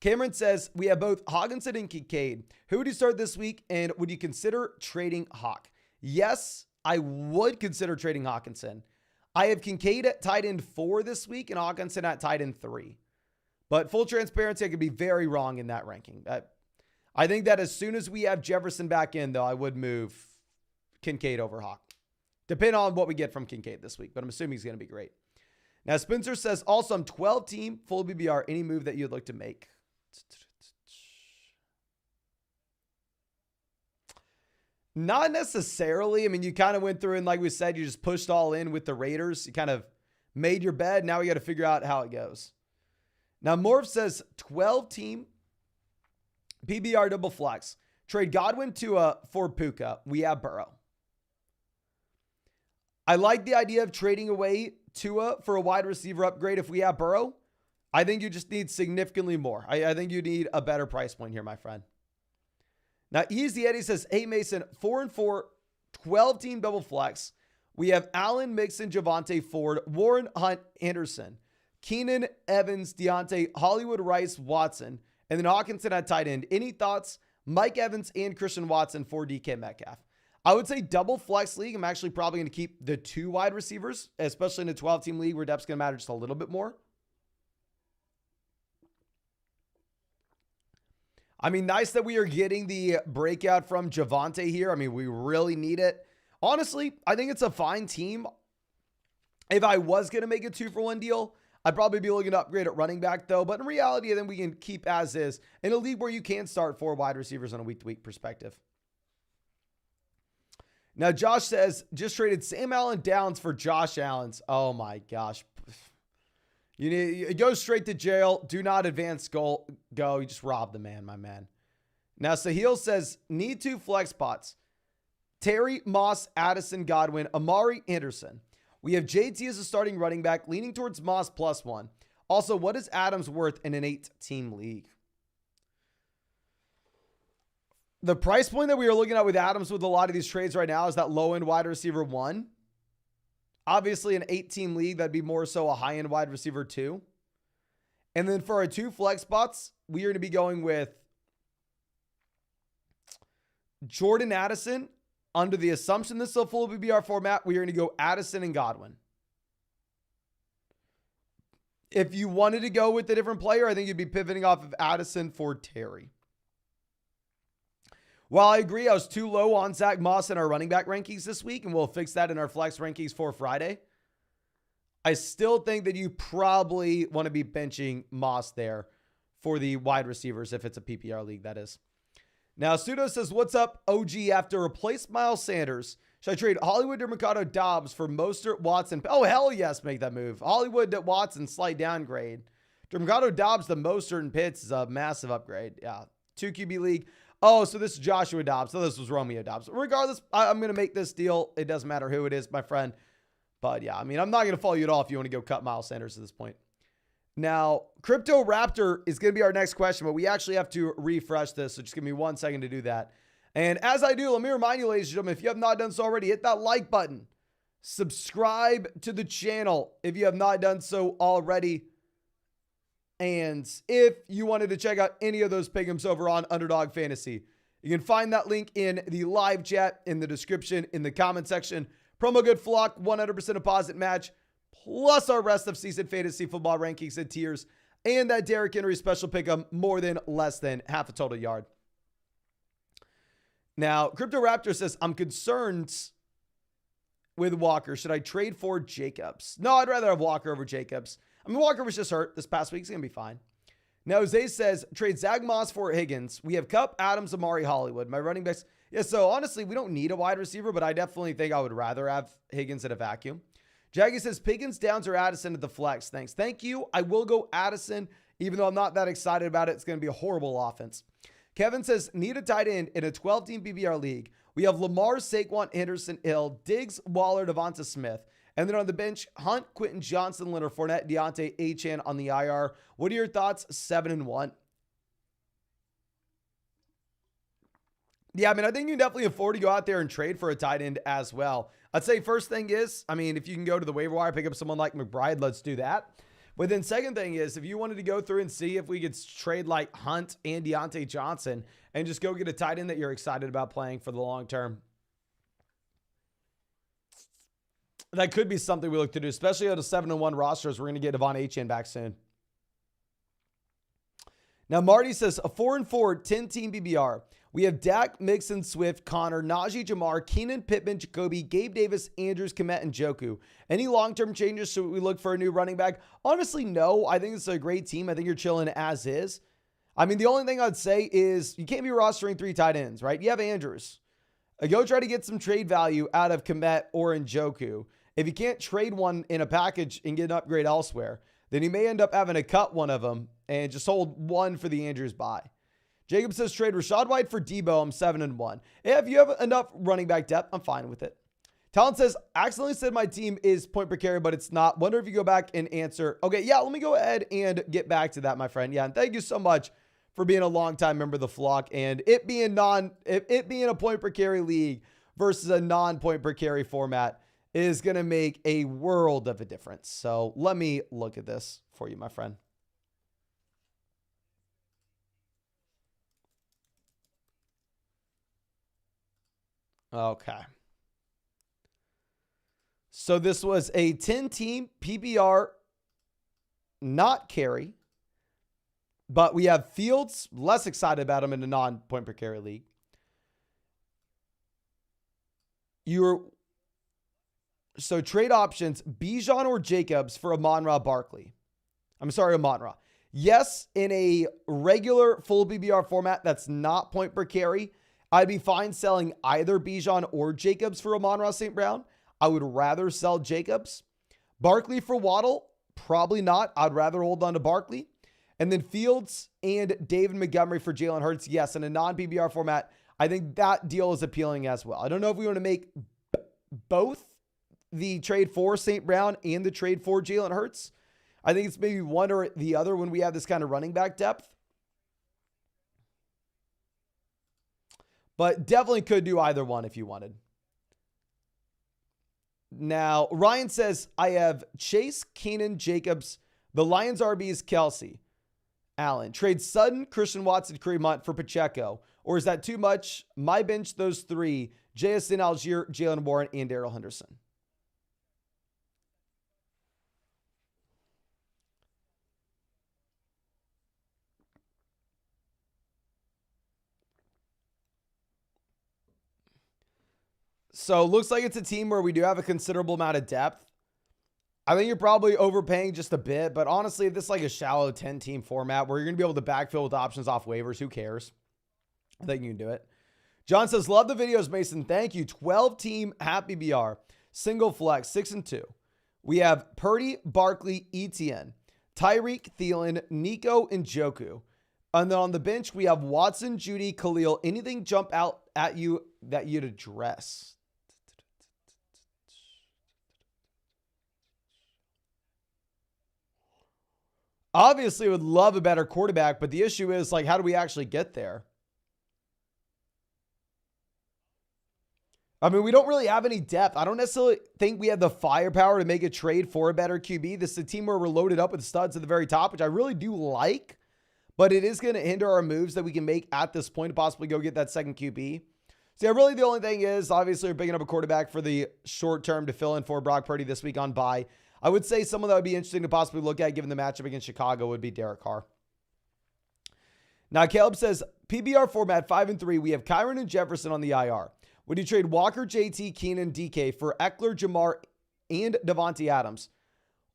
Speaker 1: Cameron says, we have both Hawkinson and Kincaid. Who would you start this week, and would you consider trading Hawk? Yes, I would consider trading Hawkinson. I have Kincaid at tight end 4 this week and Hawkinson at tight end 3. But full transparency, I could be very wrong in that ranking. I think that as soon as we have Jefferson back in, though, I would move Kincaid over Hawk. Depending on what we get from Kincaid this week, but I'm assuming he's going to be great. Now, Spencer says, also, I'm 12-team, full BBR. Any move that you'd look to make? Not necessarily. I mean, you kind of went through and like we said, you just pushed all in with the Raiders. You kind of made your bed. Now we got to figure out how it goes. Now, Morph says 12-team PBR double flex. Trade Godwin for Puka. We have Burrow. I like the idea of trading away Tua for a wide receiver upgrade if we have Burrow. I think you just need significantly more. I think you need a better price point here, my friend. Now, Easy Eddie says, hey, Mason, 4-4, 12-team double flex. We have Allen, Mixon, Javonte, Ford, Warren, Hunt, Henderson, Keenan, Evans, Deontay, Hollywood, Rice, Watson, and then Hawkinson at tight end. Any thoughts? Mike Evans and Christian Watson for DK Metcalf. I would say double flex league. I'm actually probably going to keep the 2 wide receivers, especially in a 12-team league where depth's going to matter just a little bit more. I mean, nice that we are getting the breakout from Javonte here. I mean, we really need it. Honestly, I think it's a fine team. If I was going to make a 2-for-1 deal, I'd probably be looking to upgrade at running back though, but in reality, then we can keep as is in a league where you can start 4 wide receivers on a week-to-week perspective. Now, Josh says, just traded Sam Allen Downs for Josh Allen's. Oh my gosh. You go straight to jail. Do not advance go. You just robbed the man, my man. Now, Sahil says, need 2 flex spots. Terry, Moss, Addison, Godwin, Amari, Anderson. We have JT as a starting running back, leaning towards Moss +1. Also, what is Adams worth in an 8-team league? The price point that we are looking at with Adams with a lot of these trades right now is that low-end wide receiver 1. Obviously, an 8-team league, that'd be more so a high-end wide receiver 2. And then for our 2 flex spots, we are going to be going with Jordan Addison. Under the assumption this is a full PPR format, we are going to go Addison and Godwin. If you wanted to go with a different player, I think you'd be pivoting off of Addison for Terry. While I agree I was too low on Zach Moss in our running back rankings this week, and we'll fix that in our flex rankings for Friday, I still think that you probably want to be benching Moss there for the wide receivers if it's a PPR league, that is. Now, Sudo says, what's up, OG? After replace Miles Sanders, should I trade Hollywood to Mercado Dobbs for Mostert, Watson? Oh, hell yes, make that move. Hollywood to Watson, slight downgrade. Mercado Dobbs, the Mostert and Pitts is a massive upgrade. Yeah, 2 QB league. Oh, so this is Joshua Dobbs. So this was Romeo Dobbs. Regardless, I'm going to make this deal. It doesn't matter who it is, my friend. But yeah, I mean, I'm not going to follow you at all if you want to go cut Miles Sanders at this point. Now, Crypto Raptor is going to be our next question, but we actually have to refresh this. So just give me 1 second to do that. And as I do, let me remind you, ladies and gentlemen, if you have not done so already, hit that like button. Subscribe to the channel if you have not done so already. And if you wanted to check out any of those pick'ems over on Underdog Fantasy, you can find that link in the live chat, in the description, in the comment section. Promo code FLOCK, 100% deposit match, plus our rest of season fantasy football rankings and tiers, and that Derrick Henry special pick'em more than less than half a total yard. Now, Crypto Raptor says, I'm concerned with Walker. Should I trade for Jacobs? No, I'd rather have Walker over Jacobs. I mean, Walker was just hurt this past week. He's going to be fine. Now, Jose says, trade Zach Moss for Higgins. We have Kupp, Adams, Amari, Hollywood. My running backs. Yeah, so honestly, we don't need a wide receiver, but I definitely think I would rather have Higgins in a vacuum. Jaggy says, Pickens, Downs, or Addison at the flex. Thanks. Thank you. I will go Addison, even though I'm not that excited about it. It's going to be a horrible offense. Kevin says, need a tight end in a 12-team PPR league. We have Lamar, Saquon, Henderson, Hill, Diggs, Waller, Devonta Smith. And then on the bench, Hunt, Quentin Johnson, Leonard Fournette, Deontay, Achane on the IR. What are your thoughts? 7-1. Yeah, I mean, I think you can definitely afford to go out there and trade for a tight end as well. I'd say first thing is, I mean, if you can go to the waiver wire, pick up someone like McBride, let's do that. But then second thing is, if you wanted to go through and see if we could trade like Hunt and Deontay Johnson and just go get a tight end that you're excited about playing for the long term, that could be something we look to do, especially at a 7-1 roster as we're going to get Devon Achane back soon. Now, Marty says, a 4-4, 10-team BBR. We have Dak, Mixon, Swift, Connor, Najee, Jamar, Keenan, Pittman, Jacoby, Gabe Davis, Andrews, Kmet, and Njoku. Any long-term changes? Should we look for a new running back? Honestly, no. I think it's a great team. I think you're chilling as is. I mean, the only thing I'd say is you can't be rostering 3 tight ends, right? You have Andrews. Go try to get some trade value out of Kmet or Njoku. If you can't trade one in a package and get an upgrade elsewhere, then you may end up having to cut one of them and just hold one for the Andrews buy. Jacob says trade Rachaad White for Debo. I'm 7-1. If you have enough running back depth, I'm fine with it. Talon says, accidentally said my team is point per carry, but it's not. Wonder if you go back and answer. Okay, yeah, let me go ahead and get back to that, my friend. Yeah, and thank you so much for being a longtime member of the flock. And it being a point per carry league versus a non-point per carry format is going to make a world of a difference. So let me look at this for you, my friend. Okay. So this was a 10-team PPR, not carry, but we have Fields, less excited about him in a non-point per carry league. So trade options, Bijan or Jacobs for Amon-Ra Barkley. I'm sorry, Amon-Ra. Yes, in a regular full PPR format that's not point per carry, I'd be fine selling either Bijan or Jacobs for Amon-Ra St. Brown. I would rather sell Jacobs. Barkley for Waddle, probably not. I'd rather hold on to Barkley. And then Fields and David Montgomery for Jalen Hurts. Yes, in a non-PPR format, I think that deal is appealing as well. I don't know if we want to make both the trade for St. Brown and the trade for Jalen Hurts. I think it's maybe one or the other when we have this kind of running back depth. But definitely could do either one if you wanted. Now, Ryan says, I have Chase, Keenan, Jacobs. The Lions RB is Kelsey. Allen. Trade Sutton, Christian Watson, Kareem Hunt for Pacheco. Or is that too much? My bench, those three. JSN, Algier, Jalen Warren, and Darrell Henderson. So looks like it's a team where we do have a considerable amount of depth. I think you're probably overpaying just a bit, but honestly, if this is like a shallow 10-team format where you're going to be able to backfill with options off waivers, who cares? I think you can do it. John says, love the videos, Mason. Thank you. 12-team happy BR. Single flex, 6-2. We have Purdy, Barkley, Etienne, Tyreek, Thielen, Nico, and Njoku. And then on the bench, we have Watson, Judy, Khalil. Anything jump out at you that you'd address? Obviously, would love a better quarterback, but the issue is, like, how do we actually get there? I mean, we don't really have any depth. I don't necessarily think we have the firepower to make a trade for a better QB. This is a team where we're loaded up with studs at the very top, which I really do like, but it is going to hinder our moves that we can make at this point to possibly go get that second QB. So, yeah, really the only thing is, obviously, we're picking up a quarterback for the short term to fill in for Brock Purdy this week on bye. I would say someone that would be interesting to possibly look at given the matchup against Chicago would be Derek Carr. Now, Caleb says, PBR format 5-3, we have Kyron and Jefferson on the IR. Would you trade Walker, JT, Keenan, DK for Eckler, Jamar, and Devontae Adams?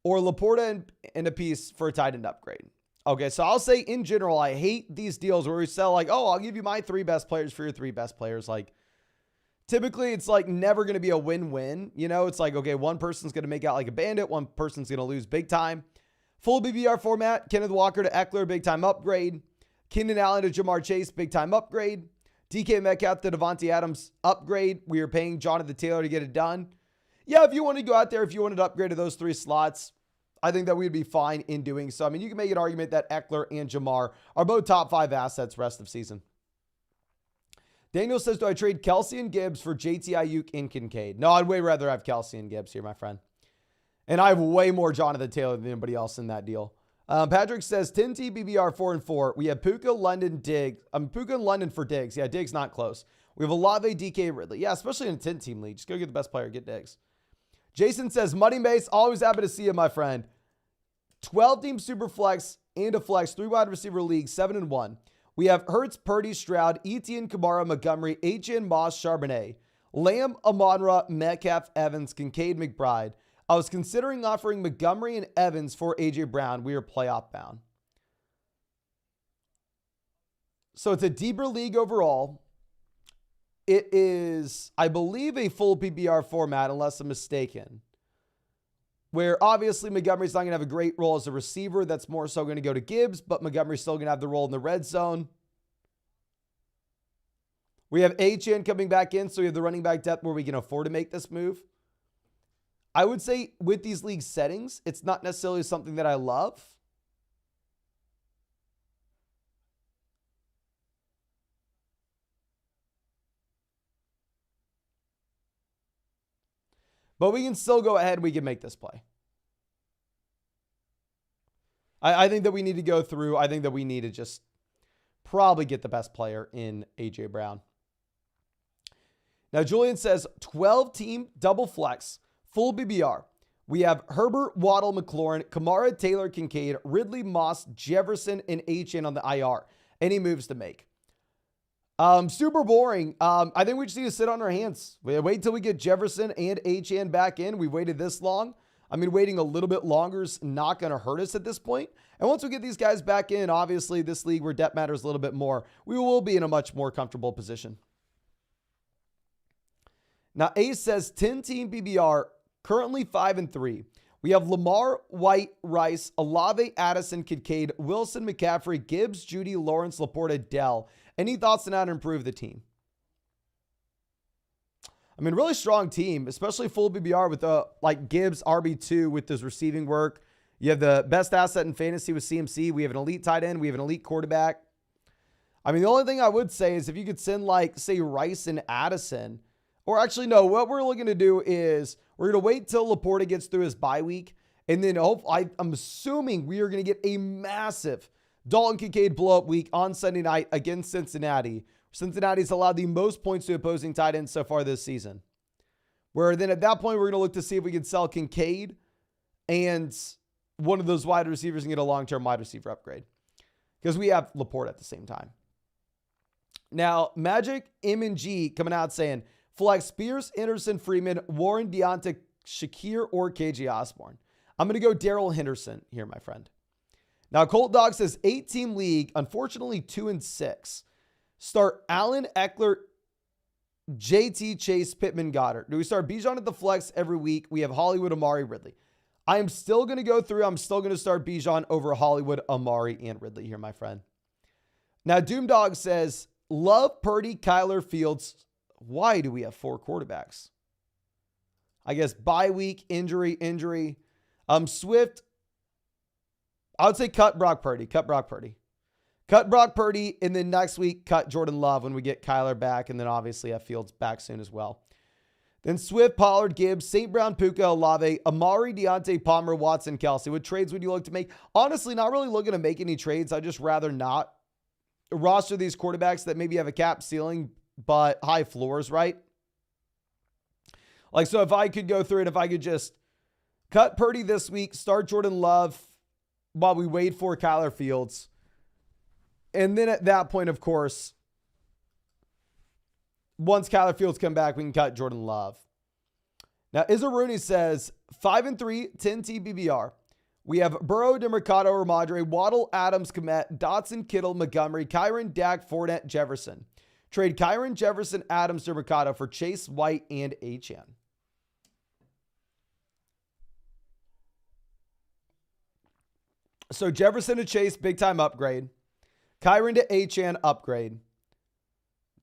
Speaker 1: Or Laporta and a piece for a tight end upgrade? Okay, so I'll say in general, I hate these deals where we sell like, oh, I'll give you my 3 best players for your 3 best players. Like, typically, it's like never going to be a win-win. You know, it's like, okay, one person's going to make out like a bandit. One person's going to lose big time. Full BBR format, Kenneth Walker to Eckler, big time upgrade. Keenan Allen to Jamar Chase, big time upgrade. DK Metcalf to Devontae Adams, upgrade. We are paying Jonathan Taylor to get it done. Yeah, if you want to go out there, if you wanted to upgrade to those 3 slots, I think that we'd be fine in doing so. I mean, you can make an argument that Eckler and Jamar are both top 5 assets rest of season. Daniel says, do I trade Kelsey and Gibbs for JT Ayuk and Kincaid? No, I'd way rather have Kelsey and Gibbs here, my friend. And I have way more Jonathan Taylor than anybody else in that deal. Patrick says, 10T BBR 4-4. We have Puka, London, Diggs. Puka and London for Diggs. Yeah, Diggs not close. We have Olave, DK, Ridley. Yeah, especially in a 10-team league. Just go get the best player, get Diggs. Jason says, Money Mace, always happy to see you, my friend. 12-team super flex and a flex, 3 wide receiver league, 7-1. We have Hurts, Purdy, Stroud, Etienne, Kamara, Montgomery, H.N. Moss, Charbonnet, Lamb, Amon-Ra, Metcalf, Evans, Kincaid, McBride. I was considering offering Montgomery and Evans for A.J. Brown. We are playoff bound. So it's a deeper league overall. It is, I believe, a full PPR format, unless I'm mistaken, where obviously Montgomery's not going to have a great role as a receiver. That's more so going to go to Gibbs, but Montgomery's still going to have the role in the red zone. We have HN coming back in, so we have the running back depth where we can afford to make this move. I would say with these league settings, it's not necessarily something that I love. But we can still go ahead. We can make this play. I think that we need to go through. I think that we need to just probably get the best player in A.J. Brown. Now, Julian says 12-team double flex, full BBR. We have Herbert, Waddle, McLaurin, Kamara, Taylor, Kincaid, Ridley, Moss, Jefferson, and HN on the IR. Any moves to make? Super boring. I think we just need to sit on our hands. We wait till we get Jefferson and HN back in. We waited this long. I mean, waiting a little bit longer is not going to hurt us at this point. And once we get these guys back in, obviously this league where depth matters a little bit more, we will be in a much more comfortable position. Now, Ace says 10-team PBR, currently 5-3. We have Lamar, White, Rice, Olave, Addison, Kincaid, Wilson, McCaffrey, Gibbs, Judy, Lawrence, Laporta, Dell. Any thoughts on how to improve the team? I mean, really strong team, especially full PBR with like Gibbs, RB2 with his receiving work. You have the best asset in fantasy with CMC. We have an elite tight end. We have an elite quarterback. I mean, the only thing I would say is if you could send like, say, Rice and Addison, or actually, no, what we're looking to do is we're going to wait till Laporta gets through his bye week. And then I'm assuming we are going to get a massive Dalton Kincaid blow-up week on Sunday night against Cincinnati. Cincinnati's allowed the most points to opposing tight ends so far this season. Where then at that point, we're going to look to see if we can sell Kincaid and one of those wide receivers and get a long-term wide receiver upgrade. Because we have Laporta at the same time. Now, Magic M&G coming out saying, flex Spears, Henderson, Freeman, Warren, Deonta, Shakir, or KJ Osborne. I'm going to go Darrell Henderson here, my friend. Now, Colt Dog says 8-team league, unfortunately 2-6. Start Allen, Eckler, JT, Chase, Pittman, Goddard. Do we start Bijan at the flex every week? We have Hollywood, Amari, Ridley. I am still going to go through. I'm still going to start Bijan over Hollywood, Amari, and Ridley here, my friend. Now, Doomdog says, love Purdy, Kyler, Fields. Why do we have 4 quarterbacks? I guess bye week, injury. Swift. I would say cut Brock Purdy. Cut Brock Purdy, and then next week, cut Jordan Love when we get Kyler back, and then obviously have Fields back soon as well. Then Swift, Pollard, Gibbs, St. Brown, Puka, Olave, Amari, Deontay, Palmer, Watson, Kelsey. What trades would you look to make? Honestly, not really looking to make any trades. I'd just rather not roster these quarterbacks that maybe have a cap ceiling, but high floors, right? Like, so if I could go through it, if I could just cut Purdy this week, start Jordan Love while we wait for Kyler Fields. And then at that point, of course, once Kyler Fields come back, we can cut Jordan Love. Now, Izza Rooney says 5-3, 10 TBBR. We have Burrow, DeMarcado, Ramadre, Waddle, Adams, Komet, Dotson, Kittle, Montgomery, Kyron, Dak, Fournette, Jefferson. Trade Kyron, Jefferson, Adams, DeMarcado for Chase, White, and Achane. So Jefferson to Chase, big time upgrade. Kyron to Achane, upgrade.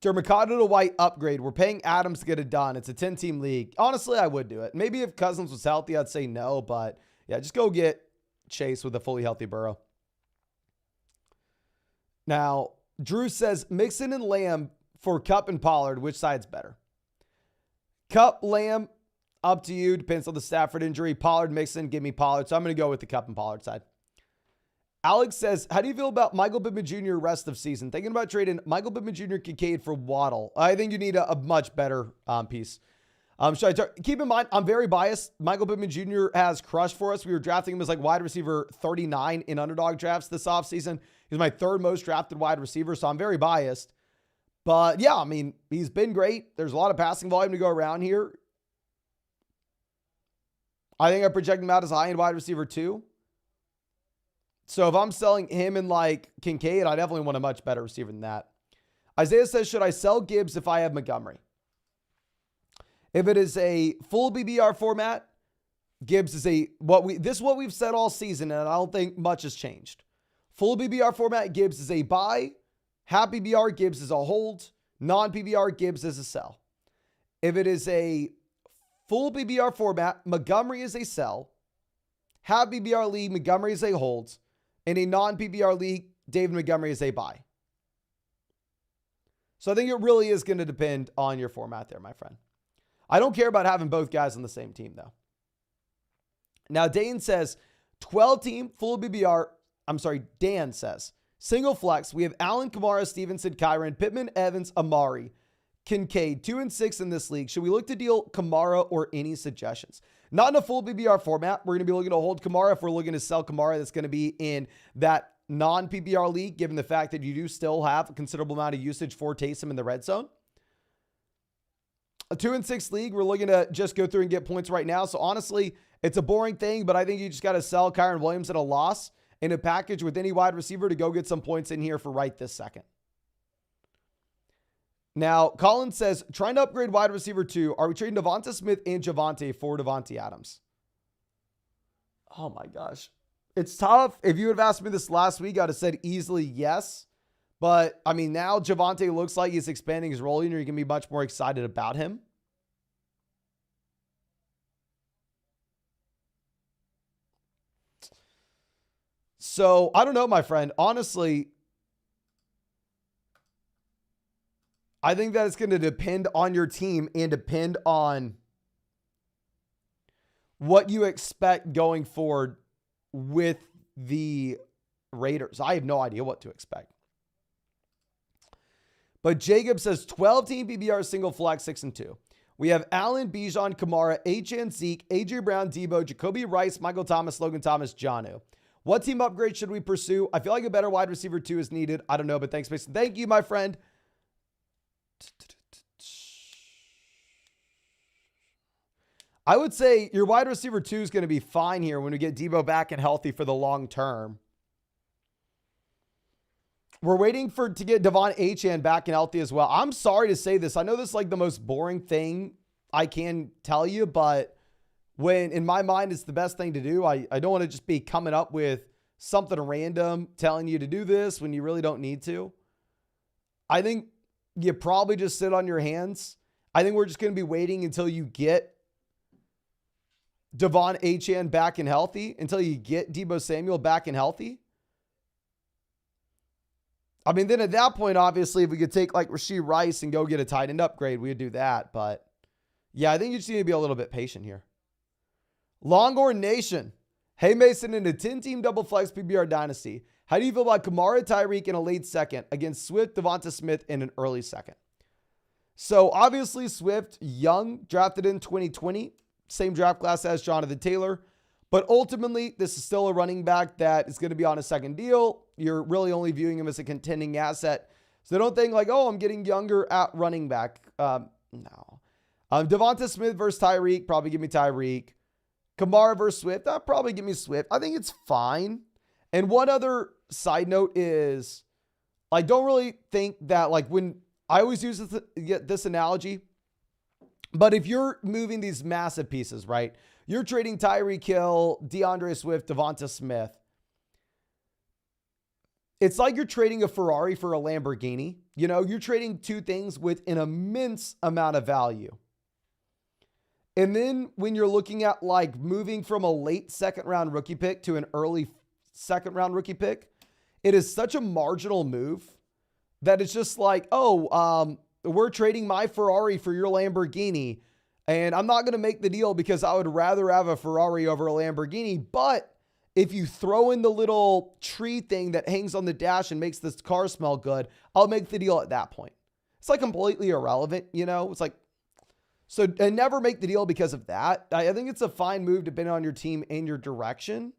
Speaker 1: DeMarcado to White, upgrade. We're paying Adams to get it done. It's a 10-team league. Honestly, I would do it. Maybe if Cousins was healthy, I'd say no. But yeah, just go get Chase with a fully healthy Burrow. Now, Drew says Mixon and Lamb for Kupp and Pollard. Which side's better? Kupp, Lamb, up to you. Depends on the Stafford injury. Pollard, Mixon, give me Pollard. So I'm going to go with the Kupp and Pollard side. Alex says, how do you feel about Michael Pittman Jr. rest of season? Thinking about trading Michael Pittman Jr. Kincaid for Waddle. I think you need a much better piece. Keep in mind, I'm very biased. Michael Pittman Jr. has crushed for us. We were drafting him as like wide receiver 39 in underdog drafts this offseason. He's my 3rd most drafted wide receiver, so I'm very biased. But yeah, I mean, he's been great. There's a lot of passing volume to go around here. I think I project him out as a high-end wide receiver too. So if I'm selling him and like Kincaid, I definitely want a much better receiver than that. Isaiah says, should I sell Gibbs if I have Montgomery? If it is a full BBR format, Gibbs is this is what we've said all season, and I don't think much has changed. Full BBR format, Gibbs is a buy. Half BBR, Gibbs is a hold. Non-PBR, Gibbs is a sell. If it is a full BBR format, Montgomery is a sell. Half BBR league, Montgomery is a hold. In a non-PBR league, David Montgomery is a buy. So I think it really is going to depend on your format there, my friend. I don't care about having both guys on the same team, though. Now, Dane says, 12-team, full BBR. Dan says, single flex. We have Allen, Kamara, Stevenson, Kyron, Pittman, Evans, Amari, Kincaid, 2-6 in this league. Should we look to deal Kamara or any suggestions? Not in a full BBR format. We're going to be looking to hold Kamara. If we're looking to sell Kamara, that's going to be in that non-PBR league, given the fact that you do still have a considerable amount of usage for Taysom in the red zone. A 2-6 league, we're looking to just go through and get points right now. So honestly, it's a boring thing, but I think you just got to sell Kyron Williams at a loss in a package with any wide receiver to go get some points in here for right this second. Now, Colin says, trying to upgrade wide receiver 2. Are we trading Devonta Smith and Javonte for Devontae Adams? Oh my gosh. It's tough. If you would have asked me this last week, I'd have said easily yes. But, I mean, now Javonte looks like he's expanding his role, and you're going to be much more excited about him. So, I don't know, my friend. Honestly, I think that it's going to depend on your team and depend on what you expect going forward with the Raiders. I have no idea what to expect. But Jacob says 12-team PPR single flex 6-2. We have Allen, Bijan, Kamara, Achane, Zeke, A.J. Brown, Debo, Jacoby Rice, Michael Thomas, Logan Thomas, Jonnu. What team upgrade should we pursue? I feel like a better wide receiver 2 is needed. I don't know, but thanks, Mason. Thank you, my friend. I would say your wide receiver 2 is going to be fine here when we get Debo back and healthy for the long term. We're waiting to get Devon Achane back and healthy as well. I'm sorry to say this. I know this is like the most boring thing I can tell you, but when in my mind it's the best thing to do, I don't want to just be coming up with something random telling you to do this when you really don't need to. I think you probably just sit on your hands. I think we're just going to be waiting until you get Devon Achane back and healthy, until you get Debo Samuel back and healthy. I mean, then at that point, obviously, if we could take like Rashee Rice and go get a tight end upgrade, we would do that. But yeah, I think you just need to be a little bit patient here. Longhorn Nation. Hey, Mason, in a 10-team double flex PBR dynasty, how do you feel about Kamara, Tyreek in a late second against Swift, Devonta Smith in an early second? So obviously Swift, young, drafted in 2020, same draft class as Jonathan Taylor. But ultimately, this is still a running back that is going to be on a second deal. You're really only viewing him as a contending asset. So don't think like, oh, I'm getting younger at running back. No. Devonta Smith versus Tyreek, probably give me Tyreek. Kamara versus Swift, probably give me Swift. I think it's fine. And one other side note is, I don't really think that, like, when I always use this analogy, but if you're moving these massive pieces, right? You're trading Tyreek Hill, DeAndre Swift, Devonta Smith. It's like you're trading a Ferrari for a Lamborghini. You know, you're trading two things with an immense amount of value. And then when you're looking at like moving from a late second round rookie pick to an early second round rookie pick, it is such a marginal move that it's just like, oh, we're trading my Ferrari for your Lamborghini. And I'm not going to make the deal because I would rather have a Ferrari over a Lamborghini. But if you throw in the little tree thing that hangs on the dash and makes this car smell good, I'll make the deal at that point. It's like completely irrelevant, you know? It's like, so and never make the deal because of that. I think it's a fine move depending on your team and your direction.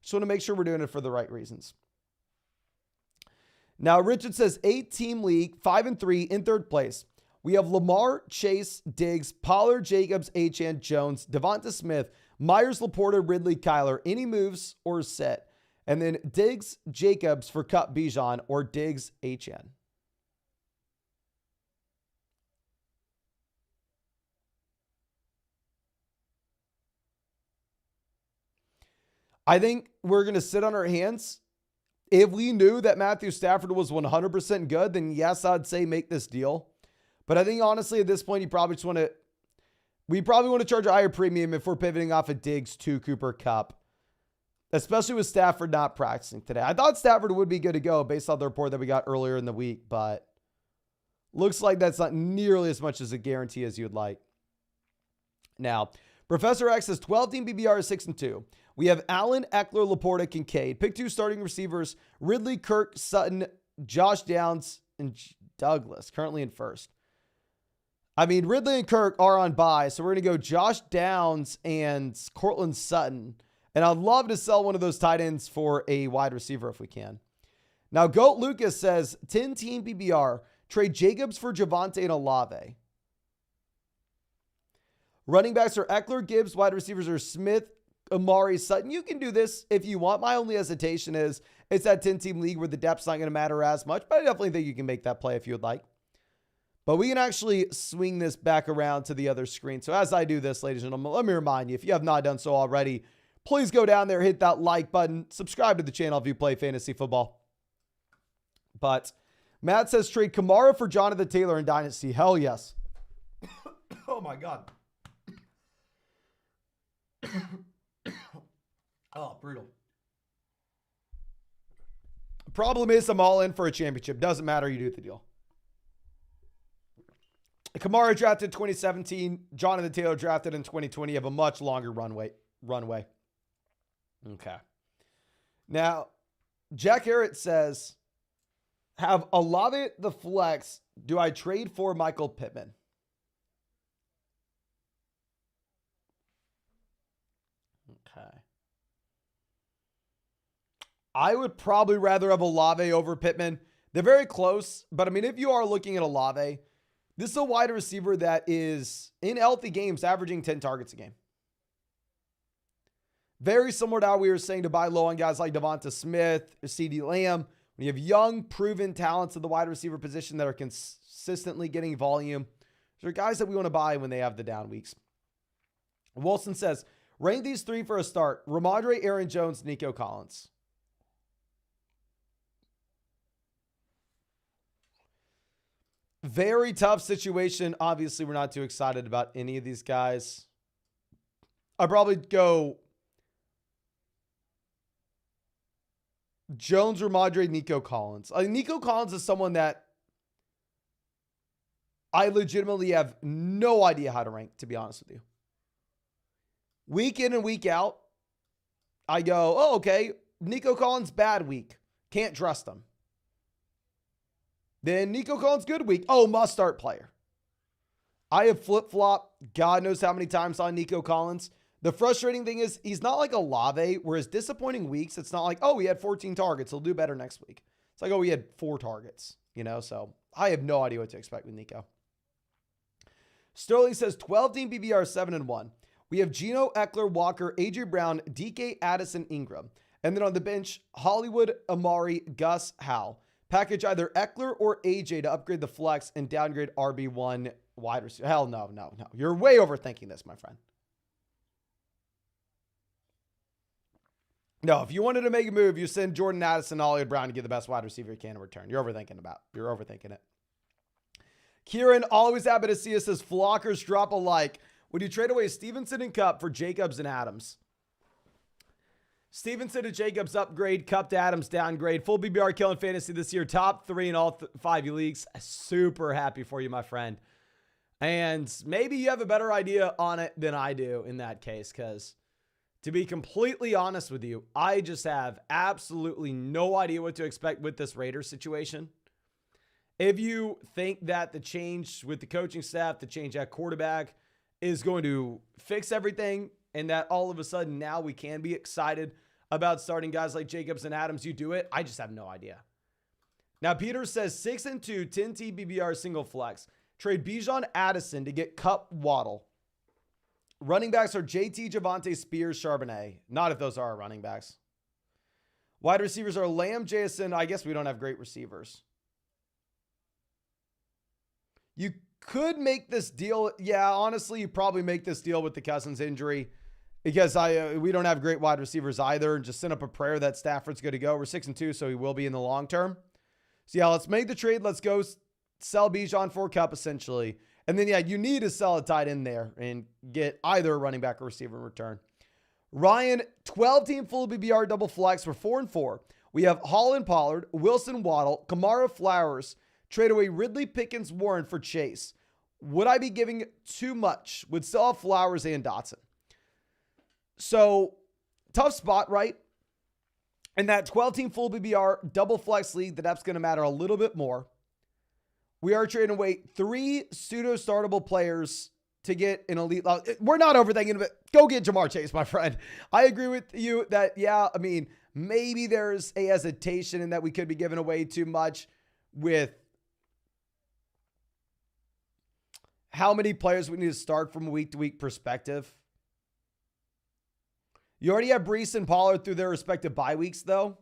Speaker 1: Just want to make sure we're doing it for the right reasons. Now, Richard says 8-team league, 5-3 in third place. We have Lamar, Chase, Diggs, Pollard, Jacobs, Achane, Jones, Devonta Smith, Myers, Laporta, Ridley, Kyler. Any moves or set? And then Diggs, Jacobs for Cup, Bijan, or Diggs, Achane. I think we're going to sit on our hands. If we knew that Matthew Stafford was 100% good, then yes, I'd say make this deal. But I think honestly at this point, we probably want to charge a higher premium if we're pivoting off of Diggs to Cooper Kupp, especially with Stafford not practicing today. I thought Stafford would be good to go based on the report that we got earlier in the week, but looks like that's not nearly as much as a guarantee as you'd like. Now, Professor X says 12-team PPR is 6-2. We have Allen, Eckler, Laporta, Kincaid. Pick 2 starting receivers, Ridley, Kirk, Sutton, Josh Downs, and Douglas, currently in first. I mean, Ridley and Kirk are on bye, so we're going to go Josh Downs and Cortland Sutton. And I'd love to sell one of those tight ends for a wide receiver if we can. Now, Goat Lucas says 10-team PPR, trade Jacobs for Javonte and Olave. Running backs are Eckler, Gibbs. Wide receivers are Smith, Amari, Sutton. You can do this if you want. My only hesitation is it's that 10-team league where the depth's not going to matter as much, but I definitely think you can make that play if you would like. But we can actually swing this back around to the other screen. So as I do this, ladies and gentlemen, let me remind you, if you have not done so already, please go down there, hit that like button, subscribe to the channel if you play fantasy football. But Matt says trade Kamara for Jonathan Taylor in Dynasty. Hell yes. Oh my God. Oh, brutal. Problem is I'm all in for a championship. Doesn't matter. You do the deal. Kamara drafted 2017. Jonathan Taylor drafted in 2020. You have a much longer runway. Okay. Now, Jack Harrett says, have Olave the flex. Do I trade for Michael Pittman? Okay. I would probably rather have Olave over Pittman. They're very close, but I mean, if you are looking at Olave, this is a wide receiver that is in healthy games averaging 10 targets a game. Very similar to how we were saying to buy low on guys like Devonta Smith or CeeDee Lamb. When you have young, proven talents at the wide receiver position that are consistently getting volume, those are guys that we want to buy when they have the down weeks. Wilson says, rank these three for a start. Ramondre, Aaron Jones, Nico Collins. Very tough situation. Obviously, we're not too excited about any of these guys. I'd probably go Jones, Ramondre, Nico Collins. Nico Collins is someone that I legitimately have no idea how to rank, to be honest with you. Week in and week out, I go, oh, okay, Nico Collins, bad week. Can't trust him. Then Nico Collins, good week. Oh, must start player. I have flip-flop God knows how many times on Nico Collins. The frustrating thing is he's not like Olave, where his disappointing weeks, it's not like, oh, he had 14 targets. He'll do better next week. It's like, oh, he had 4 targets, so I have no idea what to expect with Nico. Sterling says 12-team PPR 7-1. We have Geno, Eckler, Walker, A.J. Brown, DK, Addison, Ingram. And then on the bench, Hollywood, Amari, Gus, Howell. Package either Eckler or AJ to upgrade the flex and downgrade RB1 wide receiver. Hell no. You're way overthinking this, my friend. No, if you wanted to make a move, you send Jordan Addison, Hollywood Brown to get the best wide receiver you can in return. You're overthinking it. Kieran, always happy to see us as flockers drop a like. Would you trade away Stevenson and Cup for Jacobs and Adams? Stevenson to Jacobs upgrade, Cup to Adams downgrade. Full BBR killing fantasy this year. Top 3 in all 5 leagues. Super happy for you, my friend. And maybe you have a better idea on it than I do in that case, because to be completely honest with you, I just have absolutely no idea what to expect with this Raiders situation. If you think that the change with the coaching staff, the change at quarterback is going to fix everything, and that all of a sudden now we can be excited about starting guys like Jacobs and Adams, you do it. I just have no idea. Now, Peter says 6-2, 10T BBR single flex. Trade Bijan Addison to get Cup Waddle. Running backs are JT, Javonte, Spears, Charbonnet. Not if those are our running backs. Wide receivers are Lamb, Jason. I guess we don't have great receivers. You could make this deal. Yeah, honestly, you probably make this deal with the Cousins injury. Because we don't have great wide receivers either. Just send up a prayer that Stafford's good to go. We're 6-2, so he will be in the long term. So, yeah, let's make the trade. Let's go sell Bijan for Cup, essentially. And then, yeah, you need to sell a tight end there and get either a running back or receiver in return. Ryan, 12-team full BBR double flex. We're 4-4. We have Holland Pollard, Wilson Waddle, Kamara Flowers. Trade away Ridley, Pickens, Warren for Chase. Would I be giving too much? Would sell off Flowers and Dotson. So, tough spot, right? In that 12-team full BBR double flex league, the depth's going to matter a little bit more. We are trading away 3 pseudo-startable players to get an elite. We're not overthinking it. Go get Jamar Chase, my friend. I agree with you that, yeah, I mean, maybe there's a hesitation in that we could be giving away too much with how many players we need to start from a week-to-week perspective. You already have Breece and Pollard through their respective bye weeks, though.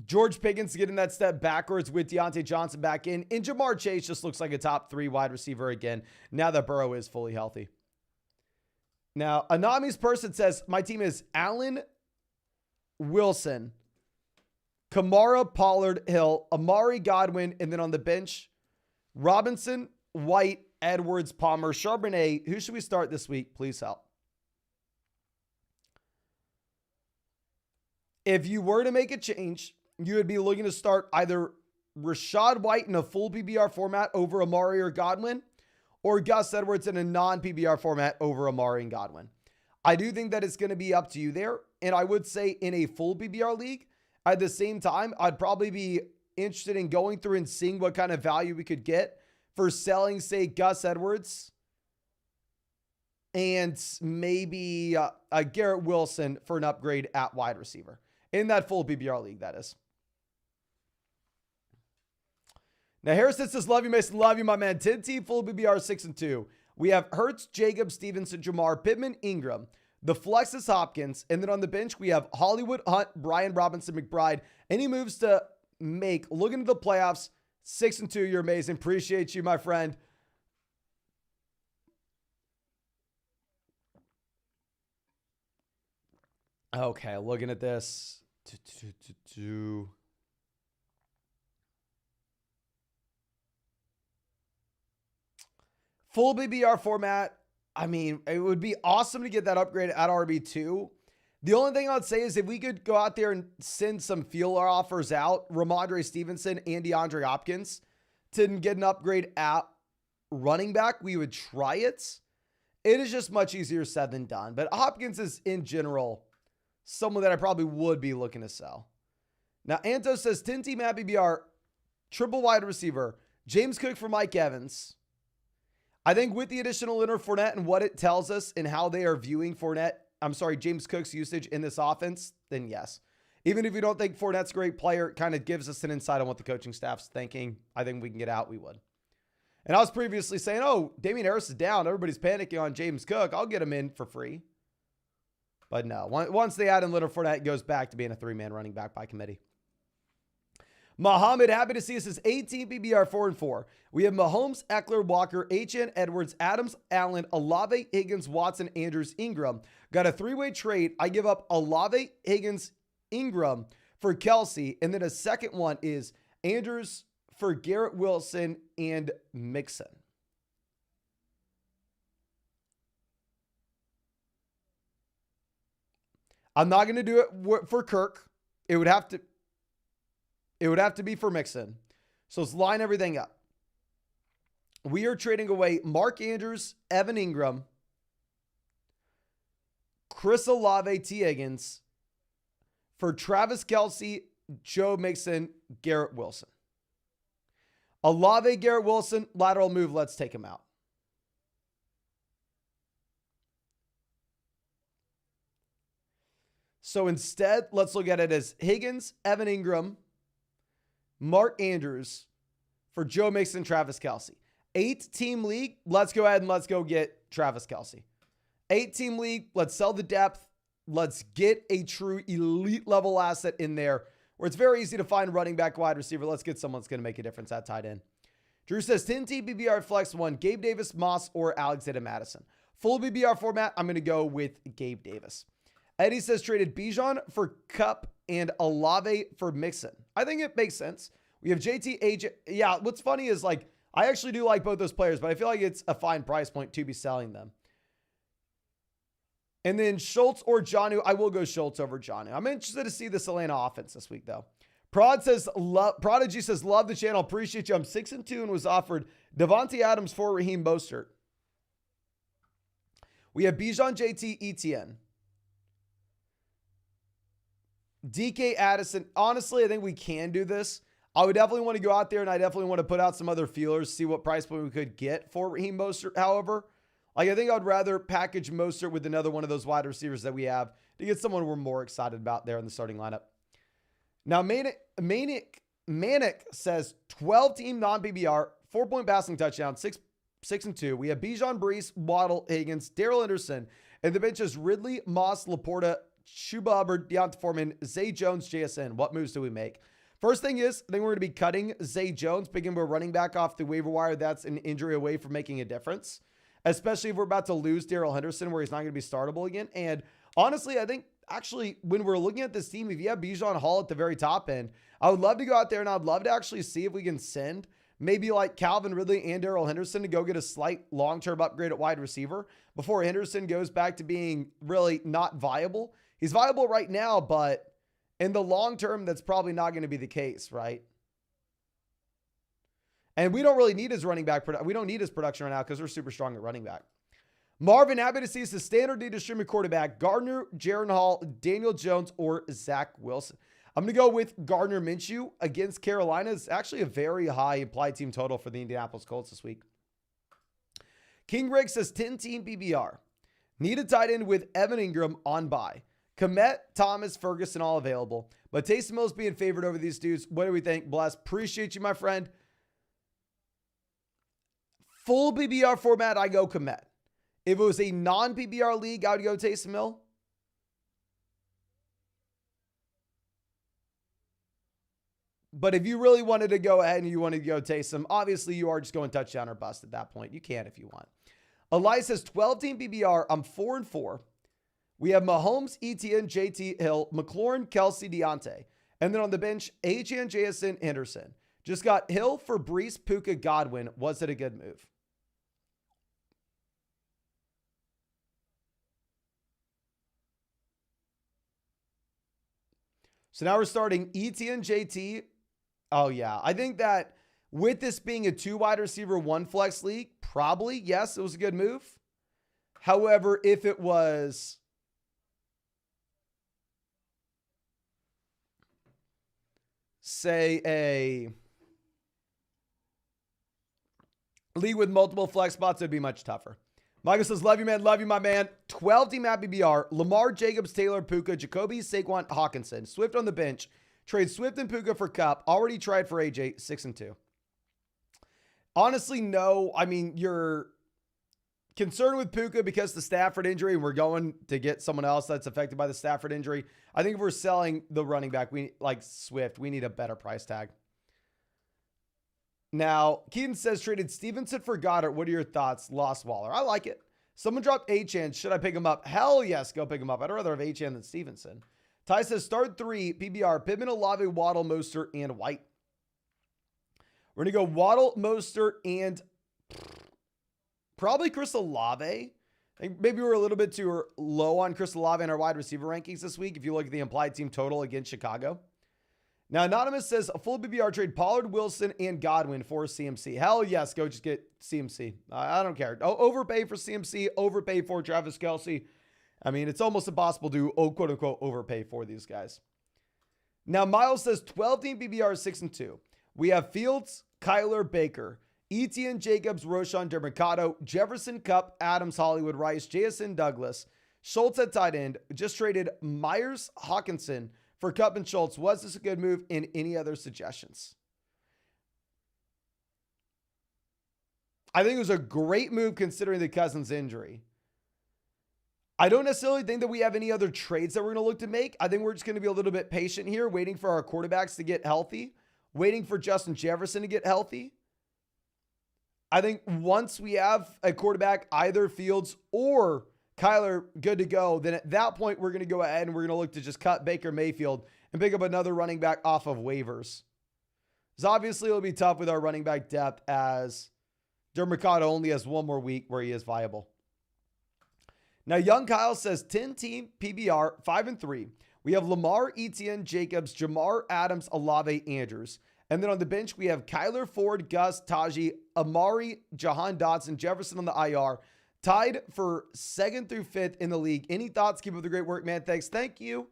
Speaker 1: George Pickens getting that step backwards with Deontay Johnson back in. And Jamar Chase just looks like a top 3 wide receiver again, now that Burrow is fully healthy. Now, Anami's person says, my team is Allen, Wilson, Kamara, Pollard, Hill, Amari, Godwin, and then on the bench, Robinson, White, Edwards, Palmer, Charbonnet. Who should we start this week? Please help. If you were to make a change, you would be looking to start either Rashad White in a full PBR format over Amari or Godwin, or Gus Edwards in a non-PBR format over Amari and Godwin. I do think that it's going to be up to you there. And I would say in a full PBR league, at the same time, I'd probably be interested in going through and seeing what kind of value we could get for selling, say, Gus Edwards and maybe a Garrett Wilson for an upgrade at wide receiver. In that full PBR league, that is. Now, Harrison says, love you, Mason. Love you, my man. 10-team full PBR 6-2. We have Hurts, Jacobs, Stevenson, Jamar, Pittman, Ingram. The flex is Hopkins. And then on the bench, we have Hollywood, Hunt, Brian Robinson, McBride. Any moves to make? Look into the playoffs. 6-2. You're amazing. Appreciate you, my friend. Okay, looking at this. Full BBR format. I mean, it would be awesome to get that upgrade at RB2. The only thing I'd say is if we could go out there and send some feeler offers out, Ramondre Stevenson and DeAndre Hopkins, to get an upgrade at running back, we would try it. It is just much easier said than done. But Hopkins is, in general, someone that I probably would be looking to sell. Now, Anto says 10-team at BBR, triple wide receiver, James Cook for Mike Evans. I think with the additional Leonard Fournette and what it tells us and how they are viewing James Cook's usage in this offense, then yes. Even if you don't think Fournette's a great player, it kind of gives us an insight on what the coaching staff's thinking. I think we can get out, we would. And I was previously saying, oh, Damian Harris is down. Everybody's panicking on James Cook. I'll get him in for free. But no, once they add in Leonard Fournette, it goes back to being a 3-man running back by committee. Muhammad, happy to see us as 18 PBR 4-4. We have Mahomes, Eckler, Walker, HN, Edwards, Adams, Allen, Olave, Higgins, Watson, Andrews, Ingram. Got a 3-way trade. I give up Olave, Higgins, Ingram for Kelsey. And then a second one is Andrews for Garrett Wilson and Mixon. I'm not going to do it for Kirk. It would have to be for Mixon. So let's line everything up. We are trading away Mark Andrews, Evan Ingram, Chris Olave, T. Higgins for Travis Kelce, Joe Mixon, Garrett Wilson. Olave, Garrett Wilson, lateral move. Let's take him out. So instead, let's look at it as Higgins, Evan Ingram, Mark Andrews for Joe Mixon, Travis Kelce. 8-team league. Let's go ahead and let's go get Travis Kelce. 8-team league. Let's sell the depth. Let's get a true elite level asset in there where it's very easy to find running back, wide receiver. Let's get someone that's going to make a difference at tight end. Drew says 10-team BBR flex 1, Gabe Davis, Moss, or Alexander Madison. Full BBR format, I'm going to go with Gabe Davis. Eddie says traded Bijan for Cup and Olave for Mixon. I think it makes sense. We have JT, AJ. Yeah, what's funny is like, I actually do like both those players, but I feel like it's a fine price point to be selling them. And then Schultz or Jonnu. I will go Schultz over Jonnu. I'm interested to see this Atlanta offense this week, though. Prodigy says, love the channel. Appreciate you. I'm 6-2 and was offered Devontae Adams for Raheem Mostert. We have Bijan, JT, ETN. DK Addison. Honestly, I think we can do this. I would definitely want to go out there and I definitely want to put out some other feelers, see what price point we could get for Raheem Mostert. However, like I think I'd rather package Mostert with another one of those wide receivers that we have to get someone we're more excited about there in the starting lineup. Now, Manic says 12-team non-PBR, 4-point passing touchdown, 6-2. We have Bijan, Brees, Waddle, Higgins, Darrell Henderson, and the bench is Ridley, Moss, Laporta, Chuba Hubbard, Deontay Foreman, Zay Jones, JSN. What moves do we make? First thing is, I think we're going to be cutting Zay Jones, picking him a running back off the waiver wire. That's an injury away from making a difference, especially if we're about to lose Darrell Henderson, where he's not going to be startable again. And honestly, I think actually when we're looking at this team, if you have Bijan Hall at the very top end, I would love to go out there and I'd love to actually see if we can send maybe like Calvin Ridley and Darrell Henderson to go get a slight long-term upgrade at wide receiver before Henderson goes back to being really not viable. He's viable right now, but in the long term, that's probably not going to be the case, right? And we don't really need his running back. We don't need his production right now because we're super strong at running back. Marvin, happy to see us. The standard need to stream a quarterback. Gardner, Jaron Hall, Daniel Jones, or Zach Wilson. I'm going to go with Gardner Minshew against Carolina. It's actually a very high implied team total for the Indianapolis Colts this week. King Greg says 10-team PBR. Need a tight end with Evan Ingram on bye. Komet, Thomas, Ferguson, all available. But Taysom Hill's being favored over these dudes. What do we think? Bless. Appreciate you, my friend. Full PBR format, I go Komet. If it was a non-PBR league, I would go Taysom Hill. But if you really wanted to go ahead and you wanted to go Taysom, obviously you are just going touchdown or bust at that point. You can if you want. Elias says 12-team PBR. I'm 4-4. We have Mahomes, Etienne, JT, Hill, McLaurin, Kelsey, Deontay. And then on the bench, Achane, Jason, Henderson. Just got Hill for Brees, Puka, Godwin. Was it a good move? So now we're starting Etienne, JT. Oh, yeah. I think that with this being a 2 wide receiver, 1 flex league, probably, yes, it was a good move. However, if it was, say, a league with multiple flex spots, it'd be much tougher. Michael says, love you, man. Love you, my man. 12-team at BBR. Lamar, Jacobs, Taylor, Puka, Jacoby, Saquon, Hawkinson. Swift on the bench. Trade Swift and Puka for Cup. Already tried for AJ, 6-2. Honestly, no. I mean, you're concerned with Puka because of the Stafford injury, and we're going to get someone else that's affected by the Stafford injury. I think if we're selling the running back, we like Swift, we need a better price tag. Now, Keaton says traded Stevenson for Goddard. What are your thoughts? Lost Waller. I like it. Someone dropped Achane. Should I pick him up? Hell yes, go pick him up. I'd rather have Achane than Stevenson. Ty says start 3, PBR, Pittman, Olave, Waddle, Mostert, and White. We're going to go Waddle, Mostert, and probably Chris Olave. I think maybe we're a little bit too low on Chris Olave in our wide receiver rankings this week if you look at the implied team total against Chicago. Now, Anonymous says a full BBR trade, Pollard, Wilson, and Godwin for CMC. Hell yes, go just get CMC. I don't care. Overpay for CMC, overpay for Travis Kelce. I mean, it's almost impossible to, quote-unquote, overpay for these guys. Now, Miles says 12-team BBR is 6-2. We have Fields, Kyler, Baker, Etienne, Jacobs, Roschon, Mercado, Jefferson, Kupp, Adams, Hollywood, Rice, Jason, Douglas, Schultz at tight end. Just traded Myers, Hawkinson for Kupp and Schultz. Was this a good move? And any other suggestions? I think it was a great move considering the Cousins injury. I don't necessarily think that we have any other trades that we're going to look to make. I think we're just going to be a little bit patient here, waiting for our quarterbacks to get healthy, waiting for Justin Jefferson to get healthy. I think once we have a quarterback, either Fields or Kyler good to go, then at that point, we're going to go ahead and we're going to look to just cut Baker Mayfield and pick up another running back off of waivers. So obviously it'll be tough with our running back depth as Mercado only has 1 more week where he is viable. Now, Young Kyle says 10-team PBR, 5-3. We have Lamar, Etienne, Jacobs, Jamar, Adams, Olave, Andrews. And then on the bench, we have Kyler, Ford, Gus, Tajee, Amari, Jahan Dotson, Jefferson on the IR. Tied for 2nd through 5th in the league. Any thoughts? Keep up the great work, man. Thanks. Thank you.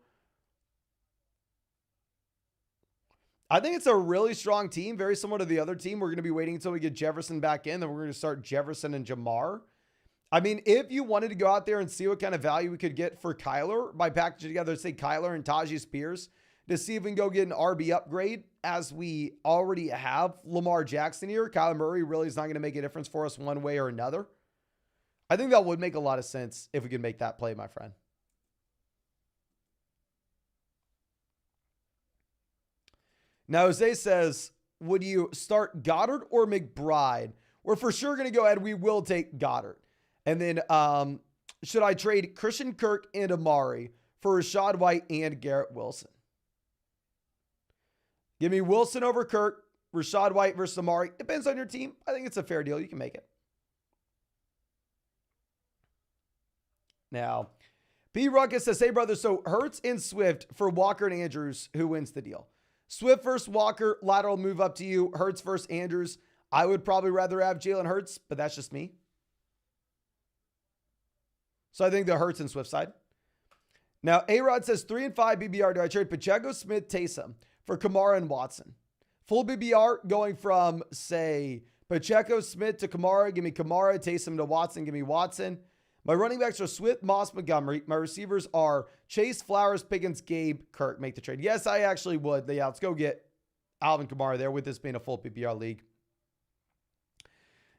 Speaker 1: I think it's a really strong team, very similar to the other team. We're going to be waiting until we get Jefferson back in. Then we're going to start Jefferson and Jamar. I mean, if you wanted to go out there and see what kind of value we could get for Kyler by packaging together, say Kyler and Tajee Spears, to see if we can go get an RB upgrade as we already have Lamar Jackson here. Kyler Murray really is not going to make a difference for us one way or another. I think that would make a lot of sense if we could make that play, my friend. Now, Jose says, would you start Goddard or McBride? We're for sure going to go ahead. We will take Goddard. And then should I trade Christian Kirk and Amari for Rachaad White and Garrett Wilson? Give me Wilson over Kirk, Rachaad White versus Amari. Depends on your team. I think it's a fair deal. You can make it. Now, B. Ruckus says, hey, brother, so Hurts and Swift for Walker and Andrews, who wins the deal? Swift versus Walker, lateral move up to you. Hurts versus Andrews. I would probably rather have Jalen Hurts, but that's just me. So I think the Hurts and Swift side. Now, A-Rod says 3 and 5 BBR. Do I trade Pacheco, Smith, Taysom for Kamara and Watson? Full BBR going from, say, Pacheco, Smith to Kamara. Give me Kamara, Taysom to Watson. Give me Watson. My running backs are Swift, Moss, Montgomery. My receivers are Chase, Flowers, Pickens, Gabe, Kirk. Make the trade. Yes, I actually would. Yeah, let's go get Alvin Kamara there with this being a full PPR league.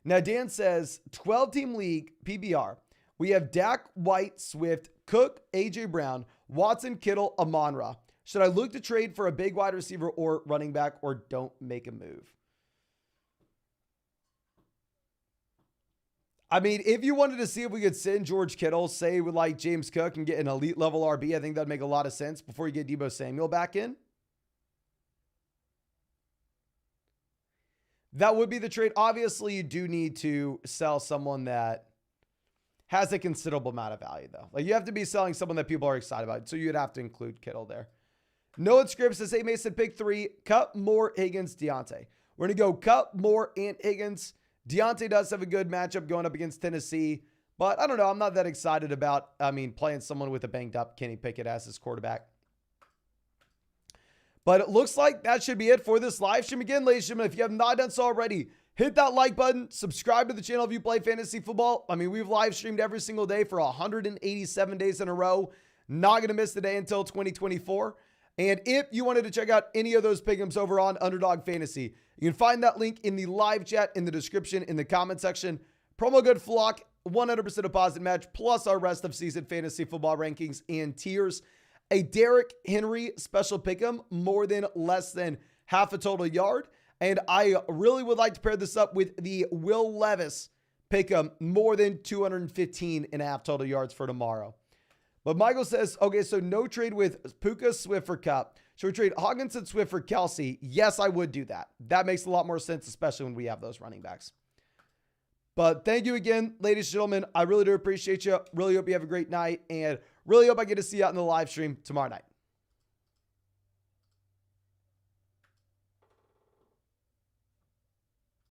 Speaker 1: Now, Dan says 12-team league PPR. We have Dak, White, Swift, Cook, A.J. Brown, Watson, Kittle, Amon-Ra. Should I look to trade for a big wide receiver or running back, or don't make a move? I mean, if you wanted to see if we could send George Kittle, say with like James Cook, and get an elite level RB, I think that'd make a lot of sense before you get Deebo Samuel back in. That would be the trade. Obviously, you do need to sell someone that has a considerable amount of value, though. Like, you have to be selling someone that people are excited about. So you'd have to include Kittle there. Noah Scripps says, hey, Mason, pick 3. Cup, Moore, Higgins, Deontay. We're going to go Cup, Moore, and Higgins. Deontay does have a good matchup going up against Tennessee. But I don't know. I'm not that excited about, playing someone with a banged up Kenny Pickett as his quarterback. But it looks like that should be it for this live stream. Again, ladies and gentlemen, if you have not done so already, hit that like button, subscribe to the channel if you play fantasy football. We've live streamed every single day for 187 days in a row. Not going to miss the day until 2024. And if you wanted to check out any of those pick'ems over on Underdog Fantasy, you can find that link in the live chat, in the description, in the comment section. Promo code FLOCK, 100% deposit match, plus our rest of season fantasy football rankings and tiers. A Derrick Henry special pick'em, more than less than half a total yard. And I really would like to pair this up with the Will Levis pick'em, more than 215.5 total yards for tomorrow. But Michael says, okay, so no trade with Puka, Swift for Cup. Should we trade Hawkinson, Swift for Kelsey? Yes, I would do that. That makes a lot more sense, especially when we have those running backs. But thank you again, ladies and gentlemen. I really do appreciate you. Really hope you have a great night, and really hope I get to see you out in the live stream tomorrow night.